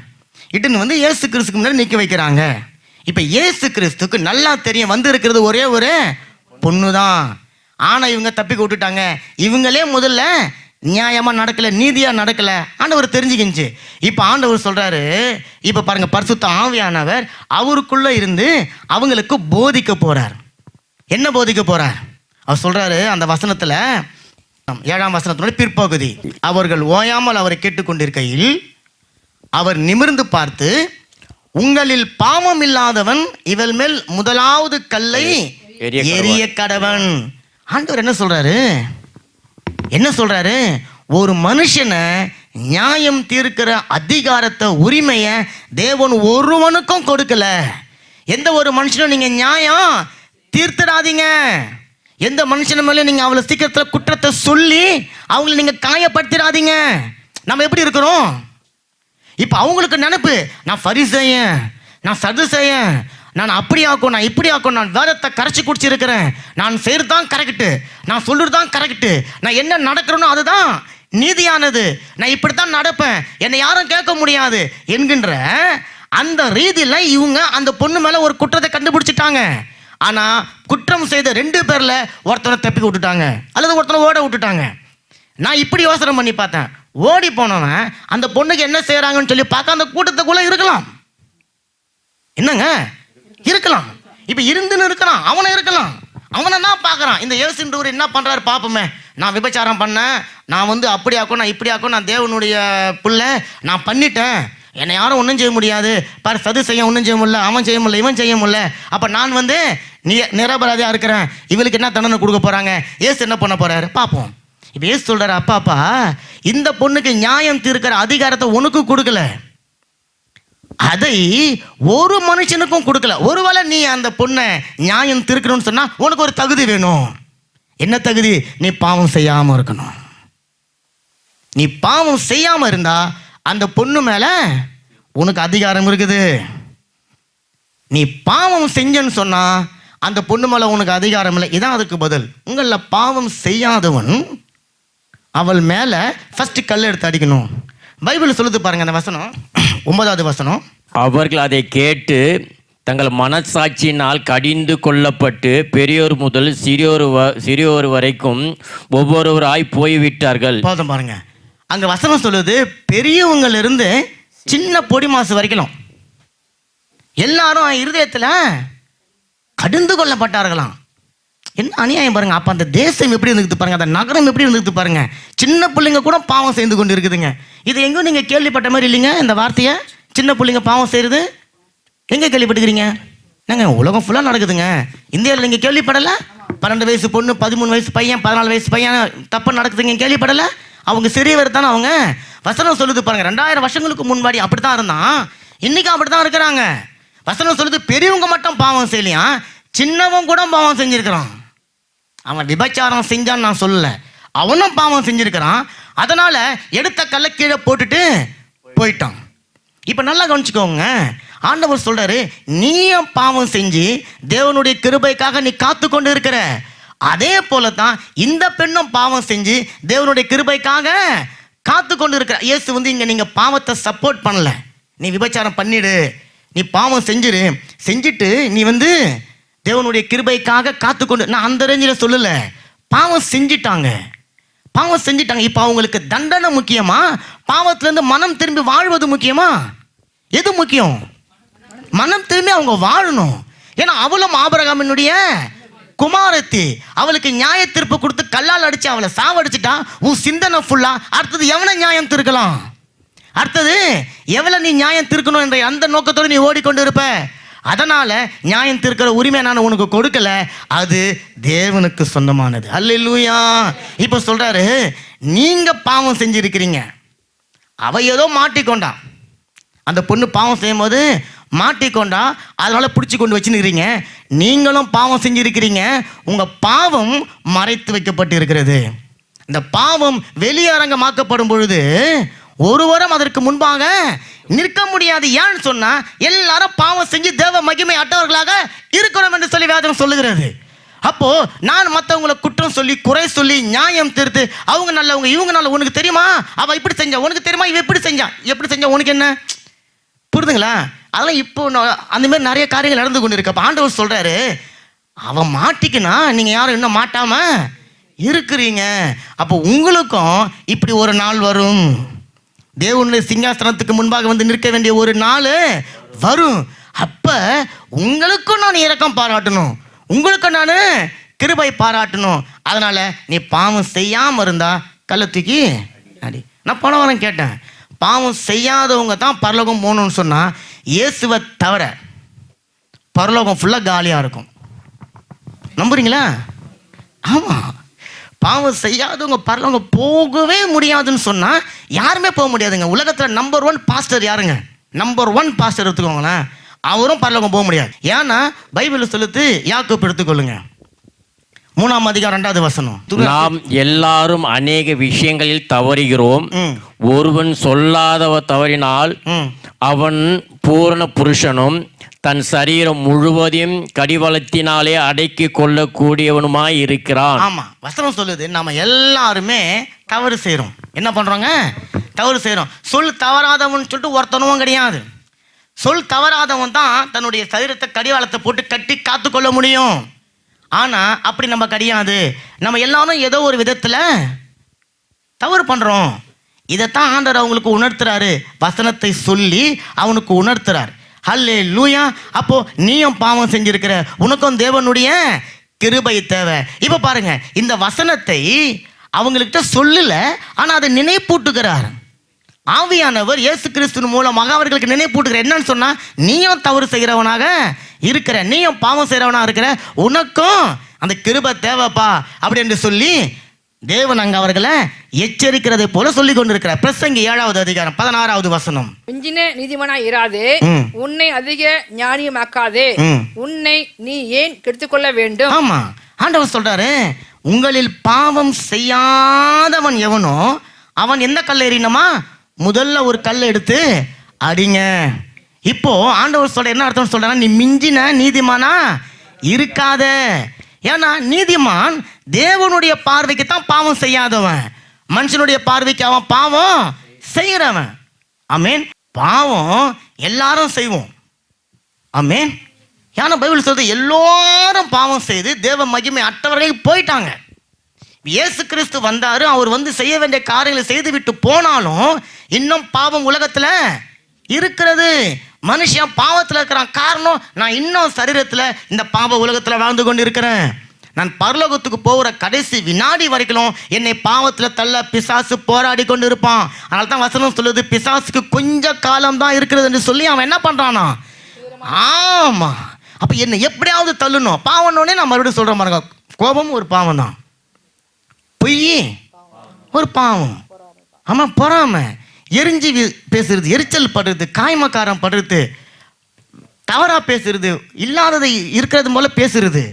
இட்டுன்னு வந்து இயேசு கிறிஸ்துக்கு முன்னாடி நிற்க வைக்கிறாங்க. இப்போ இயேசு கிறிஸ்துக்கு நல்லா தெரியும் வந்து இருக்கிறது ஒரே ஒரு பொண்ணு தான். ஆனால் இவங்க தப்பிக்க விட்டுட்டாங்க. இவங்களே முதல்ல நியாயமாக நடக்கலை, நீதியாக நடக்கலை. ஆண்டவர் தெரிஞ்சுக்கிச்சு. இப்போ ஆண்டவர் சொல்கிறாரு, இப்போ பாருங்கள், பரிசுத்த ஆவியானவர் அவருக்குள்ளே இருந்து அவங்களுக்கு போதிக்க போகிறார். என்ன போதிக்க போகிறார்? அவர் சொல்கிறாரு அந்த வசனத்தில், 7ஆம் வசனத்தினுடைய பிற்பகுதி. அவர்கள் ஓயாமல் அவரை கேட்டுக்கொண்டிருக்கையில் அவர் நிமிர்ந்து பார்த்து, உங்களில் பாவம் இல்லாதவன் இவள் மேல் முதலாவது கல்லை எரிய கடவன். ஆண்டவர் என்ன சொல்றாரு? ஒரு மனுஷனை நியாயம் தீர்க்கிற அதிகாரத்தை, உரிமையை தேவன் ஒருவனுக்கும் கொடுக்கல. எந்த ஒரு மனுஷனும் நீங்க நியாயம் தீர்த்திடாதீங்க. எந்த மனுஷன் மேலே நீங்க அவ்வளவு சீக்கிரத்தில் குற்றத்தை சொல்லி அவங்களை நீங்க காயப்படுத்திடாதீங்க. நம்ம எப்படி இருக்கிறோம்? இப்போ அவங்களுக்கு நினைப்பு, நான் பரிசேயன், நான் சதுசேயன், நான் அப்படி ஆக்கும், நான் இப்படி ஆக்கும், நான் வேதத்தை கரைச்சி குடிச்சிருக்கிறேன், நான் செய்கிறது தான் கரெக்டு, நான் சொல்கிறது தான் கரெக்டு, நான் என்ன நடக்கிறேனோ அதுதான் நீதியானது, நான் இப்படித்தான் நடப்பேன், என்னை யாரும் கேட்க முடியாது என்கின்ற அந்த ரீதியில் இவங்க அந்த பொண்ணு மேலே ஒரு குற்றத்தை கண்டுபிடிச்சிட்டாங்க. ஆனால் குற்றம் செய்த 2 பேரில் ஒருத்தனை தப்பி விட்டுட்டாங்க அல்லது ஒருத்தனை ஓட விட்டுட்டாங்க. நான் இப்படி யோசனை பண்ணி பார்த்தேன், ஓடி போனவன் அந்த பொண்ணுக்கு என்ன செய்கிறாங்கன்னு சொல்லி பார்க்க அந்த கூட்டத்துக்குள்ளே இருக்கலாம். என்னங்க இருக்கலாம். இப்போ இருந்துன்னு இருக்கிறான், அவனை இருக்கலாம். அவனை தான் பார்க்குறான், இந்த இயேசுன்றவர் என்ன பண்ணுறாரு பார்ப்போமே, நான் விபச்சாரம் பண்ணேன், நான் அப்படி ஆக்கும், நான் இப்படி ஆக்கும், நான் தேவனுடைய பிள்ளை, நான் பண்ணிட்டேன், என்னை யாரும் ஒன்றும் செய்ய முடியாது, பாரு சது செய்ய ஒன்றும் செய்ய முடியல, அவன் செய்ய முடியல, இவன் செய்ய முடியல, அப்போ நான் நிரபராதியாக இருக்கிறேன், இவளுக்கு என்ன தண்டனை கொடுக்க போகிறாங்க, இயேசு என்ன பண்ண போகிறாரு பார்ப்போம். இப்போ இயேசு சொல்கிறாரு, அப்பாப்பா இந்த பொண்ணுக்கு நியாயம் தீர்க்கிற அதிகாரத்தை உனக்கு கொடுக்கல, அதை ஒரு மனுஷனுக்கும் கொடுக்கல. ஒருவேளை நீ அந்த பொண்ணை நியாயம் தீர்க்கணும்னு சொன்னா உனக்கு ஒரு தகுதி வேணும். என்ன தகுதி? நீ பாவம் செய்யாம இருக்கணும். நீ பாவம் செய்யாம இருந்தா அந்த பொண்ணு மேல உனக்கு அதிகாரம் இருக்குது. நீ பாவம் செஞ்சன்னு சொன்னா அந்த பொண்ணு மேல உனக்கு அதிகாரம் இல்லை. இதான் அதுக்கு பதில். உங்கள பாவம் செய்யாதவன் அவள் மேல ஃபர்ஸ்ட் கல் எடுத்து அடிக்கணும். பைபிள் சொல்லுது பாருங்க, அந்த வசனம் 9வது வசனம். அவர்கள் அதை கேட்டு தங்கள் மனசாட்சியினால் கடிந்து கொள்ளப்பட்டு பெரியோர் முதல் சிறியோர் வரைக்கும் ஒவ்வொருவராய் போய்விட்டார்கள். போதும் பாருங்க, அங்க வசனம் சொல்லுது பெரியவங்கள்ல இருந்து சின்ன பொடி மாசு வரைக்கும் எல்லாரும் இருதயத்துல கடிந்து கொள்ளப்பட்டார்களாம். என்ன அநியாயம் பாருங்க. அப்ப அந்த தேசம் எப்படி இருந்துக்குது பாருங்க, அந்த நகரம் எப்படி இருந்துக்குது பாருங்க. சின்ன பிள்ளைங்க கூட பாவம் செய்து கொண்டு இருக்குதுங்க. இது எங்கேயும் நீங்க கேள்விப்பட்ட மாதிரி இல்லைங்க. இந்த வார்த்தையை சின்ன பிள்ளைங்க பாவம் செய்யறது எங்க கேள்விப்பட்டுக்கிறீங்க? என்னங்க உலகம் ஃபுல்லாக நடக்குதுங்க. இந்தியாவில் நீங்கள் கேள்விப்படலை? 12 வயசு பொண்ணு, 13 வயசு பையன், 14 வயசு பையன் தப்பு நடக்குதுங்க, கேள்விப்படலை? அவங்க சிறியவர் தானே. அவங்க வசனம் சொல்லுது பாருங்க, 2000 வருஷங்களுக்கு முன்னாடி அப்படி தான் இருந்தான், இன்னைக்கு அப்படி தான் இருக்கிறாங்க. வசனம் சொல்லுது பெரியவங்க மட்டும் பாவம் செய்யலையா, சின்னவன் கூட பாவம் செஞ்சிருக்கிறான். அவன் விபச்சாரம் செஞ்சான்னு நான் சொல்லலை, அவனும் பாவம் செஞ்சிருக்கிறான். அதனால எடுத்த கல்லை கீழே போட்டுட்டு போயிட்டான். இப்போ நல்லா கவனிச்சுக்கோங்க, ஆண்டவர் சொல்றாரு, நீயும் பாவம் செஞ்சு தேவனுடைய கிருபைக்காக நீ காத்து கொண்டு இருக்கிற, அதே போல தான் இந்த பெண்ணும் பாவம் செஞ்சு தேவனுடைய கிருபைக்காக காத்து கொண்டு இருக்கிற. இயேசு இங்க நீங்க பாவத்தை சப்போர்ட் பண்ணல, நீ விபச்சாரம் பண்ணிடு, நீ பாவம் செஞ்சுட்டு நீ தேவனுடைய கிருபைக்காக காத்துக்கொண்டு, நான் அந்த ரேஞ்சில் சொல்லல. பாவம் செஞ்சிட்டாங்க. இப்போ அவங்களுக்கு தண்டனை முக்கியமா, பாவத்திலேருந்து மனம் திரும்பி வாழ்வது முக்கியமா? எது முக்கியம்? மனம் திரும்பி அவங்க வாழணும். ஏன்னா அவளும் ஆபிரகாமினுடைய குமாரத்தி, அவளுக்கு நியாய தீர்ப்பு கொடுத்து கல்லால் அடிச்சு அவளை சாவடிச்சுட்டா உன் சிந்தனை ஃபுல்லா அடுத்தது எவனை நியாயம் தீர்க்கலாம், அடுத்தது எவ்வளவு நீ நியாயம் தீர்க்கணும் என்ற அந்த நோக்கத்தோடு நீ ஓடிக்கொண்டு இருப்ப. அதனால நியாயம் தீர்க்கிற உரிமை நான் உனக்கு கொடுக்கல, அது தேவனுக்கு சொந்தமானது. அல்லேலூயா. இப்போ சொல்றாரு, நீங்க பாவம் செஞ்சிருக்கிறீங்க, அவ ஏதோ மாட்டிக்கொண்டா, அந்த பொண்ணு பாவம் செய்யும் போது மாட்டிக்கொண்டா, அதனால பிடிச்சி கொண்டு வச்சுருக்கிறீங்க. நீங்களும் பாவம் செஞ்சிருக்கிறீங்க, உங்க பாவம் மறைத்து வைக்கப்பட்டு இருக்கிறது. இந்த பாவம் வெளியரங்கமாக்கப்படும் பொழுது ஒருவரும் அதற்கு முன்பாக நிற்க முடியாது. ஏன்னு சொன்னா எல்லாரும் பாவம் செஞ்சு தேவ மகிமை அட்டவர்களாக இருக்கிறோம் என்று சொல்லி வேதம் சொல்லுகிறது. அப்போ நான் மற்றவங்களை குற்றம் சொல்லி குறை சொல்லி நியாயம் தீர்த்து அவங்க நல்லவங்க இவங்க நல்ல, உனக்கு தெரியுமா அவ இப்படி செஞ்சா, உனக்கு தெரியுமா இவ எப்படி செஞ்சா உனக்கு என்ன புரிதுங்களா? அதெல்லாம் இப்போ அந்த மாதிரி நிறைய காரியங்கள் நடந்து கொண்டு இருக்கு. அப்போ ஆண்டவர் சொல்றாரு, அவன் மாட்டிக்கினா நீங்க யாரும் இன்னும் மாட்டாம இருக்கிறீங்க. அப்போ உங்களுக்கும் இப்படி ஒரு நாள் வரும், தேவனுடைய சிங்காசனத்துக்கு முன்பாக நிற்க வேண்டிய ஒரு நாள் வரும். அப்ப உங்களுக்கும் நான் இரக்கம் பாராட்டணும், உங்களுக்கு நான் கிருபை பாராட்டணும். அதனால் நீ பாவம் செய்யாமல் இருந்தா கல்லை தூக்கி அடி. நான் போன வாரம் கேட்டேன், பாவம் செய்யாதவங்க தான் பரலோகம் போகணும்னு சொன்னால் இயேசுவை தவிர பரலோகம் ஃபுல்லாக காலியாக இருக்கும். நம்புறீங்களா? ஆமாம், பாவம் செய்யாதவங்க பரலோகம் போகவே முடியாதுன்னு சொன்னால் யாருமே போக முடியாதுங்க. உலகத்தில் நம்பர் 1 பாஸ்டர் யாருங்க? நம்பர் 1 பாஸ்டர் எடுத்துக்கோங்களேன், அவரும் பரலோகம் போக முடியாது. ஏன்னா பைபிள் சொல்லுது, யாக்கோப்பு எடுத்துக்கொள்ளுங்க 3ஆம் அதிகாரம் 2வது வசனம். நாம் எல்லாரும் அநேக விஷயங்களில் தவறுகிறோம். ஒருவன் சொல்லாதவ தவறினால் அவன் பூரண புருஷனும் தன் சரீரம் முழுவதையும் கடிவளத்தினாலே அடக்கி கொள்ளக்கூடியவனுமாய் இருக்கிறான். ஆமா, வசனம் சொல்லுது நம்ம எல்லாருமே தவறு செய்யறோம். என்ன பண்றோங்க? தவறு செய்யறோம். சொல் தவறாதவன் சொல்லிட்டு ஒருத்தனும் கிடையாது. சொல் தவறாதவன் தான் தன்னுடைய சரீரத்தை கடிவாளத்தை போட்டு கட்டி காத்து கொள்ள முடியும். ஆனா அப்படி நம்ம கிடையாது. நம்ம எல்லாரும் ஏதோ ஒரு விதத்துல தவறு பண்றோம். இதைத்தான் ஆண்டவர் அவங்களுக்கு உணர்த்துறாரு, வசனத்தை சொல்லி அவனுக்கு உணர்த்துறார். ஹல்லேலூயா. அப்போ நீயும் பாவம் செஞ்சிருக்கிற, உனக்கும் தேவனுடைய கிருபை தேவை. இப்போ பாருங்க, இந்த வசனத்தை அவங்கள்கிட்ட சொல்லல, ஆனா அதை நினைப்பூட்டுகிறார். ஆவியானவர் இயேசு கிறிஸ்துவின் மூலமாக அவர்களுக்கு நினைப்பூட்டுகிறார். என்னன்னு சொன்னா, நீயும் தவறு செய்கிறவனாக இருக்கிற, நீயும் பாவம் செய்கிறவனாக இருக்கிற, உனக்கும் அந்த கிருபை தேவைப்பா அப்படி என்று சொல்லி தேவன் அங்க அவர்களை எச்சரிக்கிறதை போல சொல்லி கொண்டிருக்கிறார். பிரசங்கி 7வது அதிகாரம் 16வது வசனம். மிஞ்சின நீதிமானாய் இராதே, உன்னை அதிக ஞானியமாக்காதே, உன்னை நீ ஏன் கெடுத்துக்கொள்ள வேண்டும்? ஆமா, ஆண்டவர் சொல்றாரு, உங்களில் பாவம் செய்யாதவன் எவனோ அவன் எந்த கல்லை எறியணுமா? முதல்ல ஒரு கல்லை எடுத்து அடிங்க. இப்போ ஆண்டவர் சொல்ற என்ன அர்த்தம் சொல்றாங்க? நீ மிஞ்சின நீதிமானா இருக்காத. ஏன்னா நீதிமான் தேவனுடைய பார்வைக்கு தான் பாவம் செய்யாதவன், மனுஷனுடைய பார்வைக்கு அவன் பாவம் செய்கிறவன். ஆமேன். பாவம் எல்லாரும் செய்வோம். ஆமேன். ஏன்னா பைபிள் சொல்றது எல்லாரும் பாவம் செய்து தேவ மகிமை அற்றவர்கள் போயிட்டாங்க. இயேசு கிறிஸ்து வந்தாரு, அவர் வந்து செய்ய வேண்டிய காரியங்களை செய்து விட்டு போனாலும் இன்னும் பாவம் உலகத்துல இருக்கிறது. மனுஷன் பாவத்தில் இருக்கிறான். காரணம், நான் இன்னும் சரீரத்தில் இந்த பாவ உலகத்தில் வாழ்ந்து கொண்டு இருக்கிறேன். நான் பரலோகத்துக்கு போகிற கடைசி வினாடி வரைக்கும் என்னை பாவத்தில் தள்ள பிசாசு போராடி கொண்டு இருப்பான். அதனால தான் வசனம் சொல்லுது, பிசாசுக்கு கொஞ்ச காலம் தான் இருக்கிறது என்று சொல்லி அவன் என்ன பண்றானா? ஆமா, அப்ப என்னை எப்படியாவது தள்ளணும். பாவம்னே நான் மறுபடியும் சொல்ற மாதிரி, கோபம் ஒரு பாவம் தான், பொய் ஒரு பாவம், ஆமா, பொறாமை, எரிஞ்சு பேசுறது, எரிச்சல் படுறது, காய்மக்காரம் படுறது, தவறா பேசுறது, இல்லாததை இருக்கிறது போல பேசுறது,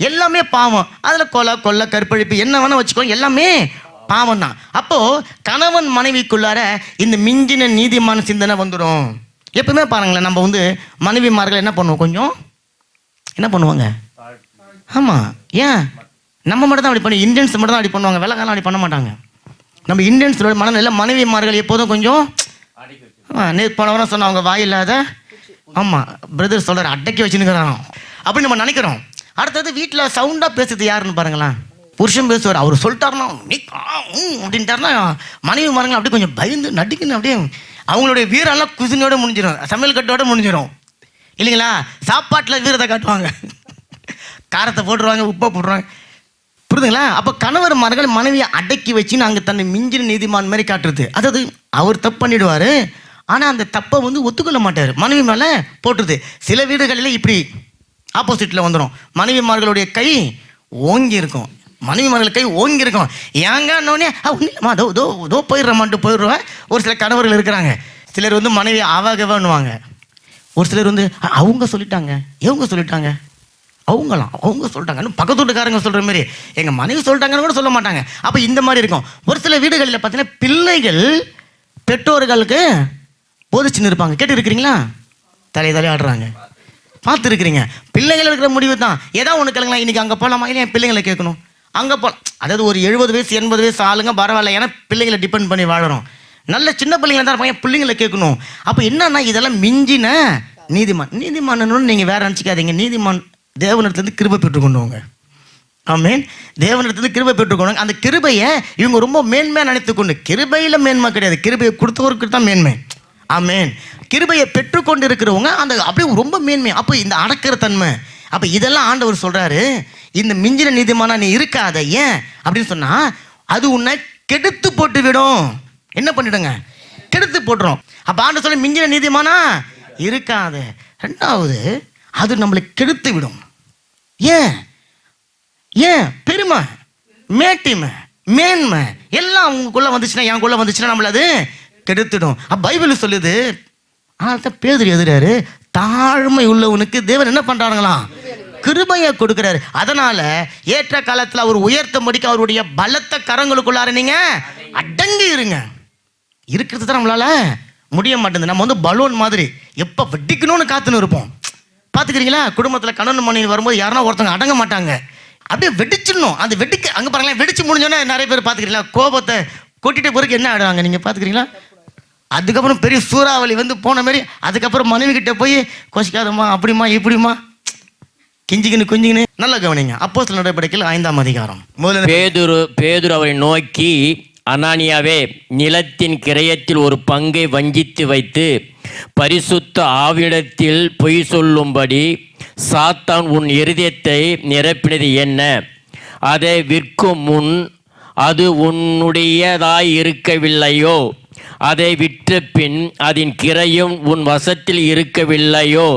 எல்லாமே பாவம். அதில் கொலை கற்பழிப்பு என்ன வேணா வச்சுக்கோ, எல்லாமே பாவம் தான். அப்போ கணவன் மனைவிக்குள்ளார இந்த மிஞ்சின நீதிமான சிந்தனை வந்துடும். எப்பவுமே பாருங்களேன், நம்ம வந்து மனைவிமார்கள் என்ன பண்ணுவோம், கொஞ்சம் என்ன பண்ணுவாங்க? ஆமா, ஏன் நம்ம மட்டும் தான் அப்படி பண்ணி, இந்தியன்ஸ் மட்டும் தான் அப்படி பண்ணுவாங்க, வெள்ளக்காரன் அப்படி பண்ண மாட்டாங்க. நம்ம இந்தியன்ஸோட மனநிலை மனைவிமார்கள் எப்போதும் கொஞ்சம் நேற்று போனவரை சொன்ன அவங்க வாயில்லாத, ஆமாம் பிரதர் சொல்கிறார், அடக்கி வச்சுன்னுக்கிறான் அப்படின்னு நம்ம நினைக்கிறோம். அடுத்தது வீட்டில் சவுண்டாக பேசுறது யாருன்னு பாருங்களேன், புருஷன் பேசுவார். அவர் சொல்லிட்டாருன்னா நீ அப்படின்ட்டாருன்னா மனைவி மாருங்க அப்படியே கொஞ்சம் பயந்து நடிக்கணும், அப்படியே அவங்களுடைய வீரெல்லாம் குசினோட முடிஞ்சிடும், சமையல் கட்டோட முடிஞ்சிடும் இல்லைங்களா? சாப்பாட்டில் வீரத்தை காட்டுவாங்க, காரத்தை போட்டுருவாங்க, உப்பை போட்டுருவாங்க, புரியுதுங்களா? அப்போ கணவர் மகள் மனைவியை அடக்கி வச்சுன்னு அங்கே தன்னை மிஞ்சின நீதிமான் மாதிரி காட்டுறது. அதாவது அவர் தப்பு பண்ணிடுவார், ஆனால் அந்த தப்பை வந்து ஒத்துக்கொள்ள மாட்டார், மனைவி மேலே போட்டுருது. சில வீடுகளில் இப்படி ஆப்போசிட்டில் வந்துடும், மனைவிமார்களுடைய கை ஓங்கி இருக்கும், மனைவிமார்கள் கை ஓங்கி இருக்கும். ஏங்கன்னொடனே ஒன்றும் இல்லைம்மா, தோ போயிடுறமான்ட்டு போயிடுவேன். ஒரு சில கணவர்கள் இருக்கிறாங்க, சிலர் வந்து மனைவி ஆவாகவான்னுவாங்க, ஒரு சிலர் வந்து அவங்க சொல்லிட்டாங்க, இவங்க சொல்லிட்டாங்க, அவங்க சொல்லிட்டாங்க, பக்கத்து வீட்டுக்காரங்க சொல்கிற மாதிரி எங்கள் மனைவி சொல்லிட்டாங்கன்னு கூட சொல்ல மாட்டாங்க. அப்போ இந்த மாதிரி இருக்கும். ஒரு சில வீடுகளில் பார்த்தீங்கன்னா பிள்ளைகள் பெற்றோர்களுக்கு போதிச்சுன்னு இருப்பாங்க, கேட்டு இருக்கிறீங்களா? தலையை ஆடுறாங்க, பார்த்துருக்கிறீங்க. பிள்ளைகள் இருக்கிற முடிவு தான், ஏதாவது ஒன்று கேளுங்களா, இன்றைக்கி அங்கே போகலாமா, இல்லை என் பிள்ளைங்களை கேட்கணும், அங்கே போகலாம். அதாவது ஒரு 70 வயசு 80 வயசு ஆளுங்க பரவாயில்ல, ஏன்னா பிள்ளைங்களை டிபெண்ட் பண்ணி வாழறோம். நல்ல சின்ன பிள்ளைங்களை தான் இருப்பாங்க, பிள்ளைங்களை கேட்கணும். அப்போ என்னன்னா இதெல்லாம் மிஞ்சின நீதிமான் நீங்கள் வேற நினச்சிக்காதீங்க. நீதிமான் தேவனிடத்துலேருந்து கிருபை பெற்றுக்கொண்டவங்க. ஆமேன். தேவனிடத்துலேருந்து கிருபை பெற்றுக்கொண்டு அந்த கிருபையை இவங்க ரொம்ப மேன்மையாக நினைத்துக்கொண்டு, கிருபையில் மேன்மை கிடையாது, கிருபையை கொடுத்தவருக்கு தான் மேன்மை. ஆமேன். கிருபையை பெற்றுக்கொண்டு இருக்கிறவங்க அந்த அப்படியே ரொம்ப மேன்மை. அப்போ இந்த அடக்கிற தன்மை, அப்போ இதெல்லாம் ஆண்டவர் சொல்கிறாரு, இந்த மிஞ்சின நீதிமானா நீ இருக்காத. ஏன் அப்படின்னு சொன்னா அது உன்னை கெடுத்து போட்டு விடும். என்ன பண்ணிடுங்க? கெடுத்து போட்டுரும். அப்ப ஆண்டவர் சொல்லி மிஞ்சின நீதிமானா இருக்காத. ரெண்டாவது, அது நம்மளை கெடுத்து விடும். ஏன்? பெருமை, மேட்டிமை, மேன்மை எல்லாம் உங்களுக்குள்ள வந்துச்சுன்னா, எனக்குள்ள வந்துச்சுன்னா நம்மள அது கெடுத்துடும். பைபிள் சொல்லுது, ஆனால் பேதுரு எதிராரு, தாழ்மை உள்ளவனுக்கு தேவன் என்ன பண்றாங்களாம்? கிருபையை கொடுக்கிறாரு. அதனால ஏற்ற காலத்தில் அவர் உயர்த்தும்படிக்கு அவருடைய பலத்த கரங்களுக்குள்ளார நீங்க அடங்கி இருங்க. இருக்கிறது தான் நம்மளால முடிய மாட்டேங்குது. நம்ம வந்து பலூன் மாதிரி எப்போ வெடிக்கணும்னு காத்துன்னு இருப்போம். பார்த்துக்கிறீங்களா? குடும்பத்தில் கணவன் மனைவி வரும்போது யாருன்னா ஒருத்தவங்க அடங்க மாட்டாங்க, அப்படியே வெடிச்சிடணும். அந்த வெடிக்க அங்கே பாருங்களேன், வெடிச்சு முடிஞ்சோன்னே நிறைய பேர் பார்த்துக்கிறீங்களா, கோபத்தை கொட்டிட்டு பிறகு என்ன ஆடுவாங்க நீங்கள் பார்த்துக்கிறீங்களா? அதுக்கப்புறம் பெரிய சூறாவளி வந்து போன மாதிரி அதுக்கப்புறம் மனைவி கிட்ட போய் கோஷிக்காதம்மா, அப்படிமா இப்படிமா, குஞ்சிக்கின்னு நல்லா கவனிங்க. அப்போஸ்தலர் நடவடிக்கைகள் 5ஆம் அதிகாரம் பேதுரு அவரை நோக்கி, அனானியாவே, நிலத்தின் கிரயத்தில் ஒரு பங்கை வஞ்சித்து வைத்து பரிசுத்த ஆவியிடத்தில் பொய் சொல்லும்படி சாத்தான் உன் இருதயத்தை நிரப்பினது என்ன? அதை விற்கும் முன் அது உன்னுடையதாய் இருக்கவில்லையோ? அதை விற்ற பின் அதன் கிரயம் உன் வசத்தில் இருக்கவில்லையோ?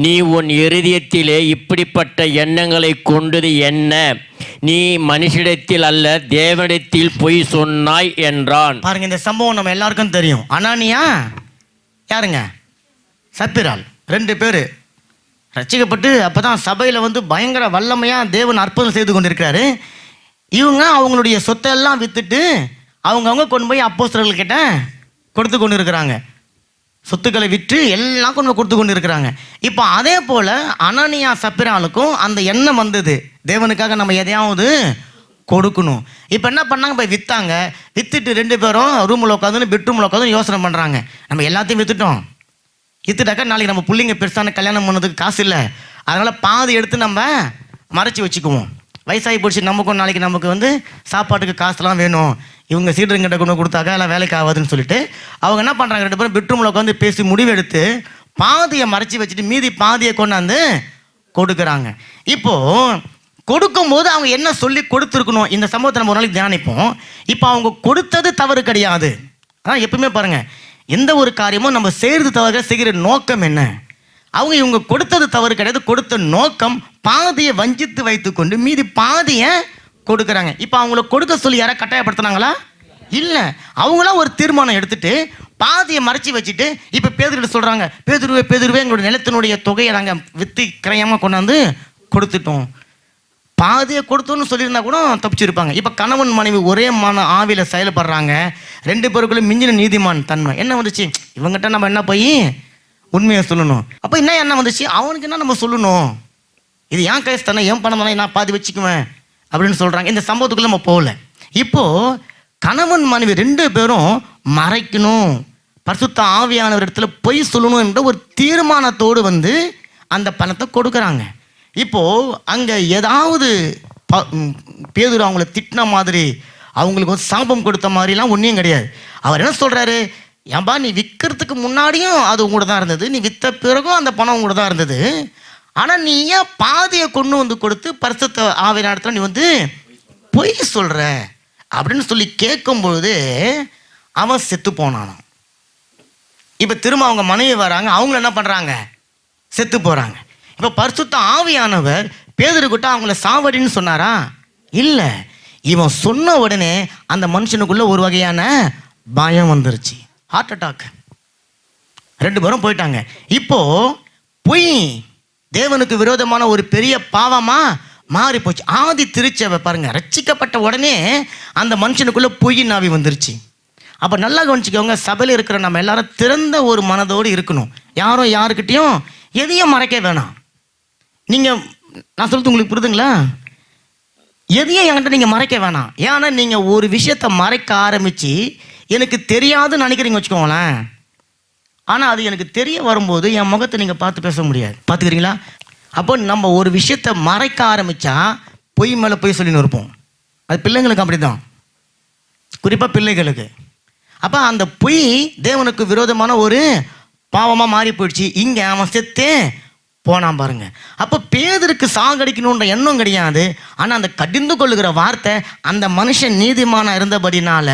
நீ உன் இருதயத்திலே இப்படிப்பட்ட எண்ணங்களை கொண்டது என்ன? நீ மனுஷிடத்தில் அல்ல தேவனிடத்தில் பொய் சொன்னாய் என்றான். பாருங்க, இந்த சம்பவம் நம்ம எல்லாருக்கும் தெரியும். அனானியா யாருங்க? சப்பிரால், 2 பேர் ரட்சிக்கப்பட்டு அப்பதான் சபையில வந்து பயங்கர வல்லமையா தேவன் அற்புதம் செய்து கொண்டிருக்கிறாரு. இவங்க அவங்களுடைய சொத்தை எல்லாம் வித்துட்டு அவங்கவுங்க கொண்டு போய் அப்போஸ்தலர்கள் கிட்ட கொடுத்து கொண்டு இருக்கிறாங்க. சொத்துக்களை விற்று எல்லாம் கொண்டு கொடுத்து கொண்டு இருக்கிறாங்க. இப்போ அதே போல் அனனியா சப்பிராலுக்கும் அந்த எண்ணம் வந்தது, தேவனுக்காக நம்ம எதையாவது கொடுக்கணும். இப்போ என்ன பண்ணாங்க? போய் விற்றாங்க. விற்றுட்டு 2 பேரும் ரூமில் உட்காந்து பெட்ரூமில் உட்காந்து யோசனை பண்ணுறாங்க, நம்ம எல்லாத்தையும் விற்றுட்டாக்கா நாளைக்கு நம்ம பிள்ளைங்க பெருசான கல்யாணம் பண்ணதுக்கு காசு இல்லை, அதனால் பாதி எடுத்து நம்ம மறைச்சி வச்சுக்குவோம். வயசாகி போச்சு, நமக்கும் நாளைக்கு நமக்கு வந்து சாப்பாட்டுக்கு காசுலாம் வேணும், இவங்க சீடருங்கிட்ட கொண்டு கொடுத்தாக்கா எல்லாம் வேலைக்கு ஆகாதுன்னு சொல்லிட்டு அவங்க என்ன பண்ணுறாங்க, 2 பேரும் பெட்ரூமில் உட்காந்து பேசி முடிவெடுத்து பாதியை மறைச்சி வச்சுட்டு மீதி பாதியை கொண்டாந்து கொடுக்குறாங்க. இப்போது கொடுக்கும்போது அவங்க என்ன சொல்லி கொடுத்துருக்கணும், இந்த சம்பவத்தை நம்ம ஒரு நாளைக்கு தியானிப்போம். இப்போ அவங்க கொடுத்தது தவறு கிடையாது. அதான் எப்பவுமே பாருங்கள், எந்த ஒரு காரியமும் நம்ம செய்கிறது தவறு, செய்கிற நோக்கம் என்ன? அவங்க இவங்க கொடுத்தது தவறு கிடையாது, கொடுத்த நோக்கம் பாதியை வஞ்சித்து வைத்து கொண்டு மீதி பாதியை கொடுக்குறாங்க. இப்போ அவங்கள கொடுக்க சொல்லி யாரை கட்டாயப்படுத்தினாங்களா? இல்லை, அவங்களாம் ஒரு தீர்மானம் எடுத்துட்டு பாதியை மறைச்சி வச்சுட்டு இப்போ பேதுருவிட்ட சொல்கிறாங்க, பேதுருவே எங்களுடைய நிலத்தினுடைய தொகையை நாங்கள் விற்று கிரயமாக கொண்டாந்து கொடுத்துட்டோம். பாதியை கொடுத்தோன்னு சொல்லியிருந்தா கூட தப்பிச்சிருப்பாங்க. இப்போ கணவன் மனைவி ஒரே ஆவியில் செயல்படுறாங்க, 2 பேருக்குள்ளே மிஞ்சின நீதிமான் தன்மை என்ன வந்துச்சு, இவங்ககிட்ட நம்ம என்ன போய் உண்மையை சொல்லணும். அப்போ என்ன வந்துச்சு, அவனுக்கு என்ன நம்ம சொல்லணும், இது ஏன் கேஸ் தானே, ஏன் பணம் தானே, நான் பாதி வச்சுக்குவேன் அப்படின்னு சொல்கிறாங்க. இந்த சம்பவத்துக்குள்ளே நம்ம போகல. இப்போது கணவன் மனைவி 2 பேரும் மறைக்கணும், பரிசுத்த ஆவியானவர் இடத்துல பொய் சொல்லணும் என்ற ஒரு தீர்மானத்தோடு வந்து அந்த பணத்தை கொடுக்குறாங்க. இப்போது அங்கே ஏதாவது பேதுரு அவங்கள திட்டின மாதிரி அவங்களுக்கு வந்து சாபம் கொடுத்த மாதிரிலாம் ஒன்றும் கிடையாது. அவர் என்ன சொல்கிறாரு, ஏன்பா நீ விற்கிறதுக்கு முன்னாடியும் அது உங்கள்கிட்ட தான் இருந்தது, நீ விற்ற பிறகும் அந்த பணம் உங்கள்கிட்ட தான் இருந்தது, ஆனால் நீ ஏன் பாதியை கொண்டு வந்து கொடுத்து பரிசுத்த ஆவியான இடத்துல நீ வந்து பொய் சொல்கிற அப்படின்னு சொல்லி கேட்கும்பொழுது அவன் செத்து போனானான். இப்போ திரும்ப அவங்க மனைவி வராங்க, அவங்கள என்ன பண்ணுறாங்க, செத்து போகிறாங்க. இப்போ பரிசுத்த ஆவியானவர் பேதுருக்கிட்ட அவங்கள சாவடின்னு சொன்னாரா? இல்லை, இவன் சொன்ன உடனே அந்த மனுஷனுக்குள்ள ஒரு வகையான பயம் வந்துருச்சு, ஹார்ட் அட்டாக். 2 பேரும் போயிட்டாங்க. இப்போ பொய் தேவனுக்கு விரோதமான ஒரு பெரிய பாவமா மாறி போச்சு. ஆதி திருச்சபை பாருங்க, ரட்சிக்கப்பட்ட உடனே அந்த மனுஷனுக்குள்ள பொய் நாவி வந்துருச்சு. அப்போ நல்லா கவனிச்சுக்கோங்க, சபையில் இருக்கிற நம்ம எல்லாரும் திறந்த ஒரு மனதோடு இருக்கணும். யாரும் யாருக்கிட்டையும் எதையும் மறைக்க வேணாம். நீங்கள் நான் சொல்றது உங்களுக்கு புரியுதுங்களா? எதையும் என்கிட்ட நீங்கள் மறைக்க வேணாம். ஏன்னா நீங்கள் ஒரு விஷயத்தை மறைக்க ஆரம்பித்து எனக்கு தெரியாதுன்னு நினைக்கிறீங்க வச்சுக்கோங்களேன், ஆனால் அது எனக்கு தெரிய வரும்போது என் முகத்தை நீங்கள் பார்த்து பேச முடியாது. பார்த்துக்கிறீங்களா? அப்போ நம்ம ஒரு விஷயத்தை மறைக்க ஆரம்பித்தா பொய் மேலே பொய் சொல்லின்னு இருப்போம். அது பிள்ளைங்களுக்கு அப்படி தான், குறிப்பாக பிள்ளைகளுக்கு. அப்போ அந்த பொய் தேவனுக்கு விரோதமான ஒரு பாவமாக மாறி போயிடுச்சு. இங்கே அவன் செத்து போனான் பாருங்க. அப்போ பேதுருக்கு சாகடிக்கணுன்ற எண்ணம் கிடையாது. ஆனால் அந்த கடிந்து கொள்ளுகிற வார்த்தை அந்த மனுஷன் நீதிமானா இருந்தபடினால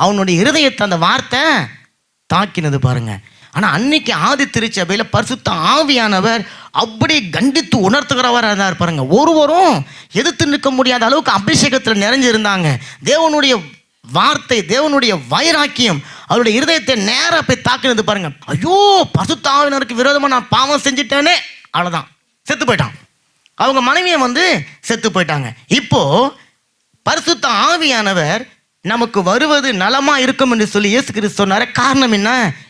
அவனுடைய இருதயத்தை அந்த வார்த்தை தாக்கினது பாருங்க. ஆனால் அன்னைக்கு ஆதி திருச்சபையில் பரிசுத்த ஆவியானவர் அப்படி கண்டித்து உணர்த்துகிறவராக இருந்தார் பாருங்க. ஒருவரும் எதிர்த்து நிற்க முடியாத அளவுக்கு அபிஷேகத்தில் நிறைஞ்சிருந்தாங்க. தேவனுடைய வார்த்தை, தேவனுடைய வைராக்கியம் அவருடைய இருதயத்தை நேராக போய் தாக்கினது பாருங்க. ஐயோ, பரிசுத்த ஆவியானவருக்கு விரோதமாக நான் பாவம் செஞ்சுட்டேனே, அவ்வளோதான், செத்து போயிட்டான். அவங்க மனைவியை செத்து போயிட்டாங்க. இப்போ பரிசுத்த ஆவியானவர் நமக்கு வருவது நலமா இருக்கும் என்று சொல்லி இயேசு கிறிஸ்து சொன்னார். காரணம் என்ன?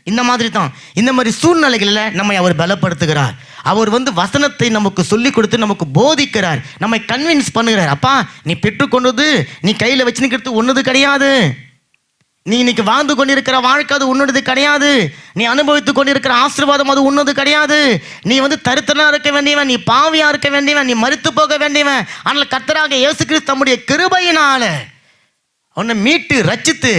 இந்த மாதிரி தான், இந்த மாதிரி சூழ்நிலைகளில் நம்மை அவர் பலப்படுத்துகிறார். அவர் வசனத்தை நமக்கு சொல்லி கொடுத்து நமக்கு போதிக்கிறார், நம்மை கன்வின்ஸ் பண்ணுகிறார். அப்பா, நீ பெற்றுக்கொண்டது நீ கையில் வச்சு நிற்கிறது ஒன்றுது கிடையாது. நீ இன்னைக்கு வாழ்ந்து கொண்டிருக்கிற வாழ்க்கை அது உன்னோடது கிடையாது. நீ அனுபவித்துக் கொண்டிருக்கிற ஆசீர்வாதம் அது உன்னது கிடையாது. நீ தரித்திரனா இருக்க வேண்டியவன், நீ பாவியா இருக்க வேண்டியவன், நீ மரித்து போக வேண்டியவன். ஆனால் கர்த்தராக இயேசு கிறிஸ்து தம்முடைய கிருபையினால உன்னை மீட்டு ரட்சித்து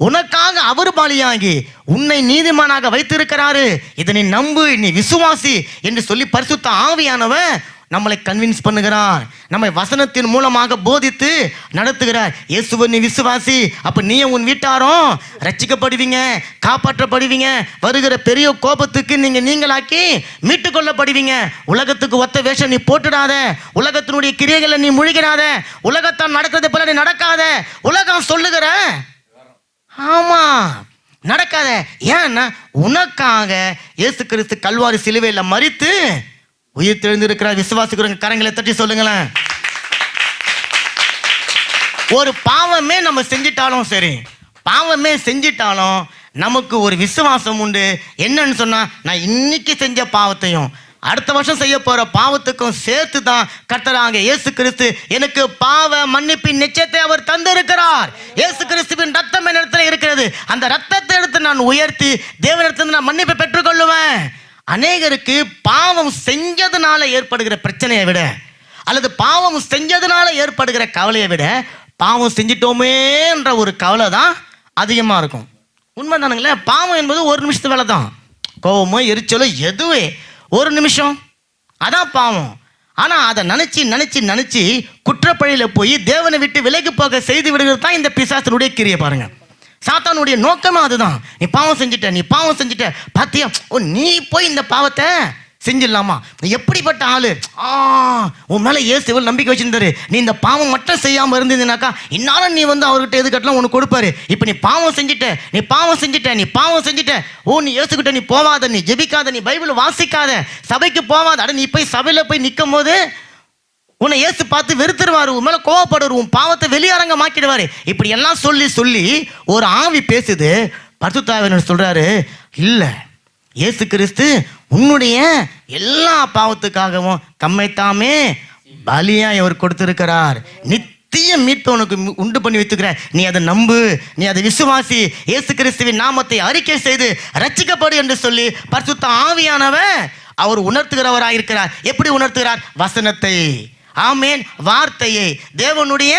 உனக்காக அவர் பலியாகி உன்னை நீதிமானாக வைத்திருக்கிறாரு. இதை நீ நம்பு, நீ விசுவாசி என்று சொல்லி பரிசுத்த ஆவியானவன் நம்மளை கன்வின்ஸ் பண்ணுகிறார், நம்மை வசனத்தின் மூலமாக போதித்து நடத்துகிறார். இயேசுவை நீ விசுவாசி, அப்போ நீ உன் வீட்டாரும் ரட்சிக்கப்படுவீங்க, காப்பாற்றப்படுவீங்க. வருகிற பெரிய கோபத்துக்கு நீங்களாக்கி மீட்டு கொள்ளப்படுவீங்க. உலகத்துக்கு ஒத்த வேஷம் நீ போட்டுடாத, உலகத்தினுடைய கிரியைகளை நீ முழுகிறாத, உலகத்தான் நடக்கிறது போல நீ நடக்காத. உலகம் சொல்லுகிற ஆமா நடக்காத. ஏன்னா உனக்காக இயேசு கிறிஸ்து கல்வாரி சிலுவையில் மரித்து உயிர் தெழுந்திருக்கிறார். விசுவாசிக்கிறவங்க கரங்களை தட்டி சொல்லுங்களேன். ஒரு பாவமே நம்ம செஞ்சிட்டாலும் சரி, பாவமே செஞ்சிட்டாலும் நமக்கு ஒரு விசுவாசம் உண்டு. என்னன்னு சொன்னா, நான் இன்னைக்கு செஞ்ச பாவத்தையும் அடுத்த வருஷம் செய்ய போற பாவத்துக்கும் சேர்த்து தான் கர்த்தராகிய இயேசு கிறிஸ்து எனக்கு பாவ மன்னிப்பின் நிச்சயத்தை அவர் தந்திருக்கிறார். இயேசு கிறிஸ்துவின் ரத்தம் என்னிடத்துல இருக்கிறது. அந்த ரத்தத்தை எடுத்து நான் உயர்த்தி தேவனிடத்துல நான் மன்னிப்பை பெற்றுக்கொள்ளுவேன். அநேகருக்கு பாவம் செஞ்சதுனால ஏற்படுகிற பிரச்சனையை விட, அல்லது பாவம் செஞ்சதுனால ஏற்படுகிற கவலையை விட, பாவம் செஞ்சிட்டோமேன்ற ஒரு கவலை தான் அதிகமாக இருக்கும். உண்மை தானுங்களே? பாவம் என்பது ஒரு நிமிஷத்து வேலை தான். கோபமோ எரிச்சலோ எதுவே ஒரு நிமிஷம், அதான் பாவம். ஆனால் அதை நினச்சி குற்றப்பழியில் போய் தேவனை விட்டு விலகி போக செய்து விடுகிறது தான் இந்த பிசாசனுடைய கிரியை பாருங்க. சாத்தானுடைய நோக்கமே அதுதான். நீ பாவம் செஞ்சுட்ட பாத்தியா, ஓ நீ போய் இந்த பாவத்தை செஞ்சிடலாமா? எப்படிப்பட்ட ஆளு, உன் மேலே இயேசு நம்பிக்கை வச்சிருந்தாரு. நீ இந்த பாவம் மட்டும் செய்யாமல் இருந்தீங்கன்னாக்கா இன்னாலும் நீ அவர்கிட்ட எது கட்டலாம் உனக்கு கொடுப்பாரு. இப்போ நீ பாவம் செஞ்சுட்ட, ஓ நீ இயேசுகிட்ட நீ போவாத, நீ ஜெபிக்காத, நீ பைபிள் வாசிக்காத, சபைக்கு போவாத. அட நீ போய் சபையில் போய் நிற்கும் போது உன்னை இயேசு பார்த்து வெறுத்துருவாரு, உன் மேலே கோவப்படுவார், உன் பாவத்தை வெளியரங்கமாக்கிடுவாரு. இப்படி எல்லாம் சொல்லி ஒரு ஆவி பேசுது. பரிசுத்த ஆவியானவர் சொல்றாரு, இல்லை, இயேசு கிறிஸ்து உன்னுடைய எல்லா பாவத்துக்காகவும் தம்மைத்தாமே பலியாய் அவர் கொடுத்திருக்கிறார். நித்திய மீட்பை உனக்கு உண்டு பண்ணி வைத்துக்கிறார். நீ அதை நம்பு, நீ அதை விசுவாசி, இயேசு கிறிஸ்துவின் நாமத்தை அறிக்கை செய்து ரட்சிக்கப்படு என்று சொல்லி பரிசுத்த ஆவியானவர் அவர் உணர்த்துகிறவராக இருக்கிறார். எப்படி உணர்த்துகிறார்? வசனத்தை, ஆமேன், வார்த்தையை, தேவனுடைய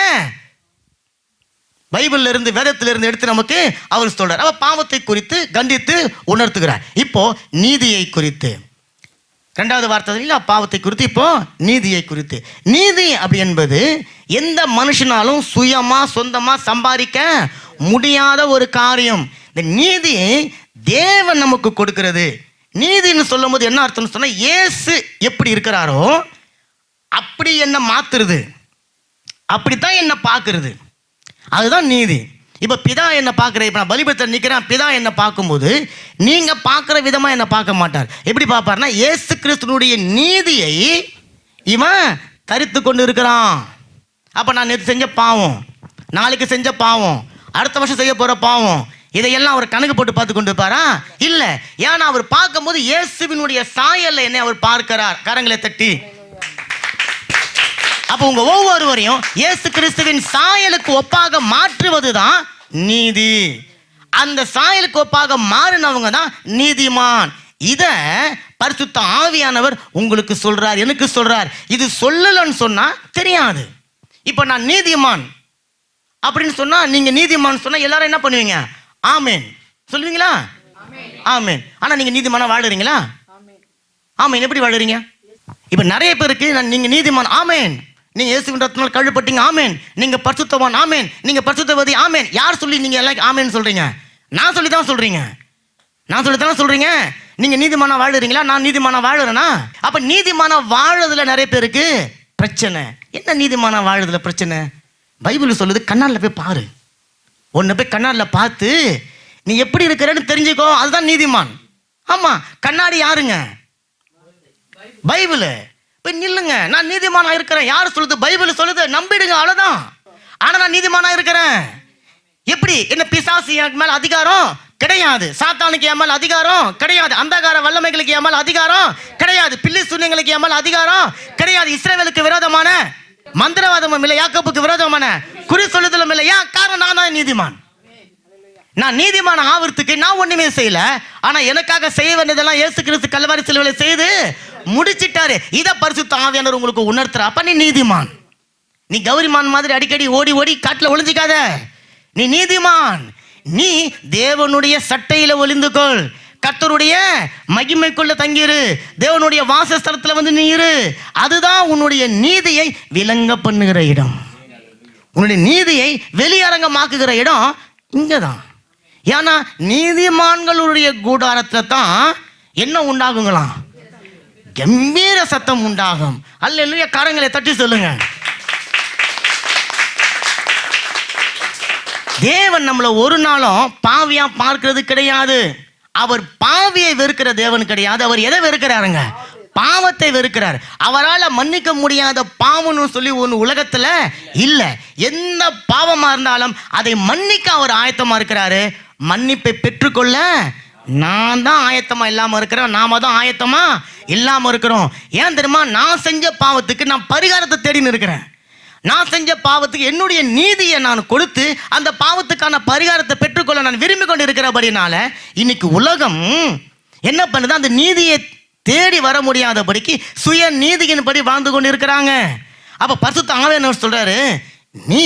பைபிள்ல இருந்து வேதத்திலிருந்து எடுத்து நமக்கு அவர் சொல்றார். அவ பாவத்தை குறித்து கண்டித்து உணர்த்துகிறார். இப்போ நீதியை குறித்து இரண்டாவது வார்த்தை, பாவத்தை குறித்து, இப்போ நீதியை குறித்து. நீதி அப்படி என்பது எந்த மனுஷனாலும் சுயமா சொந்தமா சம்பாதிக்க முடியாத ஒரு காரியம். இந்த நீதி தேவன் நமக்கு கொடுக்கிறது. நீதின்னு சொல்லும் போது என்ன அர்த்தம்னு சொன்னா, இயேசு எப்படி இருக்கிறாரோ அப்படி என்ன மாத்துறது, அப்படித்தான் என்ன பார்க்கறது, அதுதான் நீதி. இப்போ பிதா என்ன பார்க்குற, இப்போ நான் பலிபீடத்தில் நிற்கிறேன், பிதா என்ன பார்க்கும்போது நீங்கள் பார்க்குற விதமாக என்ன பார்க்க மாட்டார். எப்படி பார்ப்பார்னா, இயேசு கிறிஸ்துனுடைய நீதியை இவன் தரித்து கொண்டு இருக்கிறான். அப்போ நான் நேற்று செஞ்ச பாவம், நாளைக்கு செஞ்ச பாவம், அடுத்த வருஷம் செய்ய போகிற பாவம், இதையெல்லாம் அவர் கணக்கு போட்டு பார்த்து கொண்டு இருப்பாரா? இல்லை. ஏன்னா அவர் பார்க்கும்போது இயேசுவினுடைய சாயல்ல என்னை அவர் பார்க்கிறார். கரங்களை தட்டி. அப்போ உங்க ஒவ்வொருவரையும் இயேசு கிறிஸ்துவின் சாயலுக்கு ஒப்பாக மாற்றுவதுதான் நீதி. அந்த சாயலுக்கு ஒப்பாக மாறினவங்க தான் நீதிமான். இத பரிசுத்த ஆவியானவர் உங்களுக்கு சொல்றார், எனக்கு சொல்றார். இது சொல்லலன்னு சொன்னா தெரியாது. இப்போ நான் நீதிமான் அப்படின்னு சொன்னா, நீங்க நீதிமான் சொன்னா எல்லாரும் என்ன பண்ணுவீங்க? ஆமேன் சொல்லுவீங்களா? ஆமேன். ஆனா நீங்க நீதிமானா வாழுறீங்களா? ஆமேன். எப்படி வாழுறீங்க? இப்போ நிறைய பேருக்கு நீங்கள் நீதிமான் ஆமேன், நீங்கள் இயேசுவின் ரத்தத்தினால் கழுவப்பட்டீங்க ஆமேன், நீங்கள் பரிசுத்தவான் ஆமேன், நீங்கள் பரிசுத்தவதி ஆமேன். யார் சொல்லி நீங்கள் எல்லாம் ஆமேன்னு சொல்கிறீங்க? நான் சொல்லி தான் சொல்கிறீங்க. நான் சொல்லி தானே சொல்கிறீங்க. நீங்கள் நீதிமானா வாழுறீங்களா? நான் நீதிமானா வாழுறேனா? அப்போ நீதிமானா வாழுறதுல நிறைய பேருக்கு பிரச்சனை. என்ன நீதிமானா வாழுறதுல பிரச்சனை? பைபிள் சொல்லுது, கண்ணாடில் போய் பாரு. ஒன்று போய் கண்ணாடில் பார்த்து நீ எப்படி இருக்கிறன்னு தெரிஞ்சுக்கோ, அதுதான் நீதிமான். ஆமாம், கண்ணாடி யாருங்க? பைபிள். போய் நில்லுங்க, நான் நீதிமானா இருக்கிறேன். யார் சொல்லுது? பைபிள் சொல்லுது, நம்பிடுங்க, அவ்வளோதான். ஆனால் நான் நீதிமானா இருக்கிறேன். எப்படி? என்ன பிசாசு எனக்கு மேலே அதிகாரம் கிடையாது, சாத்தானுக்கு என் மேல் அதிகாரம் கிடையாது, அந்தகார வல்லமைகளுக்கு என் மேல் அதிகாரம் கிடையாது, பில்லி சூன்யங்களுக்கு என் மேல் அதிகாரம் கிடையாது, இஸ்ரவேலுக்கு விரோதமான மந்திரவாதமும் இல்லை, யாக்கோபுக்கு விரோதமான குறி சொல்லுதலும் இல்லை. ஏன்? காரணம் நான் தான் நீதிமான். நான் நீதிமான ஆவறதுக்கு நான் ஒண்ணுமே செய்யல, ஆனா எனக்காக செய்ய வேண்டியதெல்லாம் இயேசு கிறிஸ்து கல்வாரி சிலுவையில செய்து முடிச்சிட்டாரு. இதை பரிசுத்த ஆவியானவர் உங்களுக்கு உணர்த்துற. அப்ப நீ நீதிமான். நீ கௌரிமான் மாதிரி அடிக்கடி ஓடி ஓடி காட்டுல ஒளிஞ்சிக்காத. நீ நீதிமான். நீ தேவனுடைய சட்டையில ஒளிந்துக்கொள், கர்த்தருடைய மகிமைக்குள்ள தங்கிரு, தேவனுடைய வாசஸ்தலத்துல வந்து நீ இரு. அதுதான் உன்னுடைய நீதியை விளங்க பண்ணுகிற இடம். உன்னுடைய நீதியை வெளியரங்கமாக்குகிற இடம் இங்கதான். ஏன்னா நீதிமான்களுடைய கூடாரத்துல தான் என்ன உண்டாகுங்களாம்? கம்பீர சத்தம் உண்டாகும். அல்லேலூயா. கரங்களை தட்டி சொல்லுங்க. தேவன் நம்மளை ஒரு நாளும் பாவியா பார்க்கிறது கிடையாது. அவர் பாவியை வெறுக்கிற தேவன் கிடையாது. அவர் எதை வெறுக்கிறாருங்க? பாவத்தை வெறுக்கிறார். அவரால் மன்னிக்க முடியாத பாவம்னு சொல்லி ஒன்று உலகத்துல இல்ல. எந்த பாவமா இருந்தாலும் அதை மன்னிக்க அவர் ஆயத்தமா இருக்கிறாரு. மன்னிப்பை பெற்றுக்கொள்ள நான் தான் ஆயத்தமா இல்லாம இருக்கிறேன், நாம தான் ஆயத்தமா இல்லாம இருக்கிறோம். ஏன் தெரியுமா? நான் செஞ்ச பாவத்துக்கு நான் பரிகாரத்தை தேடின்னு இருக்கிறேன். நான் செஞ்ச பாவத்துக்கு என்னுடைய நீதியை நான் கொடுத்து அந்த பாவத்துக்கான பரிகாரத்தை பெற்றுக்கொள்ள நான் விரும்பி கொண்டு இருக்கிறபடினால இன்னைக்கு உலகம் என்ன பண்ணுது? அந்த நீதியை தேடி வர முடியாதபடிக்கு சுய நீதியின்படி வாழ்ந்து கொண்டு இருக்கிறாங்க. அப்ப பரிசுத்த ஆவியானவர் சொல்றாரு, நீ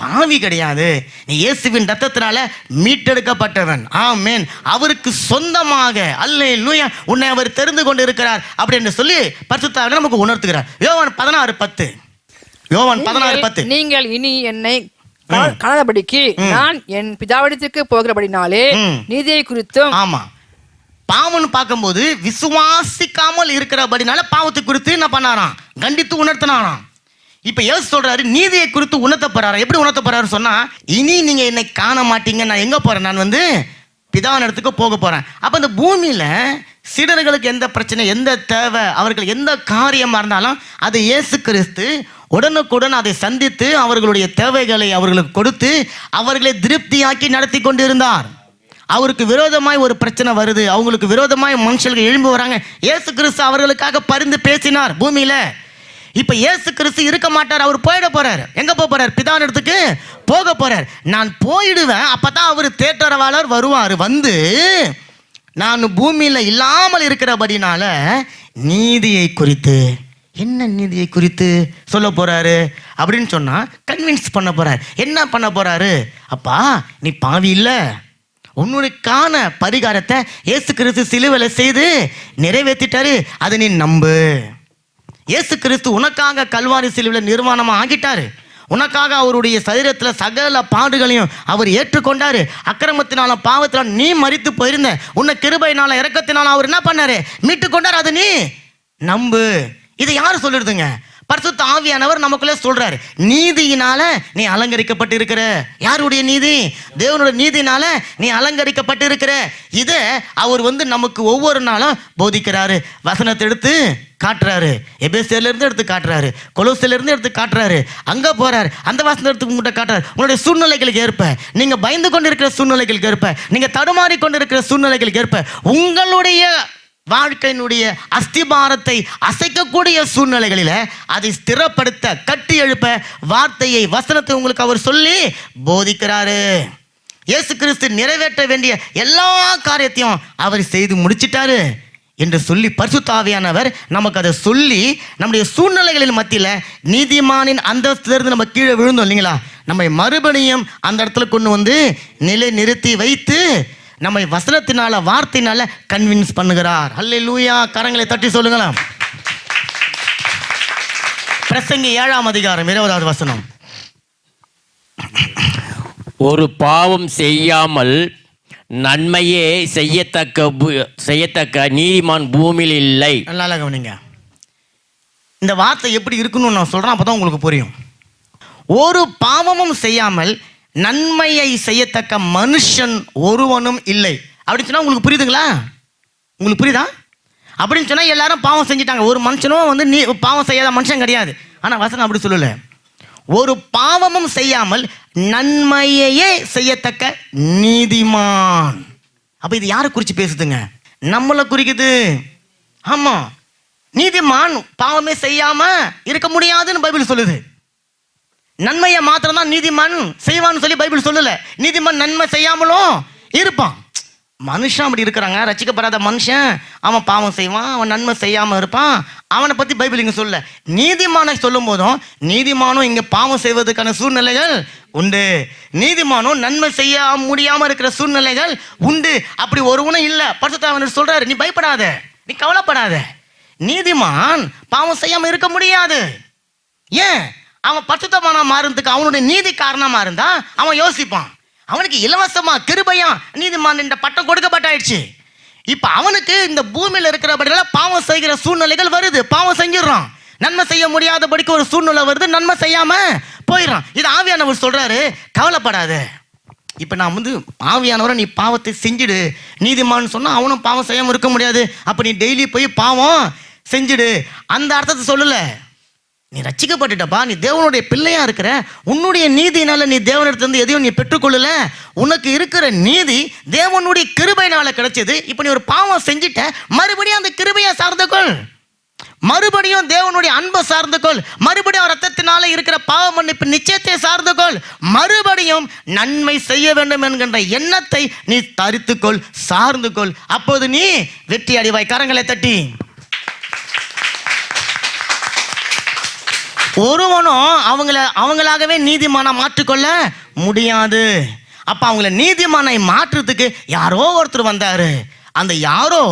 பாவி கிடையாது, நீ இயேசுவின் ரத்தத்தினால மீட்டெடுக்கப்பட்டவன். ஆமென். அவருக்கு சொந்தமாக அல்லேலூயா உன்னை அவர் தெரிந்து கொண்டு இருக்கிறார் அப்படின்னு சொல்லி பரிசுத்த ஆவியானவர் நமக்கு உணர்த்துகிறார். யோவான் 16:10. யோவான் 16:10. நீங்கள் இனி என்னை காணாதபடிக்கு நான் என் பிதாவிடத்திற்கு போகிறபடினாலே நீதியை குறித்தும். ஆமா, பாவம்னு பார்க்கும்போது விசுவாசிக்காமல் இருக்கிறபடினால பாவத்தை குறித்து என்ன பண்ணாராம்? கண்டித்து உணர்த்தினாராம். இப்ப இயேசு சொல்றாரு, நீதியை குறித்து உணர்த்தப்படுறாரு. எப்படி உணர்த்தப்படுறாரு சொன்னா, இனி நீங்க என்னை காண மாட்டீங்க, நான் எங்க போறேன்? நான் வந்து பிதாவின் இடத்துக்கு போக போறேன். அப்ப இந்த பூமியில சீடர்களுக்கு எந்த பிரச்சனை, எந்த தேவை, அவர்கள் எந்த காரியமா இருந்தாலும் அது இயேசு கிறிஸ்து உடனுக்குடன் அதை சந்தித்து அவர்களுடைய தேவைகளை அவர்களுக்கு கொடுத்து அவர்களை திருப்தியாக்கி நடத்தி கொண்டு இருந்தார். அவருக்கு விரோதமாய் ஒரு பிரச்சனை வருது, அவங்களுக்கு விரோதமாய் மனுஷர்கள் எழும்பி வராங்க, இயேசு கிறிஸ்து அவர்களுக்காக பரிந்து பேசினார் பூமியில. இப்ப இயேசு கிறிஸ்து இருக்க மாட்டார், அவர் போயிட போறார். எங்க போறார்? பிதாவின் இடத்துக்கு போக போறார். நான் போயிடுவேன், அப்பதான் அவர் தேற்றரவாளர் வருவார். வந்து நான் பூமியில இல்லாமல் இருக்கிறபடினால நீதியை குறித்து, என்ன நீதியை குறித்து சொல்ல போறாரு அப்படின்னு சொன்னா கன்வின்ஸ் பண்ண போறாரு. என்ன பண்ண போறாரு? அப்பா நீ பாவி இல்ல, உன்னுடையக்கான பரிகாரத்தை இயேசு கிறிஸ்து சிலுவையில செய்து நிறைவேற்றிட்டாரு, அதை நீ நம்பு. இயேசு கிறிஸ்து உனக்காக கல்வாரி சிலுவையில நிர்வாணமா ஆகிட்டாரு. உனக்காக அவருடைய சரீரத்தில் சகல பாடுகளையும் அவர் ஏற்றுக்கொண்டாரு. அக்கிரமத்தினால பாவத்தினால நீ மரித்து போயிருந்த, உன்னை கிருபையினால இரக்கத்தினால அவர் என்ன பண்ணாரு? மீட்டு கொண்டார். அதை நீ நம்பு. இதை யாரு சொல்லிடுதுங்க? பரிசுத்த ஆவியானவர் நமக்குள்ளே சொல்றாரு. நீதியினால நீ அலங்கரிக்கப்பட்டு இருக்கிற. யாருடைய நீதி? தேவனுடைய நீதினால நீ அலங்கரிக்கப்பட்டு இருக்கிற. இதை அவர் வந்து நமக்கு ஒவ்வொரு நாளும் போதிக்கிறாரு. வசனத்தை எடுத்து காட்டுறாரு, எபேசியர்ல இருந்து எடுத்து காட்டுறாரு, கொலோசியர்ல இருந்து எடுத்து காட்டுறாரு, அங்க போறாரு, அந்த வசனத்தை எடுத்து உங்கள்கிட்ட காட்டுறாரு. உங்களுடைய சூழ்நிலைகளுக்கு ஏற்ப, நீங்க பயந்து கொண்டு இருக்கிற சூழ்நிலைகளுக்கு ஏற்ப, நீங்க தடுமாறி கொண்டு இருக்கிற சூழ்நிலைகளுக்கு ஏற்ப, உங்களுடைய வாழ்க்கையினுடைய அஸ்திபாரத்தை அசைக்கக்கூடிய சூழ்நிலைகளில அதை ஸ்திரப்படுத்த, கட்டி எழுப்ப வார்த்தையை, வசனத்தை உங்களுக்கு அவர் சொல்லி போதிக்கிறாரு. இயேசு கிறிஸ்து நிறைவேற்ற வேண்டிய எல்லா காரியத்தையும் அவர் செய்து முடிச்சிட்டாரு என்று சொல்லி பரிசுத்த ஆவியானவர் நமக்கு அதை சொல்லி நம்முடைய சூழ்நிலைகளின் மத்தியில் நீதிமானின் அந்தஸ்திலிருந்து நம்ம கீழே விழுந்தோம் இல்லைங்களா, நம்மை மறுபடியும் அந்த இடத்துல கொண்டு வந்து நிலை நிறுத்தி வைத்து நம்மை வசனத்தினால, வார்த்தையினால கன்வின்ஸ் பண்ணுகிறார். அல்லேலூயா. கரங்களை தட்டி சொல்லுங்களா. பிரசங்கி 7ஆம் அதிகாரம் 20வது வசனம். ஒரு பாவம் செய்யாமல் நன்மையே செய்யத்தக்க நீதிமான் பூமியில் இல்லை. நல்லா கவனிங்க, இந்த வார்த்தை எப்படி இருக்குன்னு நான் சொல்றேன், அப்பதான் உங்களுக்கு புரியும். ஒரு பாவமும் செய்யாமல் நன்மையை செய்யத்தக்க மனுஷன் ஒருவனும் இல்லை அப்படின்னு சொன்னா உங்களுக்கு புரியுதுங்களா? உங்களுக்கு புரியுதா? அப்படின்னு சொன்னா எல்லாரும் பாவம் செஞ்சிட்டாங்க. ஒரு மனுஷனும் வந்து நீ பாவம் செய்யாத மனுஷன் கிடையாது. ஆனா வசனம் அப்படி சொல்லல. ஒரு பாவமும் செய்யாமல் நன்மையையே செய்யத்தக்க நீதிமான். அப்ப இது யாரை குறித்து பேசுதுங்க? நம்மளை குறிக்குது. ஆமா, நீதிமான் பாவமே செய்யாம இருக்க முடியாதுன்னு பைபிள் சொல்லுது. நன்மையை மாத்திரம் தான் நீதிமான் செய்வான்னு சொல்லி பைபிள் சொல்லல. நீதிமான் நன்மை செய்யாமலும் இருப்பான். மனுஷன் அப்படி இருக்கிறாங்க. ரட்சிக்கப்படாத மனுஷன் அவன் பாவம் செய்வான், அவன் நன்மை செய்யாம இருப்பான். அவனை பத்தி பைபிள் இங்க சொல்ல. நீதிமானை சொல்லும் போதும் நீதிமானும் இங்க பாவம் செய்வதற்கான சூழ்நிலைகள் உண்டு, நீதிமானும் நன்மை செய்ய முடியாம இருக்கிற சூழ்நிலைகள் உண்டு. அப்படி ஒருவனும் இல்ல. பரிசுத்த ஆவியானவர் சொல்றாரு, நீ பயப்படாத, நீ கவலைப்படாத. நீதிமான் பாவம் செய்யாம இருக்க முடியாது. ஏன்? அவன் பரிசுத்தமான மாறுறதுக்கு அவனுடைய நீதி காரணமா இருந்தா அவன் யோசிப்பான். அவனுக்கு இலவசமா கிருபையா நீதிமான் என்ற பட்டம் கொடுக்கப்பட்டாயிடுச்சு. இப்ப அவனுக்கு இந்த பூமியில இருக்கிறபடினால பாவம் செய்கிற சூழ்நிலைகள் வருது. பாவம் செஞ்சிடறான். நன்மை செய்ய முடியாதபடிக்கு ஒரு சூழ்நிலை வருது, நன்மை செய்யாம போயிடறான். இது ஆவியானவர் சொல்றாரு, கவலைப்படாத. இப்ப நான் வந்து ஆவியானவரை நீ பாவத்தை செஞ்சிடு நீதிமான்னு சொன்னா அவனும் பாவம் செய்யாம இருக்க முடியாது. அப்ப நீ டெய்லி போய் பாவம் செஞ்சிடு அந்த அர்த்தத்தை சொல்லல. நீ ரட்சிக்கப்பட்டுட்டப்பா, நீ தேவனுடைய பிள்ளையா இருக்கிற. உன்னுடைய நீதினால நீ தேவனிடத்திலிருந்து எதையும் நீ பெற்றுக்கொள்ளல. உனக்கு இருக்கிற நீதி தேவனுடைய கிருபையினால கிடைச்சது. இப்ப நீ ஒரு பாவம் செஞ்சிட்ட, மறுபடியும் அந்த கிருபையை சார்ந்துக்கொள், மறுபடியும் தேவனுடைய அன்பை சார்ந்துக்கொள், மறுபடியும் ரத்தத்தினால இருக்கிற பாவ மன்னிப்பு நிச்சயத்தை சார்ந்துக்கொள், மறுபடியும் நன்மை செய்ய வேண்டும் என்கின்ற எண்ணத்தை நீ தரித்துக்கொள், சார்ந்துக்கொள். அப்போது நீ வெற்றி அடைவாய். கரங்களை தட்டி. ஒருவனும் அவங்களாகவே நீதிமானை மாற்றிக்கொள்ள முடியாது. அப்ப அவங்கள நீதிமானை மாற்றுறதுக்கு யாரோ ஒருத்தர் வந்தாரு. அந்த யாரோ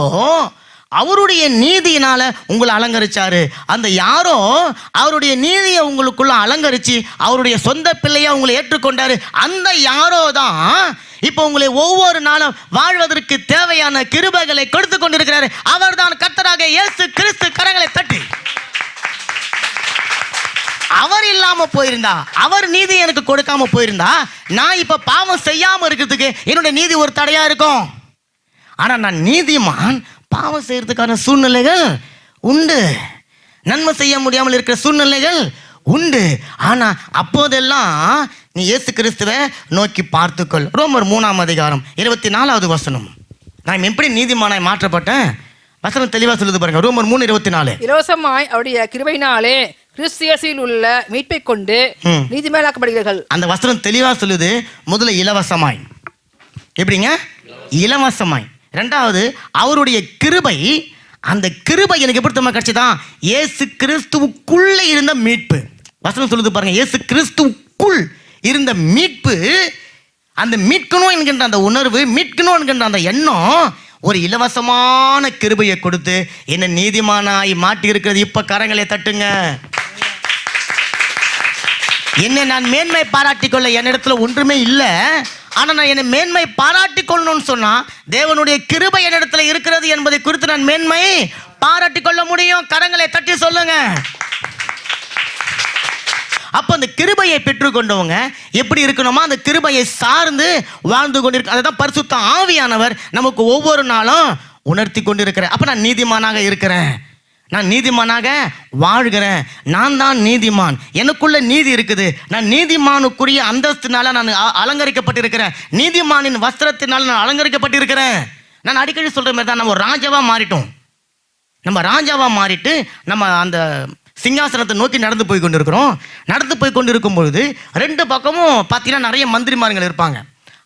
அவருடைய நீதியினால உங்களை அலங்கரிச்சாரு. அந்த யாரோ அவருடைய நீதியை உங்களுக்குள்ள அலங்கரிச்சு அவருடைய சொந்த பிள்ளையா உங்களை ஏற்றுக்கொண்டாரு. அந்த யாரோ தான் இப்போ உங்களை ஒவ்வொரு நாளும் வாழ்வதற்கு தேவையான கிருபைகளை கொடுத்து கொண்டிருக்கிறாரு. அவர் தான் கர்த்தராக இயேசு கிறிஸ்து. கரங்களை தட்டி. அவர் இல்லாம போயிருந்தா, அவர் நீதி எனக்கு கொடுக்காம போயிருந்தா, நான் இப்ப பாவம் செய்யாம இருக்கிறதுக்கு என்னுடைய நீதி ஒரு தடையா இருக்கும். ஆனா நான் நீதிமான், பாவம் செய்யறதுக்கான சூழ்நிலைகள் உண்டு, நன்மை செய்ய முடியாமல் இருக்கிற சூழ்நிலைகள் உண்டு. ஆனா அப்போதெல்லாம் நீ இயேசு கிறிஸ்துவை நோக்கி பார்த்துக்கொள். ரோமர் 3ஆம் அதிகாரம் 24வது வசனம். நான் எப்படி நீதிமானாய் மாற்றப்பட்டேன் வசனம் தெளிவா சொல்லுது பாருங்க. ரோமர் 3:24. இலவசமாய் அவருடைய கிருபையினாலே கிறிஸ்தியஸில் உள்ள மீட்பை கொண்டு நீதிமானாக்கப்படுகிறீர்கள். அந்த வசனம் தெளிவா சொல்லுது. முதல்ல இலவசமாய். எப்படிங்க? இலவசமாய். இரண்டாவது அவருடைய கிருபை. அந்த கிருபை எனக்கு எப்படி தெரியுமா கிடைச்சதா? இயேசு கிறிஸ்துவுக்குள்ள இருந்த மீட்பு. வசனம் சொல்லுது பாருங்க, இயேசு கிறிஸ்துவுக்குள் இருந்த மீட்பு. அந்த மீட்கணும் என்கின்ற அந்த உணர்வு, மீட்கணும் என்கின்ற அந்த எண்ணம் ஒரு இலவசமான கிருபையை கொடுத்து என்ன நீதிமானாய் மாட்டி இருக்கிறது. இப்ப கரங்களை தட்டுங்க. என்னை நான் மேன்மை பாராட்டிக்கொள்ள என்னிடத்துல ஒன்றுமே இல்லை. ஆனா நான் என்னை மேன்மை பாராட்டிக்கொள்ளணும்னு சொன்னா தேவனுடைய கிருபை என்னிடத்துல இருக்கிறது என்பதை குறித்து நான் மேன்மை பாராட்டிக்கொள்ள முடியும். கரங்களை தட்டி சொல்லுங்க. அப்ப அந்த கிருபையை பெற்றுக்கொண்டவங்க எப்படி இருக்கணுமா? அந்த கிருபையை சார்ந்து வாழ்ந்து கொண்டிருக்க. அதுதான் பரிசுத்த ஆவியானவர் நமக்கு ஒவ்வொரு நாளும் உணர்த்தி கொண்டிருக்கிறேன். அப்ப நான் நீதிமானாக இருக்கிறேன், நான் நீதிமானாக வாழ்கிறேன். நான் தான் நீதிமான், எனக்குள்ள நீதி இருக்குது. நான் நீதிமானுக்குரிய அந்தஸ்தினால நான் அலங்கரிக்கப்பட்டிருக்கிறேன். நீதிமானின் வஸ்திரத்தினால நான் அலங்கரிக்கப்பட்டிருக்கிறேன். நான் அடிக்கடி சொல்ற மாதிரி தான் நம்ம ராஜாவா மாறிட்டோம். நம்ம ராஜாவா மாறிட்டு நம்ம அந்த சிங்காசனத்தை நோக்கி நடந்து போய் கொண்டிருக்கிறோம். நடந்து போய் கொண்டிருக்கும் பொழுது ரெண்டு பக்கமும் பார்த்தீங்கன்னா நிறைய மந்திரிமார்கள் இருப்பாங்க.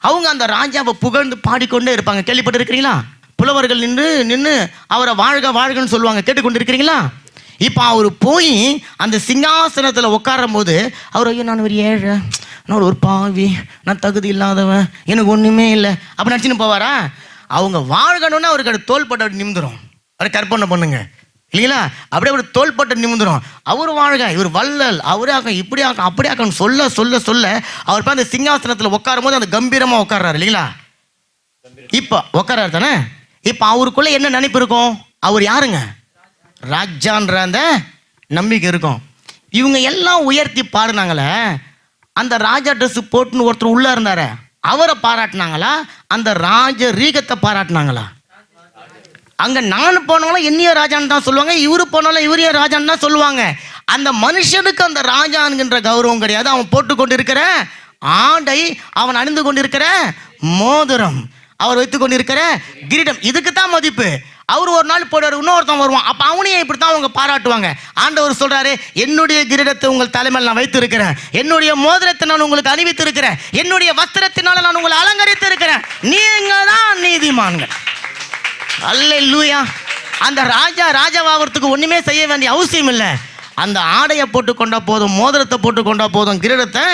அவங்க அந்த ராஜாவை புகழ்ந்து பாடிக்கொண்டே இருப்பாங்க. கேள்விப்பட்டிருக்கிறீங்களா? புலவர்கள் நின்று அவரை வாழ்க வாழ்கன்னு சொல்லுவாங்க. கேட்டுக்கொண்டிருக்கிறீங்களா? இப்போ அவர் போய் அந்த சிங்காசனத்தில் உட்காரும் போது அவர், ஐயோ நான் ஒரு ஏழை, நான் ஒரு பாவி, நான் தகுதி இல்லாதவன், எனக்கு ஒன்றுமே இல்லை அப்படி நினச்சின்னு போவாரா? அவங்க வாழ்கணும்னு அவருக்கு அது தோள்பட்டு நிமிந்துடும். அவரை கற்பனை பண்ணுங்க. இல்லைங்களா? அப்படியே ஒரு தோள்பட்டை நிமிந்துடும். அவர் வாழ்க, இவர் வள்ளல், அவரே ஆக்கம், இப்படி ஆக்கம், அப்படி ஆக்கம் சொல்ல சொல்ல சொல்ல அவர் போய் அந்த சிங்காசனத்தில் உட்காரும் போது அந்த கம்பீரமாக உட்கார்றாரு இல்லைங்களா? இப்போ உட்காராரு தானே. இப்போ அவருக்குள்ள என்ன நினைப்பு இருக்கும்? அவர் யாருங்க? ராஜான்ற அந்த நம்பிக்கை இருக்கும். இவங்க எல்லாம் உயர்த்தி பாடுனாங்களே, அந்த ராஜா ட்ரெஸ் போட்டுன்னு ஒருத்தர் உள்ள இருந்தாரு, அவரை பாராட்டினாங்களா அந்த ராஜ ரீகத்தை பாராட்டினாங்களா? அங்க நான் போனாலும் என்னைய ராஜான்னு தான் சொல்லுவாங்க, இவரு போனாலும் இவரைய ராஜான்னு தான் சொல்லுவாங்க. அந்த மனுஷனுக்கு அந்த ராஜான்கின்ற கௌரவம் கிடையாது. அவன் போட்டு கொண்டிருக்கிற ஆடை, அவன் அணிந்து கொண்டிருக்கிற மோதிரம், அவர் வைத்துக் கொண்டிருக்கிற கிரீடம், இதுக்கு தான் மதிப்பு. அவர் ஒரு நாள் போடுவார், இன்னொருத்தன் வருவான், அப்போ அவனையும் இப்படித்தான் அவங்க பாராட்டுவாங்க. ஆண்டவர் சொல்றாரு, என்னுடைய கிரீடத்தை உங்கள் தலைமையில் நான் வைத்திருக்கிறேன், என்னுடைய மோதிரத்தை நான் உங்களுக்கு அணிவித்து இருக்கிறேன், என்னுடைய வஸ்திரத்தினால நான் உங்களை அலங்கரித்து இருக்கிறேன், நீங்க தான் நீதிமான்கள். அல்லேலூயா. அந்த ராஜாவாகிறதுக்கு ஒண்ணுமே செய்ய வேண்டிய அவசியம் இல்லை. அந்த ஆடையை போட்டு கொண்டா போதும், மோதிரத்தை போட்டு கொண்டா போதும், கிரீடத்தை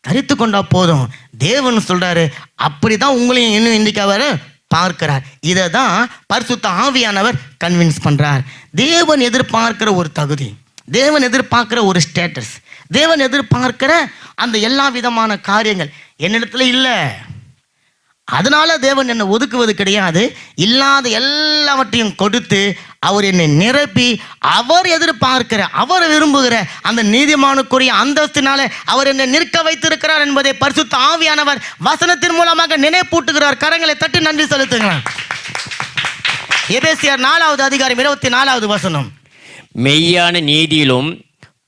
தரித்து கொண்டா போதும். தேவன் சொல்றாரு, அப்படிதான் உங்களையும் இன்னும் இன்னைக்கு அவர் பார்க்கிறார். இதை தான் பரிசுத்த ஆவியானவர் கன்வின்ஸ் பண்றார். தேவன் எதிர்பார்க்கிற ஒரு தகுதி, தேவன் எதிர்பார்க்கிற ஒரு ஸ்டேட்டஸ், தேவன் எதிர்பார்க்கிற அந்த எல்லா விதமான காரியங்கள் என்னிடத்துல இல்லை. அதனால தேவன் என்னை ஒதுக்குவது கிடையாது. இல்லாத எல்லாவற்றையும் கொடுத்து அவர் என்னை நிரப்பி அவர் எதிர்பார்க்கிற, அவர் விரும்புகிற அந்த நீதிமானுக்குரிய அந்தஸ்தினால அவர் என்னை நிற்க வைத்திருக்கிறார் என்பதை பரிசுத்த ஆவியானவர் வசனத்தின் மூலமாக நினைப்பூட்டுகிறார். கரங்களை தட்டி நன்றி செலுத்துங்க. எபேசியர் 4வது அதிகாரம் 24வது வசனம். மெய்யான நீதியிலும்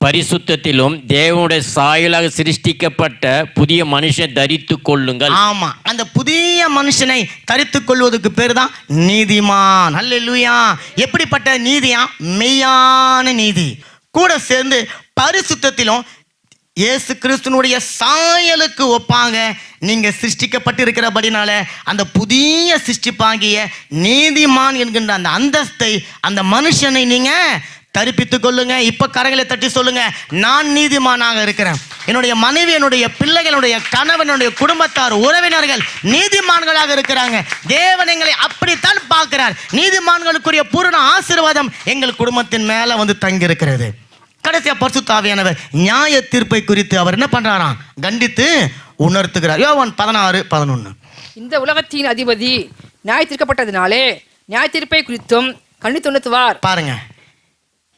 பரிசுத்தத்திலும் தேவனுடைய சாயலாக சிருஷ்டிக்கப்பட்ட புதிய மனுஷனை தரித்து கொள்ளுங்கள். ஆமா, அந்த புதிய மனுஷனை தரித்துக் கொள்வதற்கு பேர் தான் நீதிமான். அல்லேலூயா. எப்படிப்பட்ட நீதியா? மெய்யான நீதி கூட சேர்ந்து பரிசுத்தத்திலும் இயேசு கிறிஸ்துனுடைய சாயலுக்கு ஒப்பாக நீங்க சிருஷ்டிக்கப்பட்டிருக்கிறபடினால அந்த புதிய சிருஷ்டிப்பாகிய நீதிமான் என்கின்ற அந்த அந்தஸ்தை, அந்த மனுஷனை நீங்க தரிப்பித்துக் கொள்ளுங்க. இப்ப கரங்களை தட்டி சொல்லுங்க, நான் நீதிமானாக இருக்கிறேன். என்னுடைய மனைவி, என்னுடைய பிள்ளைகள், என்னுடைய கணவன், என்னுடைய குடும்பத்தார், உறவினர்கள் நீதிமான்களாக இருக்கிறாங்க. தேவன் எங்களை அப்படித்தான் பார்க்கிறார். நீதிமான்களுக்குரிய பூரண ஆசீர்வாதம் எங்கள் குடும்பத்தின் மேல வந்து தங்கி இருக்கிறது. கடைசியா பரிசுத்த ஆவியானவர் நியாய தீர்ப்பை குறித்து அவர் என்ன பண்றாராம்? கண்டித்து உணர்த்துகிறார். யோவான் 16:11. இந்த உலகத்தின் அதிபதி நியாய தீர்க்கப்பட்டதினாலே நியாய தீர்ப்பை குறித்தும் கண்டித்து உணர்த்துவார். பாருங்க,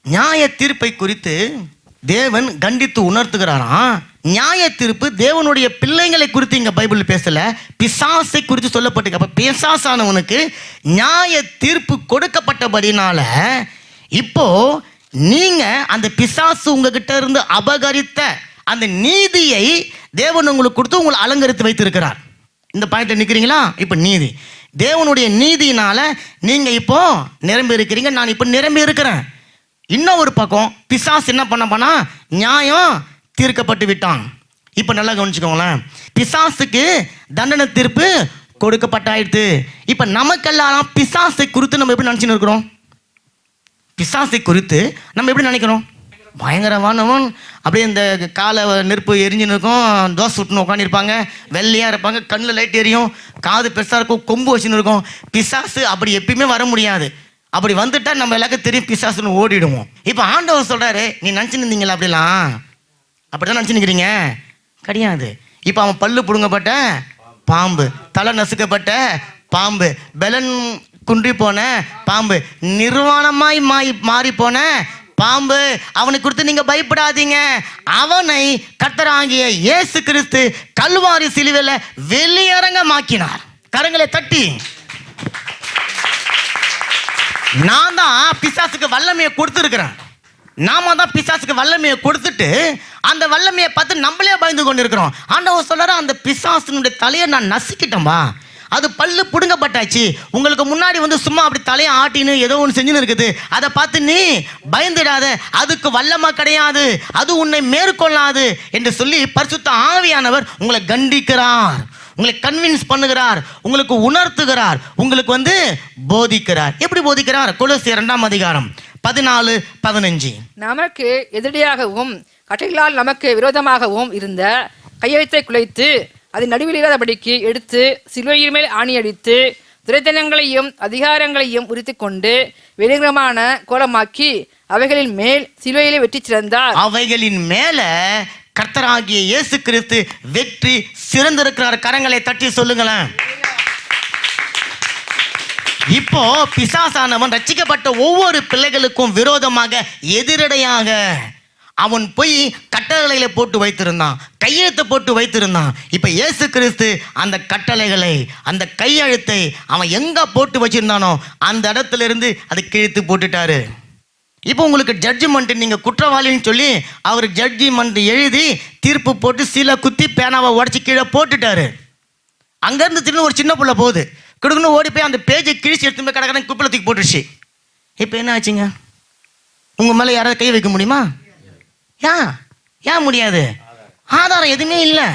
நியாய தீர்ப்பை குறித்து தேவன் கண்டித்து உணர்த்துகிறாராம். நியாய தீர்ப்பு தேவனுடைய பிள்ளைகளை குறித்து இங்க பைபிள் பேசல, பிசாசை குறித்து சொல்லப்பட்டிருக்கு. அப்ப பிசாசானவனுக்கு நியாய தீர்ப்பு கொடுக்கப்பட்டபடினால இப்போ நீங்க அந்த பிசாசு உங்ககிட்ட இருந்து அபகரித்த அந்த நீதியை தேவன் உங்களுக்கு கொடுத்து உங்களை அலங்கரித்து வைத்திருக்கிறார். இந்த பாயிண்ட்ல நிக்கிறீங்களா? இப்ப நீதி, தேவனுடைய நீதியினால நீங்க இப்போ நிரம்பி இருக்கிறீங்க, நான் இப்போ நிரம்பி இருக்கிறேன். இன்னும் ஒரு பக்கம் பிசாசு என்ன பண்ண நியாயம் தீர்க்கப்பட்டு விட்டான். இப்போ நல்லா கவனிச்சுக்கோங்களேன், பிசாசுக்கு தண்டனை தீர்ப்பு கொடுக்கப்பட்டாயிடுது. இப்போ நமக்கெல்லாம் பிசாசை குறித்து நம்ம எப்படி நினச்சின்னு இருக்கிறோம்? பிசாசை குறித்து நம்ம எப்படி நினைக்கிறோம்? பயங்கரமானவன், அப்படியே இந்த காலை நெருப்பு எரிஞ்சுன்னு இருக்கும், தோசை சுட்டுன்னு உட்காந்துருப்பாங்க, வெள்ளையாக இருப்பாங்க, கண்ணில் லைட் எரியும், காது பெருசாக இருக்கும், கொம்பு வச்சுன்னு இருக்கும். பிசாசு அப்படி எப்பயுமே வர முடியாது. அப்படி வந்துட்டா நம்ம எல்லாருக்கும் தெரியும், பிசாசுன்னு ஓடிடுவோம். இப்போ ஆண்டவர் சொல்றாரு, நீ நினச்சின்னு இருந்தீங்களா? அப்படிலாம் அப்படிதான் நினச்சின்னுக்கிறீங்க கிடையாது. இப்போ அவன் பல்லு பிடுங்கப்பட்ட பாம்பு, தலை நசுக்கப்பட்ட பாம்பு, பெலன் குன்றி போன பாம்பு, நிர்வாணமாய் மாறி போன பாம்பு, அவனை குறித்து நீங்க பயப்படாதீங்க. அவனை கர்த்தராகிய இயேசு கிறிஸ்து கல்வாரி சிலுவையில வெளியரங்கமாக்கினார். கரங்களை தட்டி. நான் தான் பிசாசுக்கு வல்லமையை கொடுத்துருக்கிறேன். நாம தான் பிசாசுக்கு வல்லமையை கொடுத்துட்டு அந்த வல்லமையை பார்த்து நம்மளே பயந்து கொண்டு இருக்கிறோம். ஆண்டவர் சொல்றாரு, அந்த பிசாசுனுடைய தலையை நான் நசுக்கிட்டேன்பா, அது பல்லு பிடுங்கப்பட்டாச்சு. உங்களுக்கு முன்னாடி வந்து சும்மா அப்படி தலையை ஆட்டின்னு ஏதோ ஒன்று செஞ்சுன்னு இருக்குது, அதை பார்த்து நீ பயந்துடாத, அதுக்கு வல்லமை கிடையாது, அது உன்னை மேற்கொள்ளாது என்று சொல்லி பரிசுத்த ஆவியானவர் உங்களை கண்டிக்கிறார், உங்களை கன்வின்ஸ் பண்ணுகிறார், உங்களுக்கு உணர்த்துகிறார், உங்களுக்கு வந்து போதிக்கிறார். எப்படி போதிக்கிறார்? கொலோசியர் 2ஆம் அதிகாரம் 14-15. நமக்கு எதிரியாகவும் கட்டைகளால் நமக்கு விரோதமாகவும் இருந்த கையெழுத்தை குலைத்து அது நடுவில் இல்லாதபடிக்கு எடுத்து சிலுவையின் மேல் ஆணி அடித்து துரைத்தனங்களையும் அதிகாரங்களையும் உரித்து கொண்டு வெளிரங்கமான கோலமாக்கி அவைகளின் மேல் சிலுவையிலே வெற்றி சிறந்தார். அவைகளின் மேல கர்த்தராகிய இயேசு கிறிஸ்து வெற்றி சிறந்திருக்கிறார். கரங்களை தட்டி சொல்லுங்களேன். இப்போ பிசாசானவன் ரட்சிக்கப்பட்ட ஒவ்வொரு பிள்ளைகளுக்கும் விரோதமாக எதிரடையாக அவன் போய் கட்டளைகளை போட்டு வைத்திருந்தான், கையெழுத்தை போட்டு வைத்திருந்தான். இப்ப இயேசு கிறிஸ்து அந்த கட்டளைகளை, அந்த கையெழுத்தை அவன் எங்க போட்டு வச்சிருந்தானோ அந்த இடத்துல இருந்து அது கிழித்து போட்டுட்டாரு. இப்போ உங்களுக்கு ஜட்ஜ்மெண்ட், நீங்க குற்றவாளின்னு சொல்லி அவர் ஜட்ஜ்மெண்ட் எழுதி தீர்ப்பு போட்டு சீலை குத்தி பேனாவை உடச்சி கீழே போட்டுட்டாரு. அங்கேருந்து திரும்ப ஒரு சின்ன பிள்ளை போகுது, கிடுக்குன்னு ஓடி போய் அந்த பேஜை கிழிச்சு எடுத்து போய் கடற்கரை குப்பையில் தூக்கி போட்டுருச்சு. இப்போ என்ன ஆச்சுங்க? உங்க மேலே யாராவது கை வைக்க முடியுமா? ஏன் முடியாது? ஆதாரம் எதுவுமே இல்லை.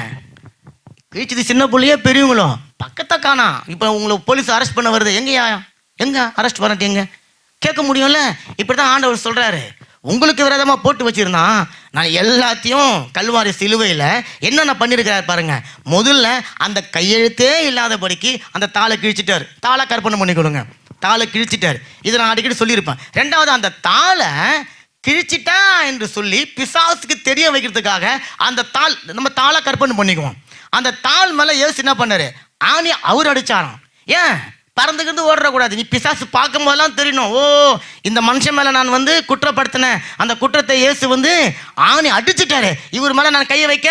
கிழிச்சது சின்ன பிள்ளையே பெரியவங்களும் பக்கத்தை காணா. இப்போ உங்களை போலீஸ் அரெஸ்ட் பண்ண வருது, எங்க அரெஸ்ட் பண்ணட்டு எங்க கேட்க முடியும்ல? இப்படிதான் ஆண்டவர் சொல்றாரு. உங்களுக்கு விரோதமா போட்டு வச்சிருந்தான், நான் எல்லாத்தையும் கல்வாரி சிலுவையில் என்னென்ன பண்ணியிருக்கிறார் பாருங்க. முதல்ல அந்த கையெழுத்தே இல்லாதபடிக்கு அந்த தாளை கிழிச்சிட்டார். தாளை கற்பனை பண்ணி கொடுங்க, தாளை கிழிச்சிட்டார். இதை நான் அடிக்கடி சொல்லியிருப்பேன். ரெண்டாவது, அந்த தாளை கிழிச்சிட்டா என்று சொல்லி பிசாசுக்கு தெரிய வைக்கிறதுக்காக அந்த தாள், நம்ம தாளை கற்பனை பண்ணிக்குவோம். அந்த தாள் மேலே இயேசு என்ன பண்ணாரு? ஆணி அவர் அடிச்சாராம். ஏன்? பறந்துக்கிட்டு ஓடக்கூடாது. நீ பிசாசு பார்க்கும் போதெல்லாம் தெரியணும், ஓ இந்த மனுஷன் மேலே நான் குற்றப்படுத்தினேன், அந்த குற்றத்தை இயேசு ஆணி அடிச்சுட்டாரு. இவர் மேலே நான் கையை வைக்க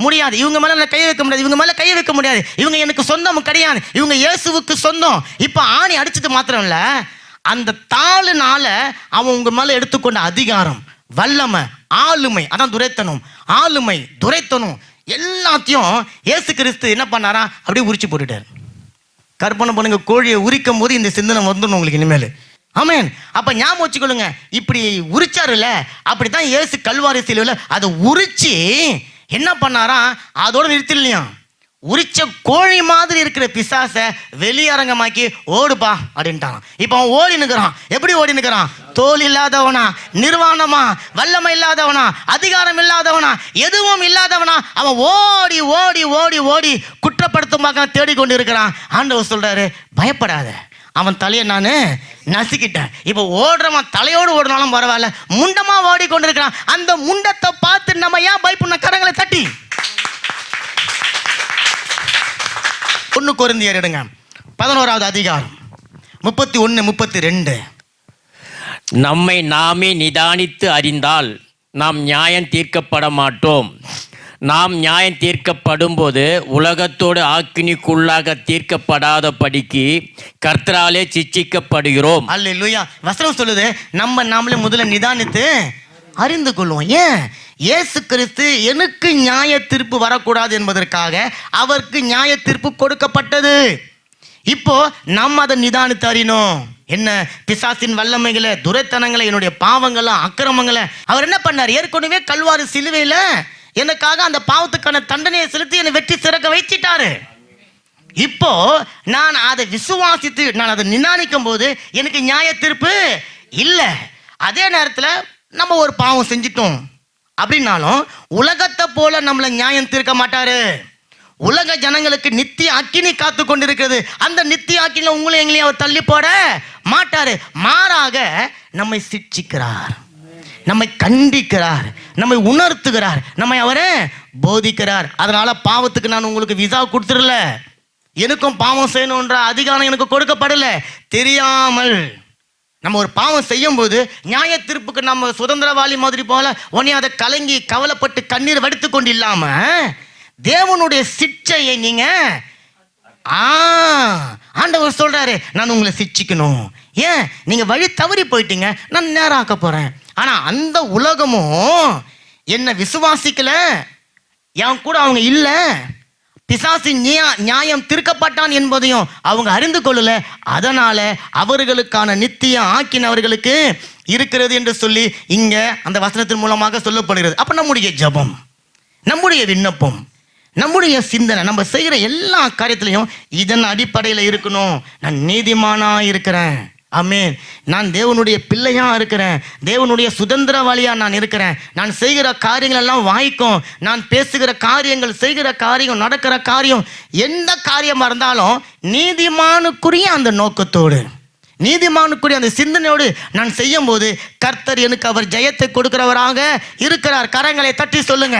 முடியாது, இவங்க மேலே நான் கையை வைக்க முடியாது, இவங்க மேலே கையை வைக்க முடியாது, இவங்க எனக்கு சொந்தம் கிடையாது, இவங்க இயேசுவுக்கு சொந்தம். இப்போ ஆணி அடிச்சது மாத்திரம் இல்லை, அந்த தாளுனால அவன் உங்க மேலே எடுத்துக்கொண்ட அதிகாரம், வல்லமை, ஆளுமை, அதான் துரைத்தனம், ஆளுமை, துரைத்தனம் எல்லாத்தையும் இயேசு கிறிஸ்து என்ன பண்ணாரா? அப்படியே உரிச்சு போட்டுட்டார். கற்பனை பண்ணுங்க, கோழியை உரிக்கும் போது இந்த சிந்தனை வந்துடும் உங்களுக்கு இனிமேல். ஆமென். அப்ப ஞாபகம் வச்சுக்கொள்ளுங்க, இப்படி உரிச்சாருல்ல, அப்படித்தான் இயேசு கல்வாரி சிலுவையில் அதை உரிச்சு என்ன பண்ணாரா? அதோட நிறுத்திலையா, உரிச்ச கோழி மாதிரி இருக்கிற பிசாசை வெளியரங்கமாக்கி ஓடுப்பா அப்படின்ட்டான். இப்போ அவன் ஓடி நிற்கிறான். எப்படி ஓடி நிற்கிறான்? தோல் இல்லாதவனா, நிர்வாணமா, வல்லமை இல்லாதவனா, அதிகாரம் இல்லாதவனா, எதுவும் இல்லாதவனா, அவன் ஓடி ஓடி ஓடி ஓடி குற்றப்படுத்துமாக தேடிக்கொண்டு இருக்கிறான். ஆண்டவர் சொல்றாரு, பயப்படாத, அவன் தலையை நான் நசுக்கிட்டேன். இப்போ ஓடுறவன் தலையோடு ஓடினாலும் பரவாயில்ல, முண்டமா ஓடிக்கொண்டிருக்கிறான். அந்த முண்டத்தை பார்த்து நம்ம ஏன் பயப்படணும்? கரங்களை தட்டி 1 கொரிந்தியர் எடுங்க, 11வது அதிகாரம் 31, 32. நம்மை நாமே நிதானித்து அறிந்தால் நாம் நியாயம் தீர்க்கப்பட மாட்டோம். நாம் நியாயம் தீர்க்கப்படும் போது உலகத்தோடு ஆக்கினிக்குள்ளாக தீர்க்கப்படாதபடிக்கு கர்த்தராலே சிட்சிக்கப்படுகிறோம். அல்லேலூயா. வசனம் சொல்லுது, நாமளே முதல்ல நிதானித்து அறிந்து கொள்வோம். ஏன்? இயேசு கிறிஸ்து எனக்கு நியாய தீர்ப்பு வரக்கூடாது என்பதற்காக அவருக்கு நியாய தீர்ப்பு கொடுக்கப்பட்டது. இப்போ நம்ம அதை நிதானித்து அறியணும். என்ன? பிசாசின் வல்லமைகளை, துரைத்தனங்களை, என்னுடைய பாவங்களை, அக்கிரமங்களை அவர் என்ன பண்ணார்? ஏற்கனவே கல்வாரி சிலுவையில் எனக்காக அந்த பாவத்துக்கான தண்டனையை செலுத்தி என்னை வெற்றி சிறக்க வைச்சிட்டாரு. இப்போ நான் அதை விசுவாசித்து நான் அதை நிதானிக்கும் போது எனக்கு நியாய தீர்ப்பு இல்லை. அதே நேரத்தில் நம்ம ஒரு பாவம் செஞ்சிட்டோம் அப்படின்னாலும் உலகத்தை போல நம்மளை நியாயம் தீர்க்க மாட்டாரு. உலக ஜனங்களுக்கு நித்திய அக்கினி காத்து கொண்டிருக்கிறது. அந்த நித்திய அக்கினில உங்களை எங்களையும் அவர் தள்ளி போட மாட்டாரு. மாறாக நம்மை சிட்சிக்கிறார், நம்மை கண்டிக்கிறார், நம்மை உணர்த்துகிறார், நம்மை அவரே போதிக்கிறார். அதனால பாவத்துக்கு நான் உங்களுக்கு விசா கொடுத்துடல, எனக்கும் பாவம் செய்யணுன்ற அதிகாரம் எனக்கு கொடுக்கப்படல. தெரியாமல் நம்ம ஒரு பாவம் செய்யும் போது நியாய தீர்ப்புக்கு நம்ம சுதந்திரவாளி மாதிரி போல உடனே அதை கலங்கி கவலைப்பட்டு கண்ணீர் வடித்து கொண்டு இல்லாம தேவனுடைய சிட்சையை நீங்க ஆண்டவர் சொல்றாரு, நான் உங்களை சிட்சிக்கணும். ஏன்? நீங்க வழி தவறி போயிட்டீங்க, நான் நேரம் ஆக்க போறேன். ஆனா அந்த உலகமும் என்ன விசுவாசிக்கல, என் கூட அவங்க இல்லை, பிசாசின் நியாயம் தீர்க்கப்பட்டான் என்பதையும் அவங்க அறிந்து கொள்ளல. அதனால அவர்களுக்கான நித்திய ஆக்கின அவர்களுக்கு இருக்கிறது என்று சொல்லி இங்க அந்த வசனத்தின் மூலமாக சொல்லப்படுகிறது. அப்ப நம்முடைய ஜெபம், நம்முடைய விண்ணப்பம், நம்முடைய சிந்தனை, நம்ம செய்கிற எல்லா காரியத்திலையும் இதன் அடிப்படையில் இருக்கணும். நான் நீதிமானா இருக்கிறேன், ஆமென். நான் தேவனுடைய பிள்ளையா இருக்கிறேன், தேவனுடைய சுதந்திரவாளியா நான் இருக்கிறேன். நான் செய்கிற காரியங்கள் எல்லாம் வாய்க்கும், நான் பேசுகிற காரியங்கள், செய்கிற காரியம், நடக்கிற காரியம், எந்த காரியமா இருந்தாலும் நீதிமானுக்குரிய அந்த நோக்கத்தோடு, நீதிமானுக்குரிய அந்த சிந்தனையோடு நான் செய்யும் போது கர்த்தர் எனக்கு அவர் ஜெயத்தை கொடுக்கிறவராக இருக்கிறார். கரங்களை தட்டி சொல்லுங்க.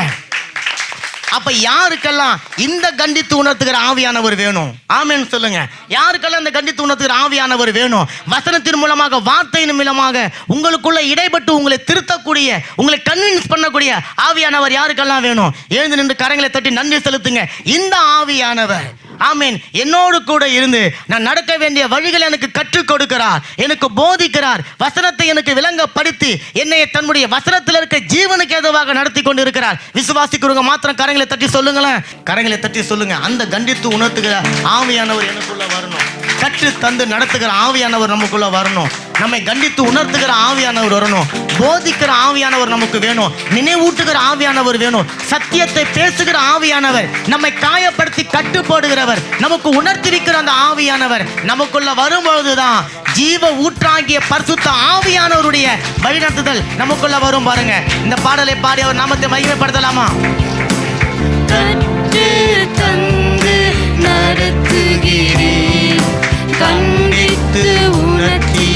அப்ப யாருக்கெல்லாம் இந்த கண்டித்து உணர்த்துகிற ஆவியானவர் வேணும்? ஆமென் சொல்லுங்க. யாருக்கெல்லாம் இந்த கண்டித்து உணர்த்துகிற ஆவியானவர் வேணும்? வசனத்தின் மூலமாக, வார்த்தையின் மூலமாக உங்களுக்குள்ள இடைப்பட்டு உங்களை திருத்தக்கூடிய, உங்களை கன்வின்ஸ் பண்ணக்கூடிய ஆவியானவர் யாருக்கெல்லாம் வேணும்? எழுந்து நின்று கரங்களை தட்டி நன்றி செலுத்துங்க. இந்த ஆவியானவர் ஆமென் என்னோடு கூட இருந்து நான் நடக்க வேண்டிய வழிகளை எனக்கு கற்றுக் கொடுக்கிறார், எனக்கு போதிக்கிறார், வசனத்தை எனக்கு விளங்கப்படுத்தி என்னை தன்னுடைய வசனத்தில் இருக்க ஜீவனுக்கு ஏதுவாக நடத்தி கொண்டு இருக்கிறார். விசுவாசிக்கிறவங்க மாத்திரம் கரங்களை தட்டி சொல்லுங்களேன். கரங்களை தட்டி சொல்லுங்க. அந்த கண்டித்து உணர்த்துகிற ஆவியானவர் எனக்குள்ள வரணும். கற்று தந்து நடத்துகிற ஆவியானவர் நமக்குள்ள வரணும். நம்மை கண்டித்து உணர்த்துகிற ஆவியானவர் வரணும். போதிக்கிற ஆவியானவர் நமக்கு வேணும். நினைவூட்டுகிற ஆவியானவர் வேணும். சத்தியத்தை பேசுகிற ஆவியானவர், நம்மை காயப்படுத்தி கட்டுப்போடுகிறவர், நமக்கு உணர்த்திருக்கிற அந்த ஆவியானவர் நமக்குள்ள வரும்பொழுதுதான் ஜீவ ஊற்றாகிய பரிசுத்த ஆவியானவருடைய வழிநடத்துதல் நமக்குள்ள வரும். பாருங்க, இந்த பாடலை பாடி அவர் நாமத்தை மகிமைப்படுத்தலாமா? கற்று தந்து நடத்துகிறேன், கண்டித்து உணர்த்தி